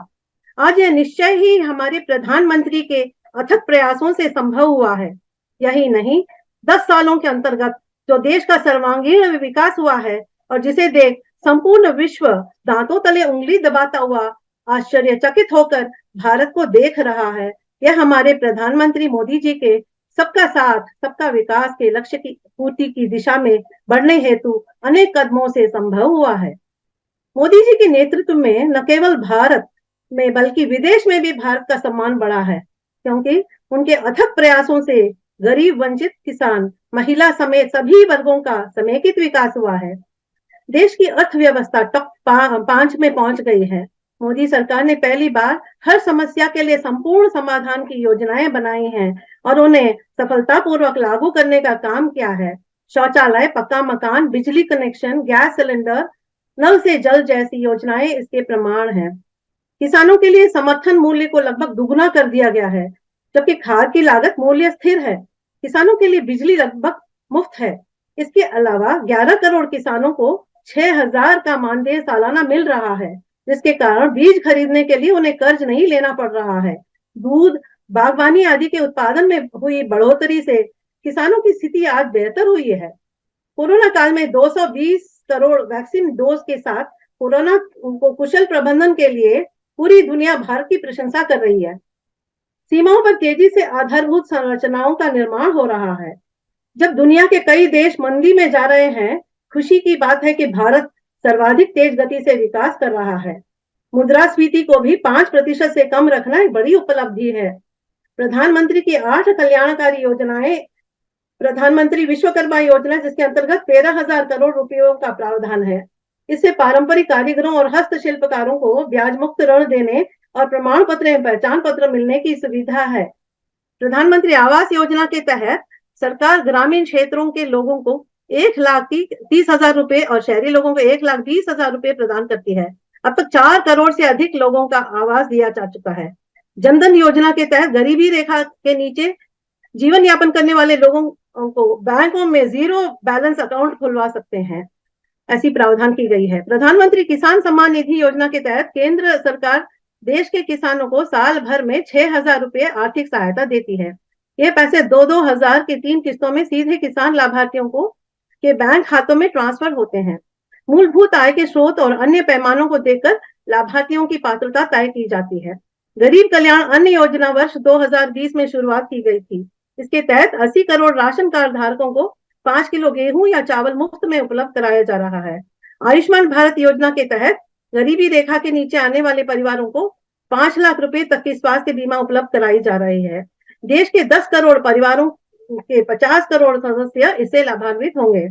Speaker 5: आज यह निश्चय ही हमारे प्रधानमंत्री के अथक प्रयासों से संभव हुआ है। यही नहीं, 10 सालों के अंतर्गत जो देश का सर्वांगीण विकास हुआ है और जिसे देख संपूर्ण विश्व दांतों तले उंगली दबाता हुआ आश्चर्यचकित होकर भारत को देख रहा है, यह हमारे प्रधानमंत्री मोदी जी के सबका साथ सबका विकास के लक्ष्य की पूर्ति की दिशा में बढ़ने हेतु अनेक कदमों से संभव हुआ है। मोदी जी के नेतृत्व में न केवल भारत में बल्कि विदेश में भी भारत का सम्मान बढ़ा है, क्योंकि उनके अथक प्रयासों से गरीब, वंचित, किसान, महिला समेत सभी वर्गों का समेकित विकास हुआ है। देश की अर्थव्यवस्था टॉप 5 में पहुंच गई है। मोदी सरकार ने पहली बार हर समस्या के लिए संपूर्ण समाधान की योजनाएं बनाई हैं और उन्हें सफलतापूर्वक लागू करने का काम किया है। शौचालय, पक्का मकान, बिजली कनेक्शन, गैस सिलेंडर, नल से जल जैसी योजनाएं इसके प्रमाण हैं। किसानों के लिए समर्थन मूल्य को लगभग दुगुना कर दिया गया है, जबकि खाद की लागत मूल्य स्थिर है। किसानों के लिए बिजली लगभग मुफ्त है। इसके अलावा 11 करोड़ किसानों को 6000 का मानदेय सालाना मिल रहा है, जिसके कारण बीज खरीदने के लिए उन्हें कर्ज नहीं लेना पड़ रहा है। दूध, बागवानी आदि के उत्पादन में हुई बढ़ोतरी से किसानों की स्थिति आज बेहतर हुई है। कोरोना काल में 220 करोड़ वैक्सीन डोज के साथ कोरोना को कुशल प्रबंधन के लिए पूरी दुनिया भारत की प्रशंसा कर रही है। सीमाओं पर तेजी से आधारभूत संरचनाओं का निर्माण हो रहा है। जब दुनिया के कई देश मंदी में जा रहे हैं, खुशी की बात है कि भारत सर्वाधिक तेज गति से विकास कर रहा है। मुद्रास्फीति को भी 5% से कम रखना एक बड़ी उपलब्धि है। प्रधानमंत्री की 8 कल्याणकारी योजनाएं, प्रधानमंत्री विश्वकर्मा योजना, जिसके अंतर्गत 13,000 करोड़ रुपयों का प्रावधान है। इससे पारंपरिक कारीगरों और हस्तशिल्पकारों को ब्याज मुक्त ऋण देने और प्रमाण पत्र एवं पहचान पत्र मिलने की सुविधा है। प्रधानमंत्री आवास योजना के तहत सरकार ग्रामीण क्षेत्रों के लोगों को 1,30,000 रुपए और शहरी लोगों को 1,20,000 रुपए प्रदान करती है। अब तक 4 करोड़ से अधिक लोगों का आवास दिया जा चुका है। जनधन योजना के तहत गरीबी रेखा के नीचे जीवन यापन करने वाले लोगों को बैंकों में 0 बैलेंस अकाउंट खुलवा सकते हैं, ऐसी प्रावधान की गई है। प्रधानमंत्री किसान सम्मान निधि योजना के तहत केंद्र सरकार देश के किसानों को साल भर में 6,000 रुपए आर्थिक सहायता देती है। ये पैसे 2-2 हजार की 3 किस्तों में सीधे किसान लाभार्थियों को के बैंक खातों में ट्रांसफर होते हैं। मूलभूत आय के स्रोत और अन्य पैमानों को देखकर लाभार्थियों की पात्रता तय की जाती है। गरीब कल्याण अन्न योजना वर्ष 2020 में शुरुआत की गई थी। इसके तहत 80 करोड़ राशन कार्ड धारकों को 5 किलो गेहूं या चावल मुफ्त में उपलब्ध कराया जा रहा है। आयुष्मान भारत योजना के तहत गरीबी रेखा के नीचे आने वाले परिवारों को 5 लाख रुपए तक की स्वास्थ्य बीमा उपलब्ध कराई जा रही है। देश के 10 करोड़ परिवारों के 50 करोड़ सदस्य इससे लाभान्वित होंगे।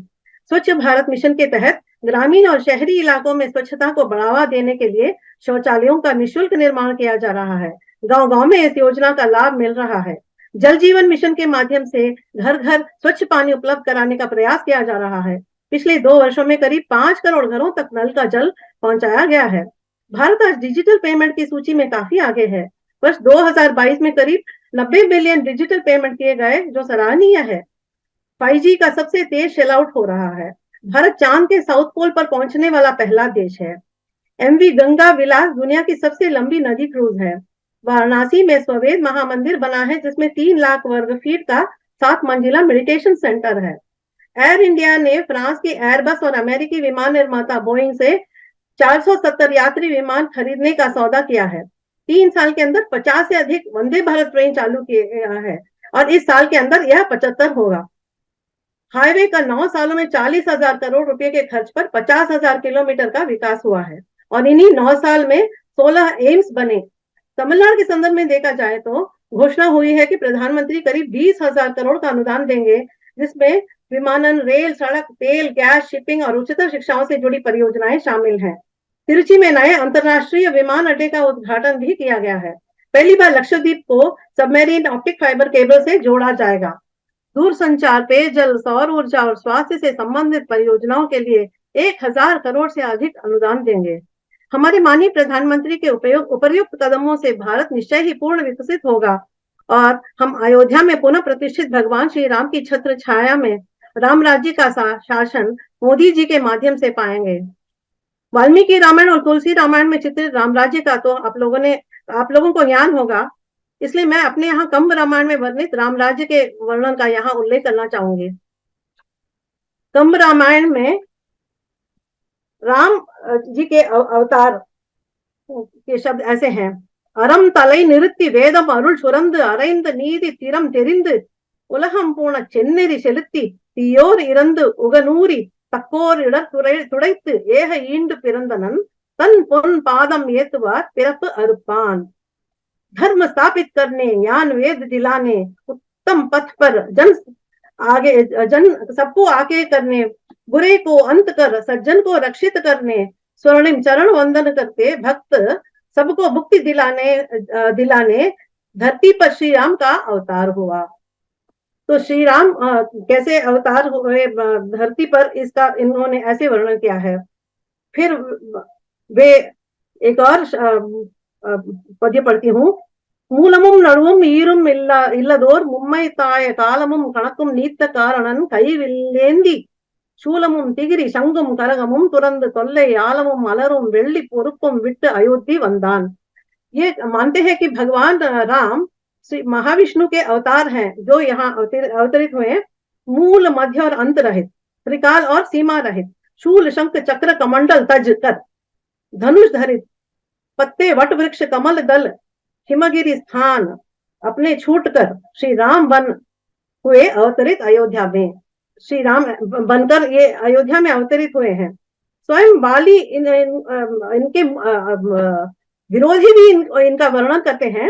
Speaker 5: स्वच्छ भारत मिशन के तहत ग्रामीण और शहरी इलाकों में स्वच्छता को बढ़ावा देने के लिए शौचालयों का निःशुल्क निर्माण किया जा रहा है। गांव-गांव में इस योजना का लाभ मिल रहा है। जल जीवन मिशन के माध्यम से घर घर स्वच्छ पानी उपलब्ध कराने का प्रयास किया जा रहा है। पिछले 2 वर्षों में करीब 5 करोड़ घरों तक नल का जल पहुंचाया गया है। भारत आज डिजिटल पेमेंट की सूची में काफी आगे है। वर्ष 2022 में करीब 90 बिलियन डिजिटल पेमेंट किए गए, जो सराहनीय है। 5G का सबसे तेज शेल आउट हो रहा है। भारत चांद के साउथ पोल पर पहुंचने वाला पहला देश है। MV गंगा विलास दुनिया की सबसे लंबी नदी क्रूज है। वाराणसी में स्ववेद महामंदिर बना है, जिसमें 3 लाख वर्ग फीट का 7 मंजिला मेडिटेशन सेंटर है। एयर इंडिया ने फ्रांस की एयरबस और अमेरिकी विमान निर्माता बोइंग से 470 यात्री विमान खरीदने का सौदा किया है। 3 साल के अंदर 50 से अधिक वंदे भारत ट्रेन चालू किए है और इस साल के अंदर यह 75 होगा। हाईवे का 9 सालों में 40,000 करोड़ रुपए के खर्च पर 50,000 किलोमीटर का विकास हुआ है और इन्हीं 9 साल में 16 एम्स बने। तमिलनाडु के संदर्भ में देखा जाए तो घोषणा हुई है कि प्रधानमंत्री करीब 20,000 करोड़ का अनुदान देंगे, जिसमें विमानन, रेल, सड़क, तेल, गैस, शिपिंग और उच्चतर शिक्षाओं से जुड़ी परियोजनाएं शामिल हैं। तिरुचि में नए अंतरराष्ट्रीय विमान अड्डे का उद्घाटन भी किया गया है। पहली बार लक्षद्वीप को सबमरीन ऑप्टिक फाइबर केबल से जोड़ा जाएगा। दूरसंचार, पेयजल, सौर ऊर्जा और स्वास्थ्य से संबंधित परियोजनाओं के लिए 1,000 करोड़ से अधिक अनुदान देंगे। हमारे माननीय प्रधानमंत्री के उपर्युक्त कदमों से भारत निश्चय ही पूर्ण विकसित होगा और हम अयोध्या में पुनः प्रतिष्ठित भगवान श्री राम की छत्र छाया में राम राज्य का शासन मोदी जी के माध्यम से पाएंगे। वाल्मीकि रामायण और तुलसी रामायण में चित्रित राम राज्य का तो आप लोगों को ज्ञान होगा, इसलिए मैं अपने यहाँ कंब रामायण में वर्णित राम राज्य के वर्णन का यहाँ उल्लेख करना चाहूंगी। कंब रामायण में राम जी के अवतार के शब्द ऐसे हैं: अरम तலை நிறுத்தி வேதம் அருள் சுரந்து அரைந்து நீதி திறம் தெரிந்து உலகம் பூண செந்நெறி செலுத்தி தீயோர் இறந்து உகநூறி தக்கோர் இடர் துடைத்து ஏக ஈண்டு பிறந்தனன் தன் பொன் பாதம் ஏத்துவார் பிறப்பு अरुपान। धर्म स्थापित करने, ज्ञान वेद दिलाने, उत्तम पथ पर जन सबको आगे करने, बुरे को अंत कर सज्जन को रक्षित करने, स्वर्णिम चरण वंदन करते भक्त सबको मुक्ति दिलाने धरती पर श्री राम का अवतार हुआ। तो श्री राम कैसे अवतार हुए धरती पर, इसका इन्होंने ऐसे वर्णन किया है। फिर वे एक और पद्य पढ़ती हूँ। மூலமும் நடுவும் ஈரும் இல்லதோர் மும்மை தாய காலமும் கணக்கும் நீத்த காரணன் கைவில்லேந்தி சூலமும் திகிரி சங்கும் கரகமும் துறந்து தொல்லை आलमुम मलरुम வெள்ளி பொறுப்பும் விட்டு अयोध्या वंदान। ये मानते हैं कि भगवान राम श्री महाविष्णु के अवतार हैं, जो यहाँ अवतरित हुए। मूल, मध्य और अंत रहित, त्रिकाल और सीमा रहित, शूल शंख चक्र कमंडल तज कर, धनुष धरित, पत्ते वट वृक्ष कमल दल, हिमगिरी स्थान अपने छूट कर श्री राम बन हुए अवतरित अयोध्या में। श्री राम बनकर ये अयोध्या में अवतरित हुए हैं। स्वयं वाली इनके विरोधी भी इनका वर्णन करते हैं।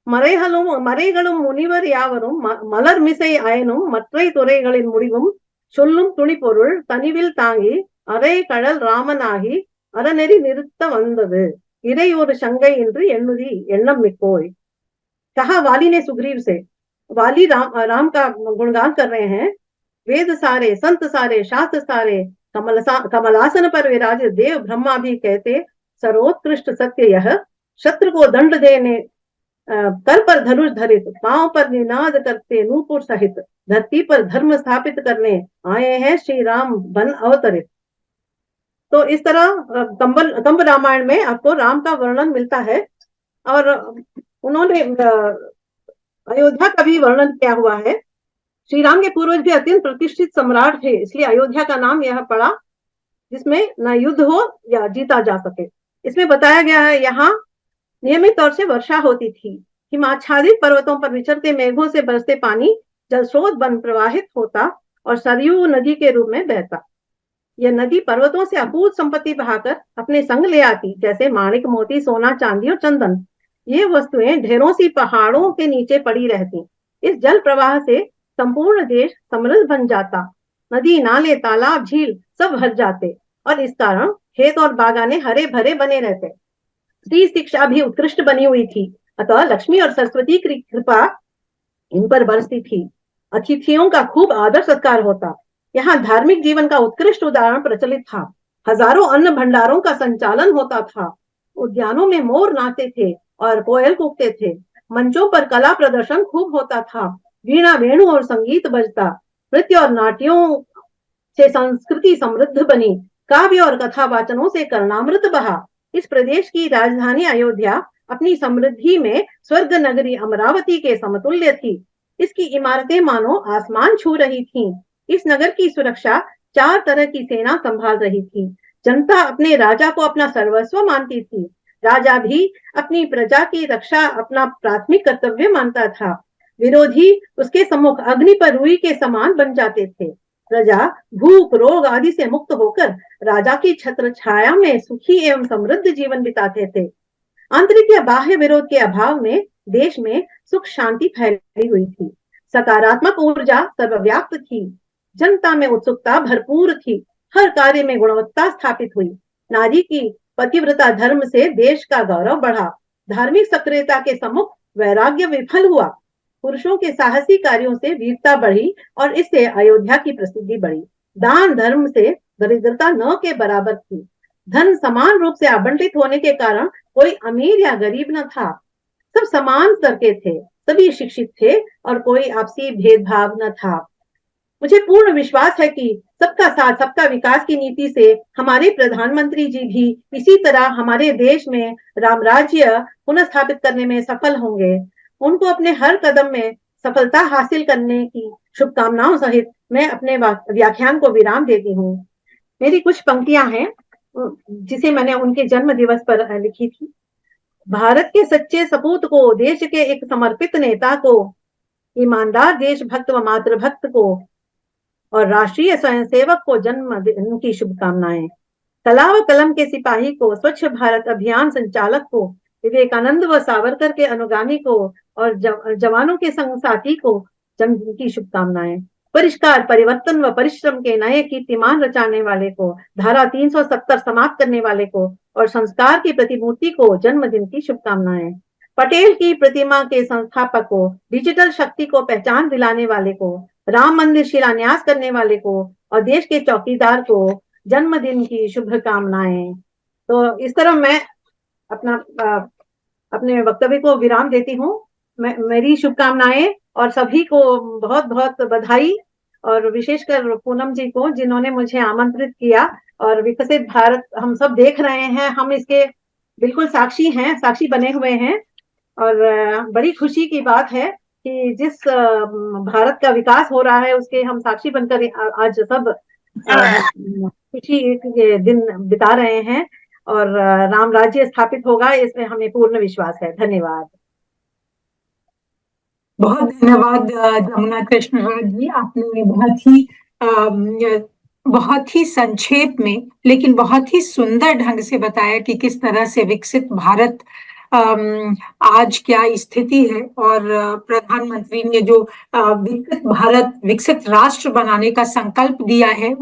Speaker 5: மறைகளும் முனிவர் யாவரும் மலர் மிசை அயனும் மற்றை துறைகளின் முடிவும் சொல்லும் துணிப்பொருள் தனிவில் தாங்கி அரை கடல் ராமனாகி அறநெறி நிறுத்த வந்தது इरे और शंगई इंद्र एण्णुदी एण्णम मिक्कोय। कहा वाली ने सुग्रीव से। वाली राम का गुणगान कर रहे हैं। वेद सारे, संत सारे, शास्त्र सारे, कमलासन पर विराजित देव ब्रह्मा भी कहते सर्वोत्कृष्ट सत्य यह, शत्रु को दंड देने कर पर धनुष धरित, पांव पर निनाद करते नूपुर सहित, धरती पर धर्म स्थापित करने आए हैं श्री राम बन अवतरित। तो इस तरह कंब रामायण में आपको राम का वर्णन मिलता है और उन्होंने अयोध्या का भी वर्णन किया हुआ है। श्री राम के पूर्वज भी अत्यंत प्रतिष्ठित सम्राट थे, इसलिए अयोध्या का नाम यह पड़ा जिसमें न युद्ध हो या जीता जा सके। इसमें बताया गया है यहाँ नियमित तौर से वर्षा होती थी। हिमाच्छादित पर्वतों पर विचरते मेघों से बरसते पानी जल स्रोत बन प्रवाहित होता और सरयू नदी के रूप में बहता। यह नदी पर्वतों से अपूर्व संपत्ति बहाकर अपने संग ले आती, जैसे माणिक, मोती, सोना, चांदी और चंदन। ये वस्तुएं ढेरों सी पहाड़ों के नीचे पड़ी रहती। इस जल प्रवाह से संपूर्ण देश समृद्ध बन जाता। नदी, नाले, तालाब, झील सब भर जाते और इस कारण खेत और बागाने हरे भरे बने रहते। स्त्री शिक्षा भी उत्कृष्ट बनी हुई थी, अतः लक्ष्मी और सरस्वती की कृपा इन पर बरसती थी। अतिथियों का खूब आदर सत्कार होता। यहाँ धार्मिक जीवन का उत्कृष्ट उदाहरण प्रचलित था। हजारों अन्न भंडारों का संचालन होता था। उद्यानों में मोर नाचते थे और कोयल कूकते थे। मंचों पर कला प्रदर्शन खूब होता था। वीणा, वेणु और संगीत बजता। नृत्य और नाट्यों से संस्कृति समृद्ध बनी। काव्य और कथा वाचनों से कर्णामृत बहा। इस प्रदेश की राजधानी अयोध्या अपनी समृद्धि में स्वर्ग नगरी अमरावती के समतुल्य थी। इसकी इमारतें मानो आसमान छू रही थीं। इस नगर की सुरक्षा 4 तरह की सेना संभाल रही थी। जनता अपने राजा को अपना सर्वस्व मानती थी। राजा भी अपनी प्रजा की रक्षा अपना प्राथमिक कर्तव्य मानता था। विरोधी उसके सम्मुख अग्नि पर रुई के समान बन जाते थे। प्रजा भूख, रोग आदि से मुक्त होकर राजा की छत्र छाया में सुखी एवं समृद्ध जीवन बिताते थे। आंतरिक या बाह्य विरोध के अभाव में देश में सुख शांति फैली हुई थी। सकारात्मक ऊर्जा सर्वव्याप्त थी। जनता में उत्सुकता भरपूर थी। हर कार्य में गुणवत्ता स्थापित हुई। नारी की पतिव्रता धर्म से देश का गौरव बढ़ा। धार्मिक सक्रियता के सम्मुख वैराग्य विफल हुआ। पुरुषों के साहसी कार्यों से वीरता बढ़ी और इससे अयोध्या की प्रसिद्धि बढ़ी। दान धर्म से दरिद्रता न के बराबर थी। धन समान रूप से आवंटित होने के कारण कोई अमीर या गरीब न था। सब समान स्तर के थे, सभी शिक्षित थे और कोई आपसी भेदभाव न था। मुझे पूर्ण विश्वास है कि सबका साथ सबका विकास की नीति से हमारे प्रधानमंत्री जी भी इसी तरह हमारे देश में राम राज्य पुनः स्थापित करने में सफल होंगे। उनको अपने हर कदम में सफलता हासिल करने की शुभकामनाओं सहित मैं अपने व्याख्यान को विराम देती हूँ। मेरी कुछ पंक्तियां हैं जिसे मैंने उनके जन्म दिवस पर लिखी थी। भारत के सच्चे सपूत को, देश के एक समर्पित नेता को, ईमानदार देशभक्त व मातृभक्त को और राष्ट्रीय स्वयंसेवक को जन्मदिन की शुभकामनाएं। कला व कलम के सिपाही को, स्वच्छ भारत अभियान संचालक को, विवेकानंद व सावरकर के अनुगामी को और जवानों के संग साथी को जन्मदिन की शुभकामनाएं। परिष्कार, परिवर्तन व परिश्रम के नए कीर्तिमान रचाने वाले को, धारा 370 समाप्त करने वाले को और संस्कार की प्रतिमूर्ति को जन्मदिन की शुभकामनाएं। पटेल की प्रतिमा के संस्थापक को, डिजिटल शक्ति को पहचान दिलाने वाले को, राम मंदिर शिलान्यास करने वाले को और देश के चौकीदार को जन्मदिन की शुभकामनाएं। तो इस तरह मैं अपने वक्तव्य को विराम देती हूँ। मेरी शुभकामनाएं और सभी को बहुत बहुत बधाई, और विशेषकर पूनम जी को जिन्होंने मुझे आमंत्रित किया। और विकसित भारत हम सब देख रहे हैं, हम इसके बिल्कुल साक्षी हैं, साक्षी बने हुए हैं। और बड़ी खुशी की बात है कि जिस भारत का विकास हो रहा है उसके हम साक्षी बनकर आज सब खुशी के दिन बिता रहे हैं और राम राज्य स्थापित होगा, इसमें हमें पूर्ण विश्वास है। धन्यवाद।
Speaker 1: बहुत धन्यवाद जमुना कृष्णराज जी, आपने बहुत ही संक्षेप में लेकिन बहुत ही सुंदर ढंग से बताया कि किस तरह से विकसित भारत आज क्या स्थिति है। और प्रधानमंत्री ने जो विकसित भारत, विकसित राष्ट्र बनाने का संकल्प दिया है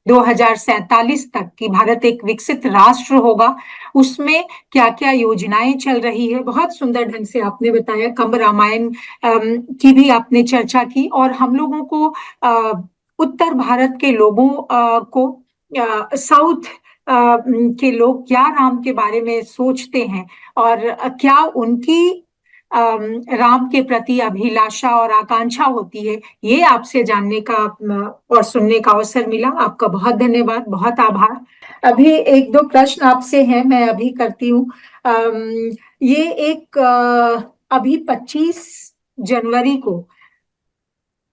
Speaker 1: 2047 तक कि भारत एक विकसित राष्ट्र होगा, उसमें क्या क्या योजनाएं चल रही है, बहुत सुंदर ढंग से आपने बताया। कंब रामायण की भी आपने चर्चा की और हम लोगों को उत्तर भारत के लोगों को, साउथ के लोग क्या राम के बारे में सोचते हैं और क्या उनकी राम के प्रति अभिलाषा और आकांक्षा होती है, ये आपसे जानने का और सुनने का अवसर मिला। आपका बहुत धन्यवाद, बहुत आभार। अभी 1-2 प्रश्न आपसे हैं, मैं अभी करती हूँ। ये एक अभी 25 जनवरी को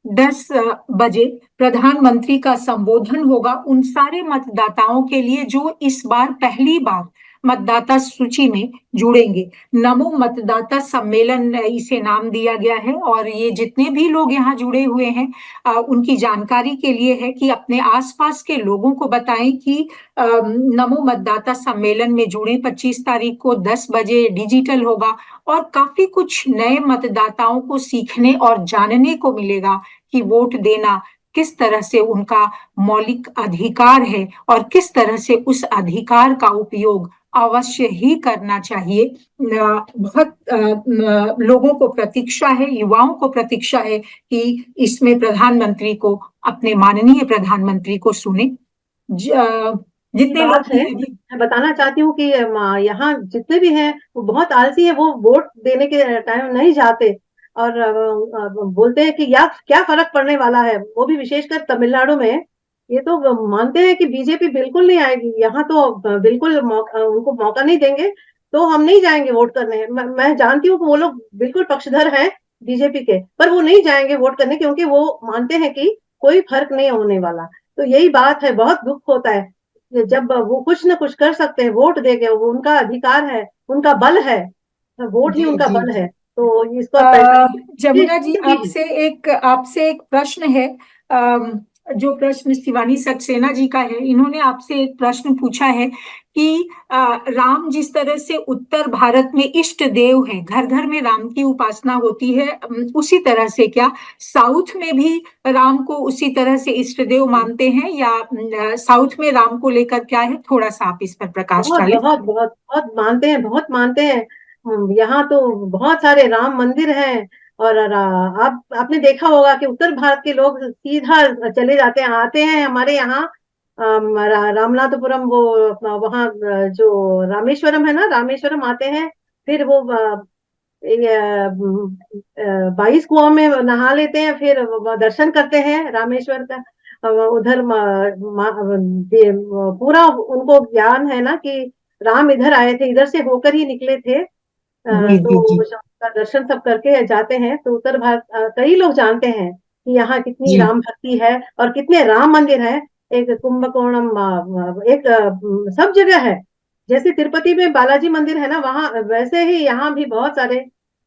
Speaker 1: 10 बजे प्रधानमंत्री का संबोधन होगा उन सारे मतदाताओं के लिए जो इस बार पहली बार मतदाता सूची में जुड़ेंगे। नमो मतदाता सम्मेलन इसे नाम दिया गया है और ये जितने भी लोग यहाँ जुड़े हुए हैं उनकी जानकारी के लिए है कि अपने आसपास के लोगों को बताएं कि नमो मतदाता सम्मेलन में जुड़े। 25 तारीख को 10 बजे डिजिटल होगा और काफी कुछ नए मतदाताओं को सीखने और जानने को मिलेगा कि वोट देना किस तरह से उनका मौलिक अधिकार है और किस तरह से उस अधिकार का उपयोग अवश्य ही करना चाहिए। बहुत लोगों को प्रतीक्षा है, युवाओं को प्रतीक्षा है कि इसमें प्रधानमंत्री को, अपने माननीय प्रधानमंत्री को सुने। जितने लोग
Speaker 5: है, मैं बताना चाहती हूँ कि यहाँ जितने भी हैं वो बहुत आलसी है, वो वोट देने के टाइम नहीं जाते और बोलते हैं कि या क्या फर्क पड़ने वाला है। वो भी विशेषकर तमिलनाडु में ये तो मानते हैं कि बीजेपी बिल्कुल नहीं आएगी, यहाँ तो बिल्कुल उनको मौका नहीं देंगे तो हम नहीं जाएंगे वोट करने। मैं जानती हूँ कि वो लोग बिल्कुल पक्षधर हैं बीजेपी के, पर वो नहीं जाएंगे वोट करने क्योंकि वो मानते हैं कि कोई फर्क नहीं होने वाला। तो यही बात है, बहुत दुख होता है जब वो कुछ न कुछ कर सकते हैं, वोट देके, वो उनका अधिकार है, उनका बल है, वोट ही उनका बल है। तो इसको
Speaker 1: जमुना जी आपसे एक प्रश्न है। जो प्रश्न शिवानी सक्सेना जी का है, इन्होंने आपसे एक प्रश्न पूछा है कि राम जिस तरह से उत्तर भारत में इष्ट देव है, घर घर में राम की उपासना होती है, उसी तरह से क्या साउथ में भी राम को उसी तरह से इष्ट देव मानते हैं या साउथ में राम को लेकर क्या है? थोड़ा सा आप इस पर प्रकाश डालें।
Speaker 5: बहुत बहुत बहुत मानते हैं, बहुत मानते हैं। यहाँ तो बहुत सारे राम मंदिर हैं और आपने देखा होगा कि उत्तर भारत के लोग सीधा चले जाते हैं, आते हैं हमारे यहाँ रामनाथपुरम, वो वहाँ जो रामेश्वरम है ना, रामेश्वरम आते हैं, फिर वो 22 कुआं में नहा लेते हैं, फिर दर्शन करते हैं रामेश्वर का। उधर पूरा उनको ज्ञान है ना कि राम इधर आए थे, इधर से होकर ही निकले थे। तो का दर्शन सब करके जाते हैं। तो उत्तर भारत कई लोग जानते हैं कि यहाँ कितनी राम भक्ति है और कितने राम मंदिर है। एक कुंभकोणम, एक सब जगह है। जैसे तिरुपति में बालाजी मंदिर है ना, वहाँ वैसे ही यहाँ भी बहुत सारे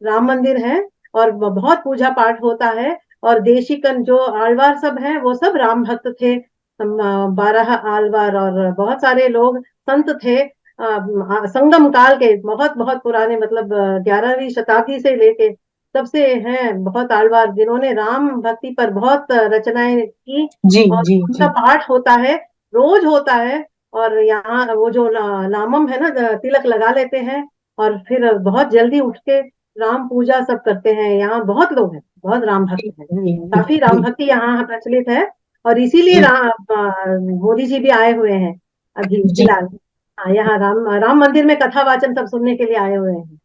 Speaker 5: राम मंदिर हैं और बहुत पूजा पाठ होता है। और देशिकन जो आलवार सब हैं वो सब राम भक्त थे, 12 आलवार और बहुत सारे लोग संत थे। संगम काल के बहुत बहुत पुराने, मतलब 11वीं शताब्दी से लेके तब से हैं बहुत आलवार जिन्होंने राम भक्ति पर बहुत रचनाएं की। और उनका पाठ होता है, रोज होता है। और यहाँ वो जो नामम है ना, तिलक लगा लेते हैं और फिर बहुत जल्दी उठ के राम पूजा सब करते हैं। यहाँ बहुत लोग हैं, बहुत राम भक्त हैं, काफी राम भक्ति यहाँ प्रचलित है। और इसीलिए मोदी जी भी आए हुए हैं अभी फिलहाल। हाँ, यहाँ राम मंदिर में कथा वाचन सब सुनने के लिए आए हुए हैं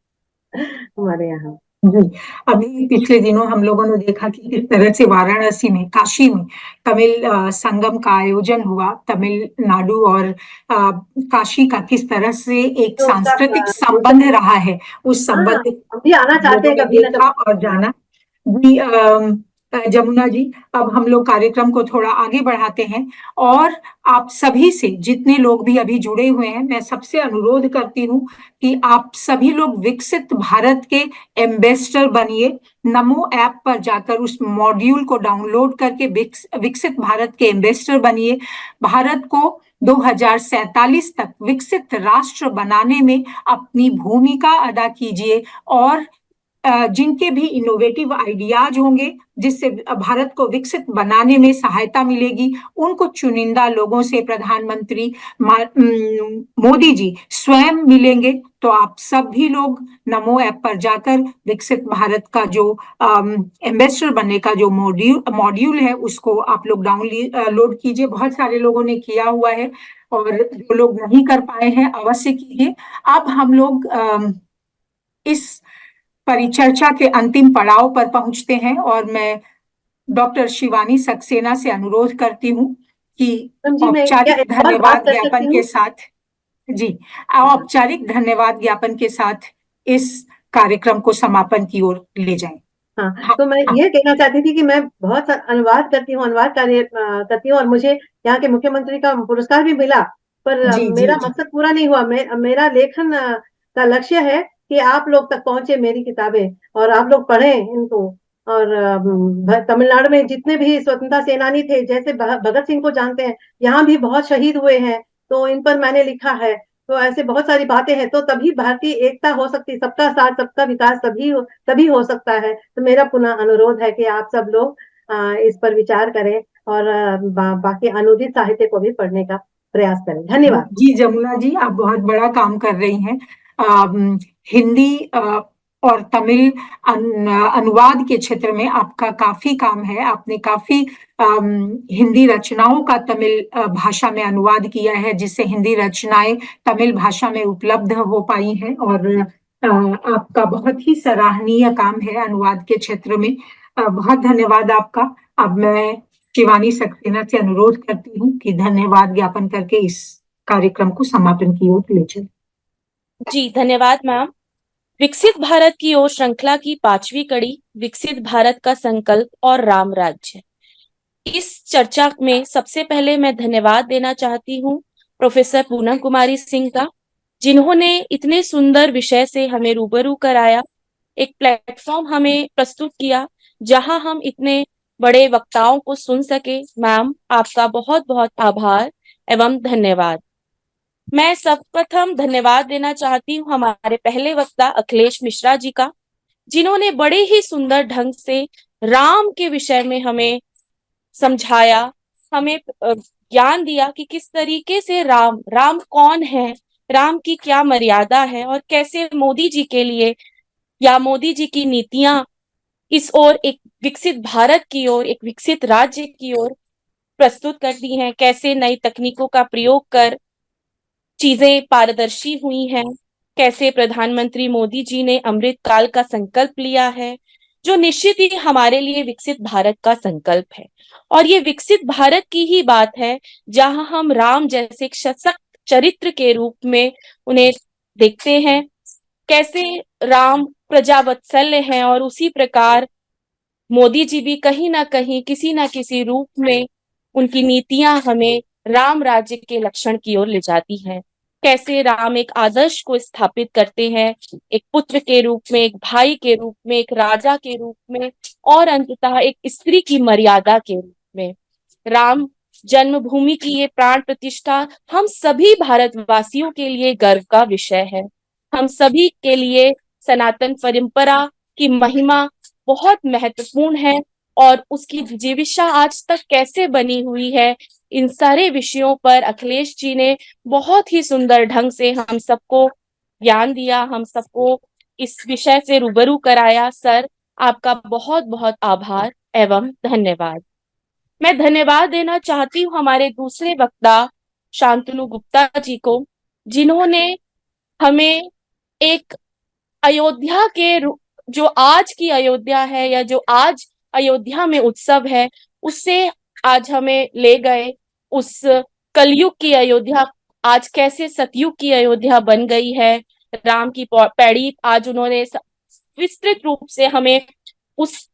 Speaker 5: हमारे यहाँ।
Speaker 1: जी, अभी पिछले दिनों हम लोगों ने देखा कि किस तरह से वाराणसी में, काशी में तमिल संगम का आयोजन हुआ। तमिलनाडु और काशी का किस तरह से एक सांस्कृतिक संबंध रहा है, उस संबंध
Speaker 5: भी आना चाहते हैं कभी
Speaker 1: देखा और जाना। जी जमुना जी, अब हम लोग कार्यक्रम को थोड़ा आगे बढ़ाते हैं और आप सभी से, जितने लोग भी अभी जुड़े हुए हैं, मैं सबसे अनुरोध करती हूँ कि आप सभी लोग विकसित भारत के एम्बेसडर बनिए। नमो ऐप पर जाकर उस मॉड्यूल को डाउनलोड करके विकसित भारत के एम्बेसडर बनिए। भारत को 2047 तक विकसित राष्ट्र बनाने में अपनी भूमिका अदा कीजिए और जिनके भी इनोवेटिव आइडियाज होंगे जिससे भारत को विकसित बनाने में सहायता मिलेगी, उनको चुनिंदा लोगों से प्रधानमंत्री मोदी जी स्वयं मिलेंगे। तो आप सभी लोग नमो ऐप पर जाकर विकसित भारत का जो एम्बेसडर बनने का जो मॉड्यूल है उसको आप लोग डाउनलोड कीजिए। बहुत सारे लोगों ने किया हुआ है और जो लोग नहीं कर पाए हैं अवश्य कीजिए। अब हम लोग इस परिचर्चा के अंतिम पड़ाव पर पहुंचते हैं और मैं डॉक्टर शिवानी सक्सेना से अनुरोध करती हूं कि औपचारिक धन्यवाद ज्ञापन के साथ, जी औपचारिक धन्यवाद ज्ञापन के साथ इस कार्यक्रम को समापन की ओर ले जाएं।
Speaker 5: हाँ,
Speaker 1: हाँ
Speaker 5: तो मैं
Speaker 1: हाँ
Speaker 5: ये कहना चाहती थी कि मैं बहुत अनुवाद करती हूँ, अनुवाद कार्य करती हूँ, और मुझे यहाँ के मुख्यमंत्री का पुरस्कार भी मिला। पर
Speaker 1: जी जी
Speaker 5: मेरा
Speaker 1: जी
Speaker 5: मकसद पूरा नहीं हुआ। मेरा लेखन का लक्ष्य है कि आप लोग तक पहुंचे मेरी किताबें, और आप लोग पढ़ें इनको। और तमिलनाडु में जितने भी स्वतंत्रता सेनानी थे, जैसे भगत सिंह को जानते हैं, यहाँ भी बहुत शहीद हुए हैं, तो इन पर मैंने लिखा है। तो ऐसे बहुत सारी बातें हैं, तो तभी भारतीय एकता हो सकती, सबका साथ सबका विकास तभी हो सकता है। तो मेरा पुनः अनुरोध है कि आप सब लोग इस पर विचार करें, और बाकी अनुदित साहित्य को भी पढ़ने का प्रयास करें। धन्यवाद।
Speaker 1: जी जमुना जी, आप बहुत बड़ा काम कर रही हैं। हिंदी और तमिल अनुवाद के क्षेत्र में आपका काफी काम है। आपने काफी हिंदी रचनाओं का तमिल भाषा में अनुवाद किया है, जिससे हिंदी रचनाएं तमिल भाषा में उपलब्ध हो पाई हैं। और आपका बहुत ही सराहनीय काम है अनुवाद के क्षेत्र में। बहुत धन्यवाद आपका। अब मैं शिवानी सक्सेना से अनुरोध करती हूँ कि धन्यवाद ज्ञापन करके इस कार्यक्रम को समापन की ओर ले चले।
Speaker 6: जी धन्यवाद मैम। विकसित भारत की ओर श्रृंखला की 5वीं कड़ी, विकसित भारत का संकल्प और राम राज्य। इस चर्चा में सबसे पहले मैं धन्यवाद देना चाहती हूँ प्रोफेसर पूनम कुमारी सिंह का, जिन्होंने इतने सुंदर विषय से हमें रूबरू कराया, एक प्लेटफॉर्म हमें प्रस्तुत किया जहां हम इतने बड़े वक्ताओं को सुन सके। मैम, आपका बहुत बहुत आभार एवं धन्यवाद। मैं सर्वप्रथम धन्यवाद देना चाहती हूँ हमारे पहले वक्ता अखिलेश मिश्रा जी का, जिन्होंने बड़े ही सुंदर ढंग से राम के विषय में हमें समझाया, हमें ज्ञान दिया कि किस तरीके से राम कौन है, राम की क्या मर्यादा है, और कैसे मोदी जी के लिए या मोदी जी की नीतियां इस ओर, एक विकसित भारत की ओर, एक विकसित राज्य की ओर प्रस्तुत करती हैं। कैसे नई तकनीकों का प्रयोग कर चीजें पारदर्शी हुई हैं, कैसे प्रधानमंत्री मोदी जी ने अमृत काल का संकल्प लिया है, जो निश्चित ही हमारे लिए विकसित भारत का संकल्प है। और ये विकसित भारत की ही बात है जहां हम राम जैसे एक सशक्त चरित्र के रूप में उन्हें देखते हैं। कैसे राम प्रजावत्सल्य हैं, और उसी प्रकार मोदी जी भी कहीं ना कहीं किसी ना किसी रूप में उनकी नीतियां हमें राम राज्य के लक्षण की ओर ले जाती हैं। कैसे राम एक आदर्श को स्थापित करते हैं, एक पुत्र के रूप में, एक भाई के रूप में, एक राजा के रूप में, और अंततः एक स्त्री की मर्यादा के रूप में। राम जन्मभूमि की ये प्राण प्रतिष्ठा हम सभी भारतवासियों के लिए गर्व का विषय है। हम सभी के लिए सनातन परंपरा की महिमा बहुत महत्वपूर्ण है, और उसकी जिजीविषा आज तक कैसे बनी हुई है, इन सारे विषयों पर अखिलेश जी ने बहुत ही सुंदर ढंग से हम सबको ज्ञान दिया, हम सबको इस विषय से रूबरू कराया। सर, आपका बहुत बहुत आभार एवं धन्यवाद। मैं धन्यवाद देना चाहती हूँ हमारे दूसरे वक्ता शांतनु गुप्ता जी को, जिन्होंने हमें एक अयोध्या के जो आज की अयोध्या है, या जो आज अयोध्या में उत्सव है, उससे आज हमें ले गए। उस कलयुग की अयोध्या आज कैसे सतयुग की अयोध्या बन गई है। राम की पैड़ी आज उन्होंने विस्तृत रूप से हमें उस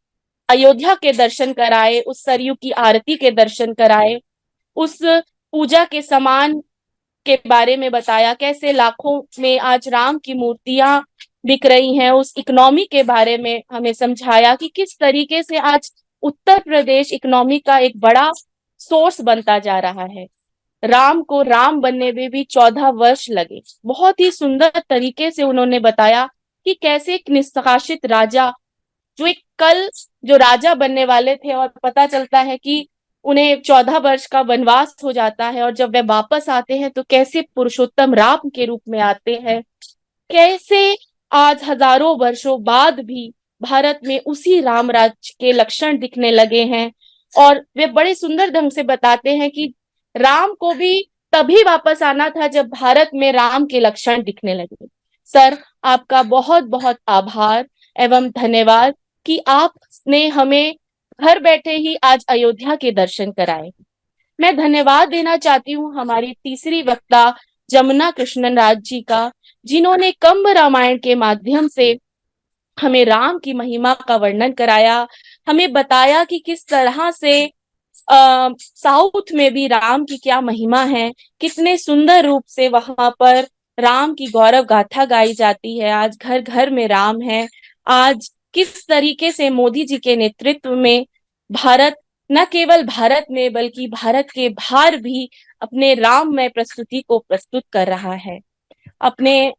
Speaker 6: अयोध्या के दर्शन कराए, उस सरयू की आरती के दर्शन कराए, उस पूजा के सामान के बारे में बताया, कैसे लाखों में आज राम की मूर्तियां बिक रही हैं, उस इकोनॉमी के बारे में हमें समझाया कि किस तरीके से आज उत्तर प्रदेश इकोनॉमी का एक बड़ा सोर्स बनता जा रहा है। राम को राम बनने में भी 14 वर्ष लगे। बहुत ही सुंदर तरीके से उन्होंने बताया कि कैसे एक निष्कासित राजा, जो एक कल जो राजा बनने वाले थे, और पता चलता है कि उन्हें 14 वर्ष का वनवास हो जाता है, और जब वे वापस आते हैं तो कैसे पुरुषोत्तम राम के रूप में आते हैं। कैसे आज हजारों वर्षों बाद भी भारत में उसी राम राज्य के लक्षण दिखने लगे हैं, और वे बड़े सुंदर ढंग से बताते हैं कि राम को भी तभी वापस आना था जब भारत में राम के लक्षण दिखने लगे। सर, आपका बहुत बहुत आभार एवं धन्यवाद कि आपने हमें घर बैठे ही आज अयोध्या के दर्शन कराए। मैं धन्यवाद देना चाहती हूँ हमारी तीसरी वक्ता जमुना कृष्णन राज जी का, जिन्होंने कंब रामायण के माध्यम से हमें राम की महिमा का वर्णन कराया, हमें बताया कि किस तरह से साउथ में भी राम की क्या महिमा है, कितने सुंदर रूप से वहां पर राम की गौरव गाथा गाई जाती है। आज घर घर में राम है। आज किस तरीके से मोदी जी के नेतृत्व में भारत, न केवल भारत में बल्कि भारत के बाहर भी अपने राममय प्रस्तुति को प्रस्तुत कर रहा है। अपने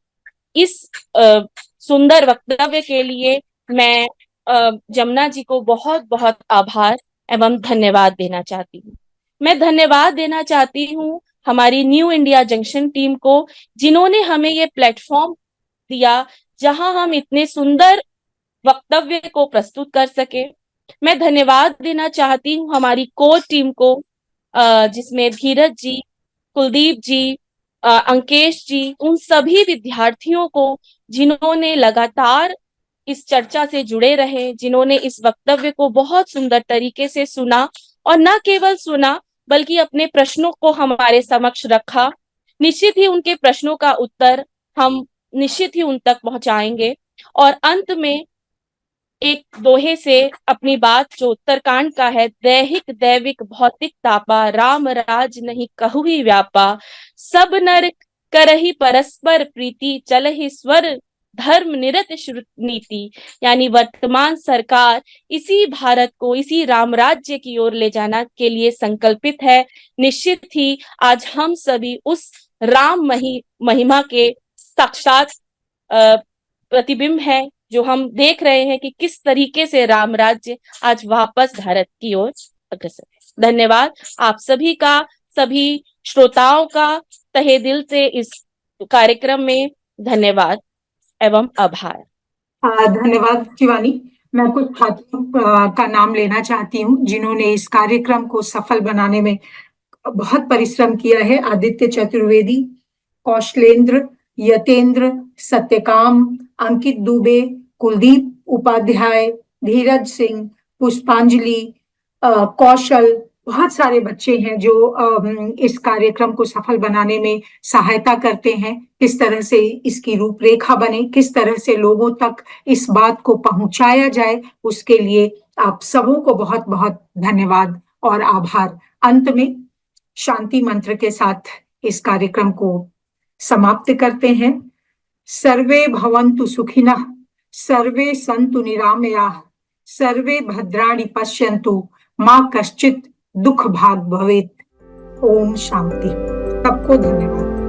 Speaker 6: इस सुंदर वक्तव्य के लिए मैं जमुना जी को बहुत बहुत आभार एवं धन्यवाद देना चाहती हूँ। मैं धन्यवाद देना चाहती हूँ हमारी न्यू इंडिया जंक्शन टीम को, जिन्होंने हमें ये प्लेटफॉर्म दिया जहां हम इतने सुंदर वक्तव्य को प्रस्तुत कर सके। मैं धन्यवाद देना चाहती हूँ हमारी कोर टीम को, जिसमें धीरज जी, कुलदीप जी, अंकेश जी, उन सभी विद्यार्थियों को जिन्होंने लगातार इस चर्चा से जुड़े रहे, जिन्होंने इस वक्तव्य को बहुत सुंदर तरीके से सुना और न केवल सुना बल्कि अपने प्रश्नों को हमारे समक्ष रखा। निश्चित ही उनके प्रश्नों का उत्तर हम निश्चित ही उन तक पहुंचाएंगे। और अंत में एक दोहे से अपनी बात, जो उत्तरकांड का है, दैहिक दैविक भौतिक तापा, राम राज नहीं कहु ही व्यापा, सब नर करहि परस्पर प्रीति, चलहि स्वर धर्म निरत श्रुत नीति। यानी वर्तमान सरकार इसी भारत को, इसी राम राज्य की ओर ले जाना के लिए संकल्पित है। निश्चित ही आज हम सभी उस राम महिमा के साक्षात प्रतिबिंब है, जो हम देख रहे हैं कि किस तरीके से राम राज्य आज वापस भारत की ओर अग्रसर है। धन्यवाद आप सभी का, सभी श्रोताओं का तहे दिल से इस कार्यक्रम में धन्यवाद एवं आभार।
Speaker 1: धन्यवाद शिवानी। मैं कुछ छात्रों का नाम लेना चाहती हूँ जिन्होंने इस कार्यक्रम को सफल बनाने में बहुत परिश्रम किया है। आदित्य चतुर्वेदी, कौशलेंद्र, यतेंद्र, सत्यकाम, अंकित दुबे, कुलदीप उपाध्याय, धीरज सिंह, पुष्पांजलि, कौशल, बहुत सारे बच्चे हैं जो इस कार्यक्रम को सफल बनाने में सहायता करते हैं। किस तरह से इसकी रूपरेखा बने, किस तरह से लोगों तक इस बात को पहुंचाया जाए, उसके लिए आप सबों को बहुत बहुत धन्यवाद और आभार। अंत में शांति मंत्र के साथ इस कार्यक्रम को समाप्त करते हैं। सर्वे भवन्तु सुखिनः, सर्वे सन्तु निरामयाः, सर्वे भद्राणि पश्यन्तु, मां कश्चित् दुख भाग भवेत्। ओम शांति। सबको धन्यवाद।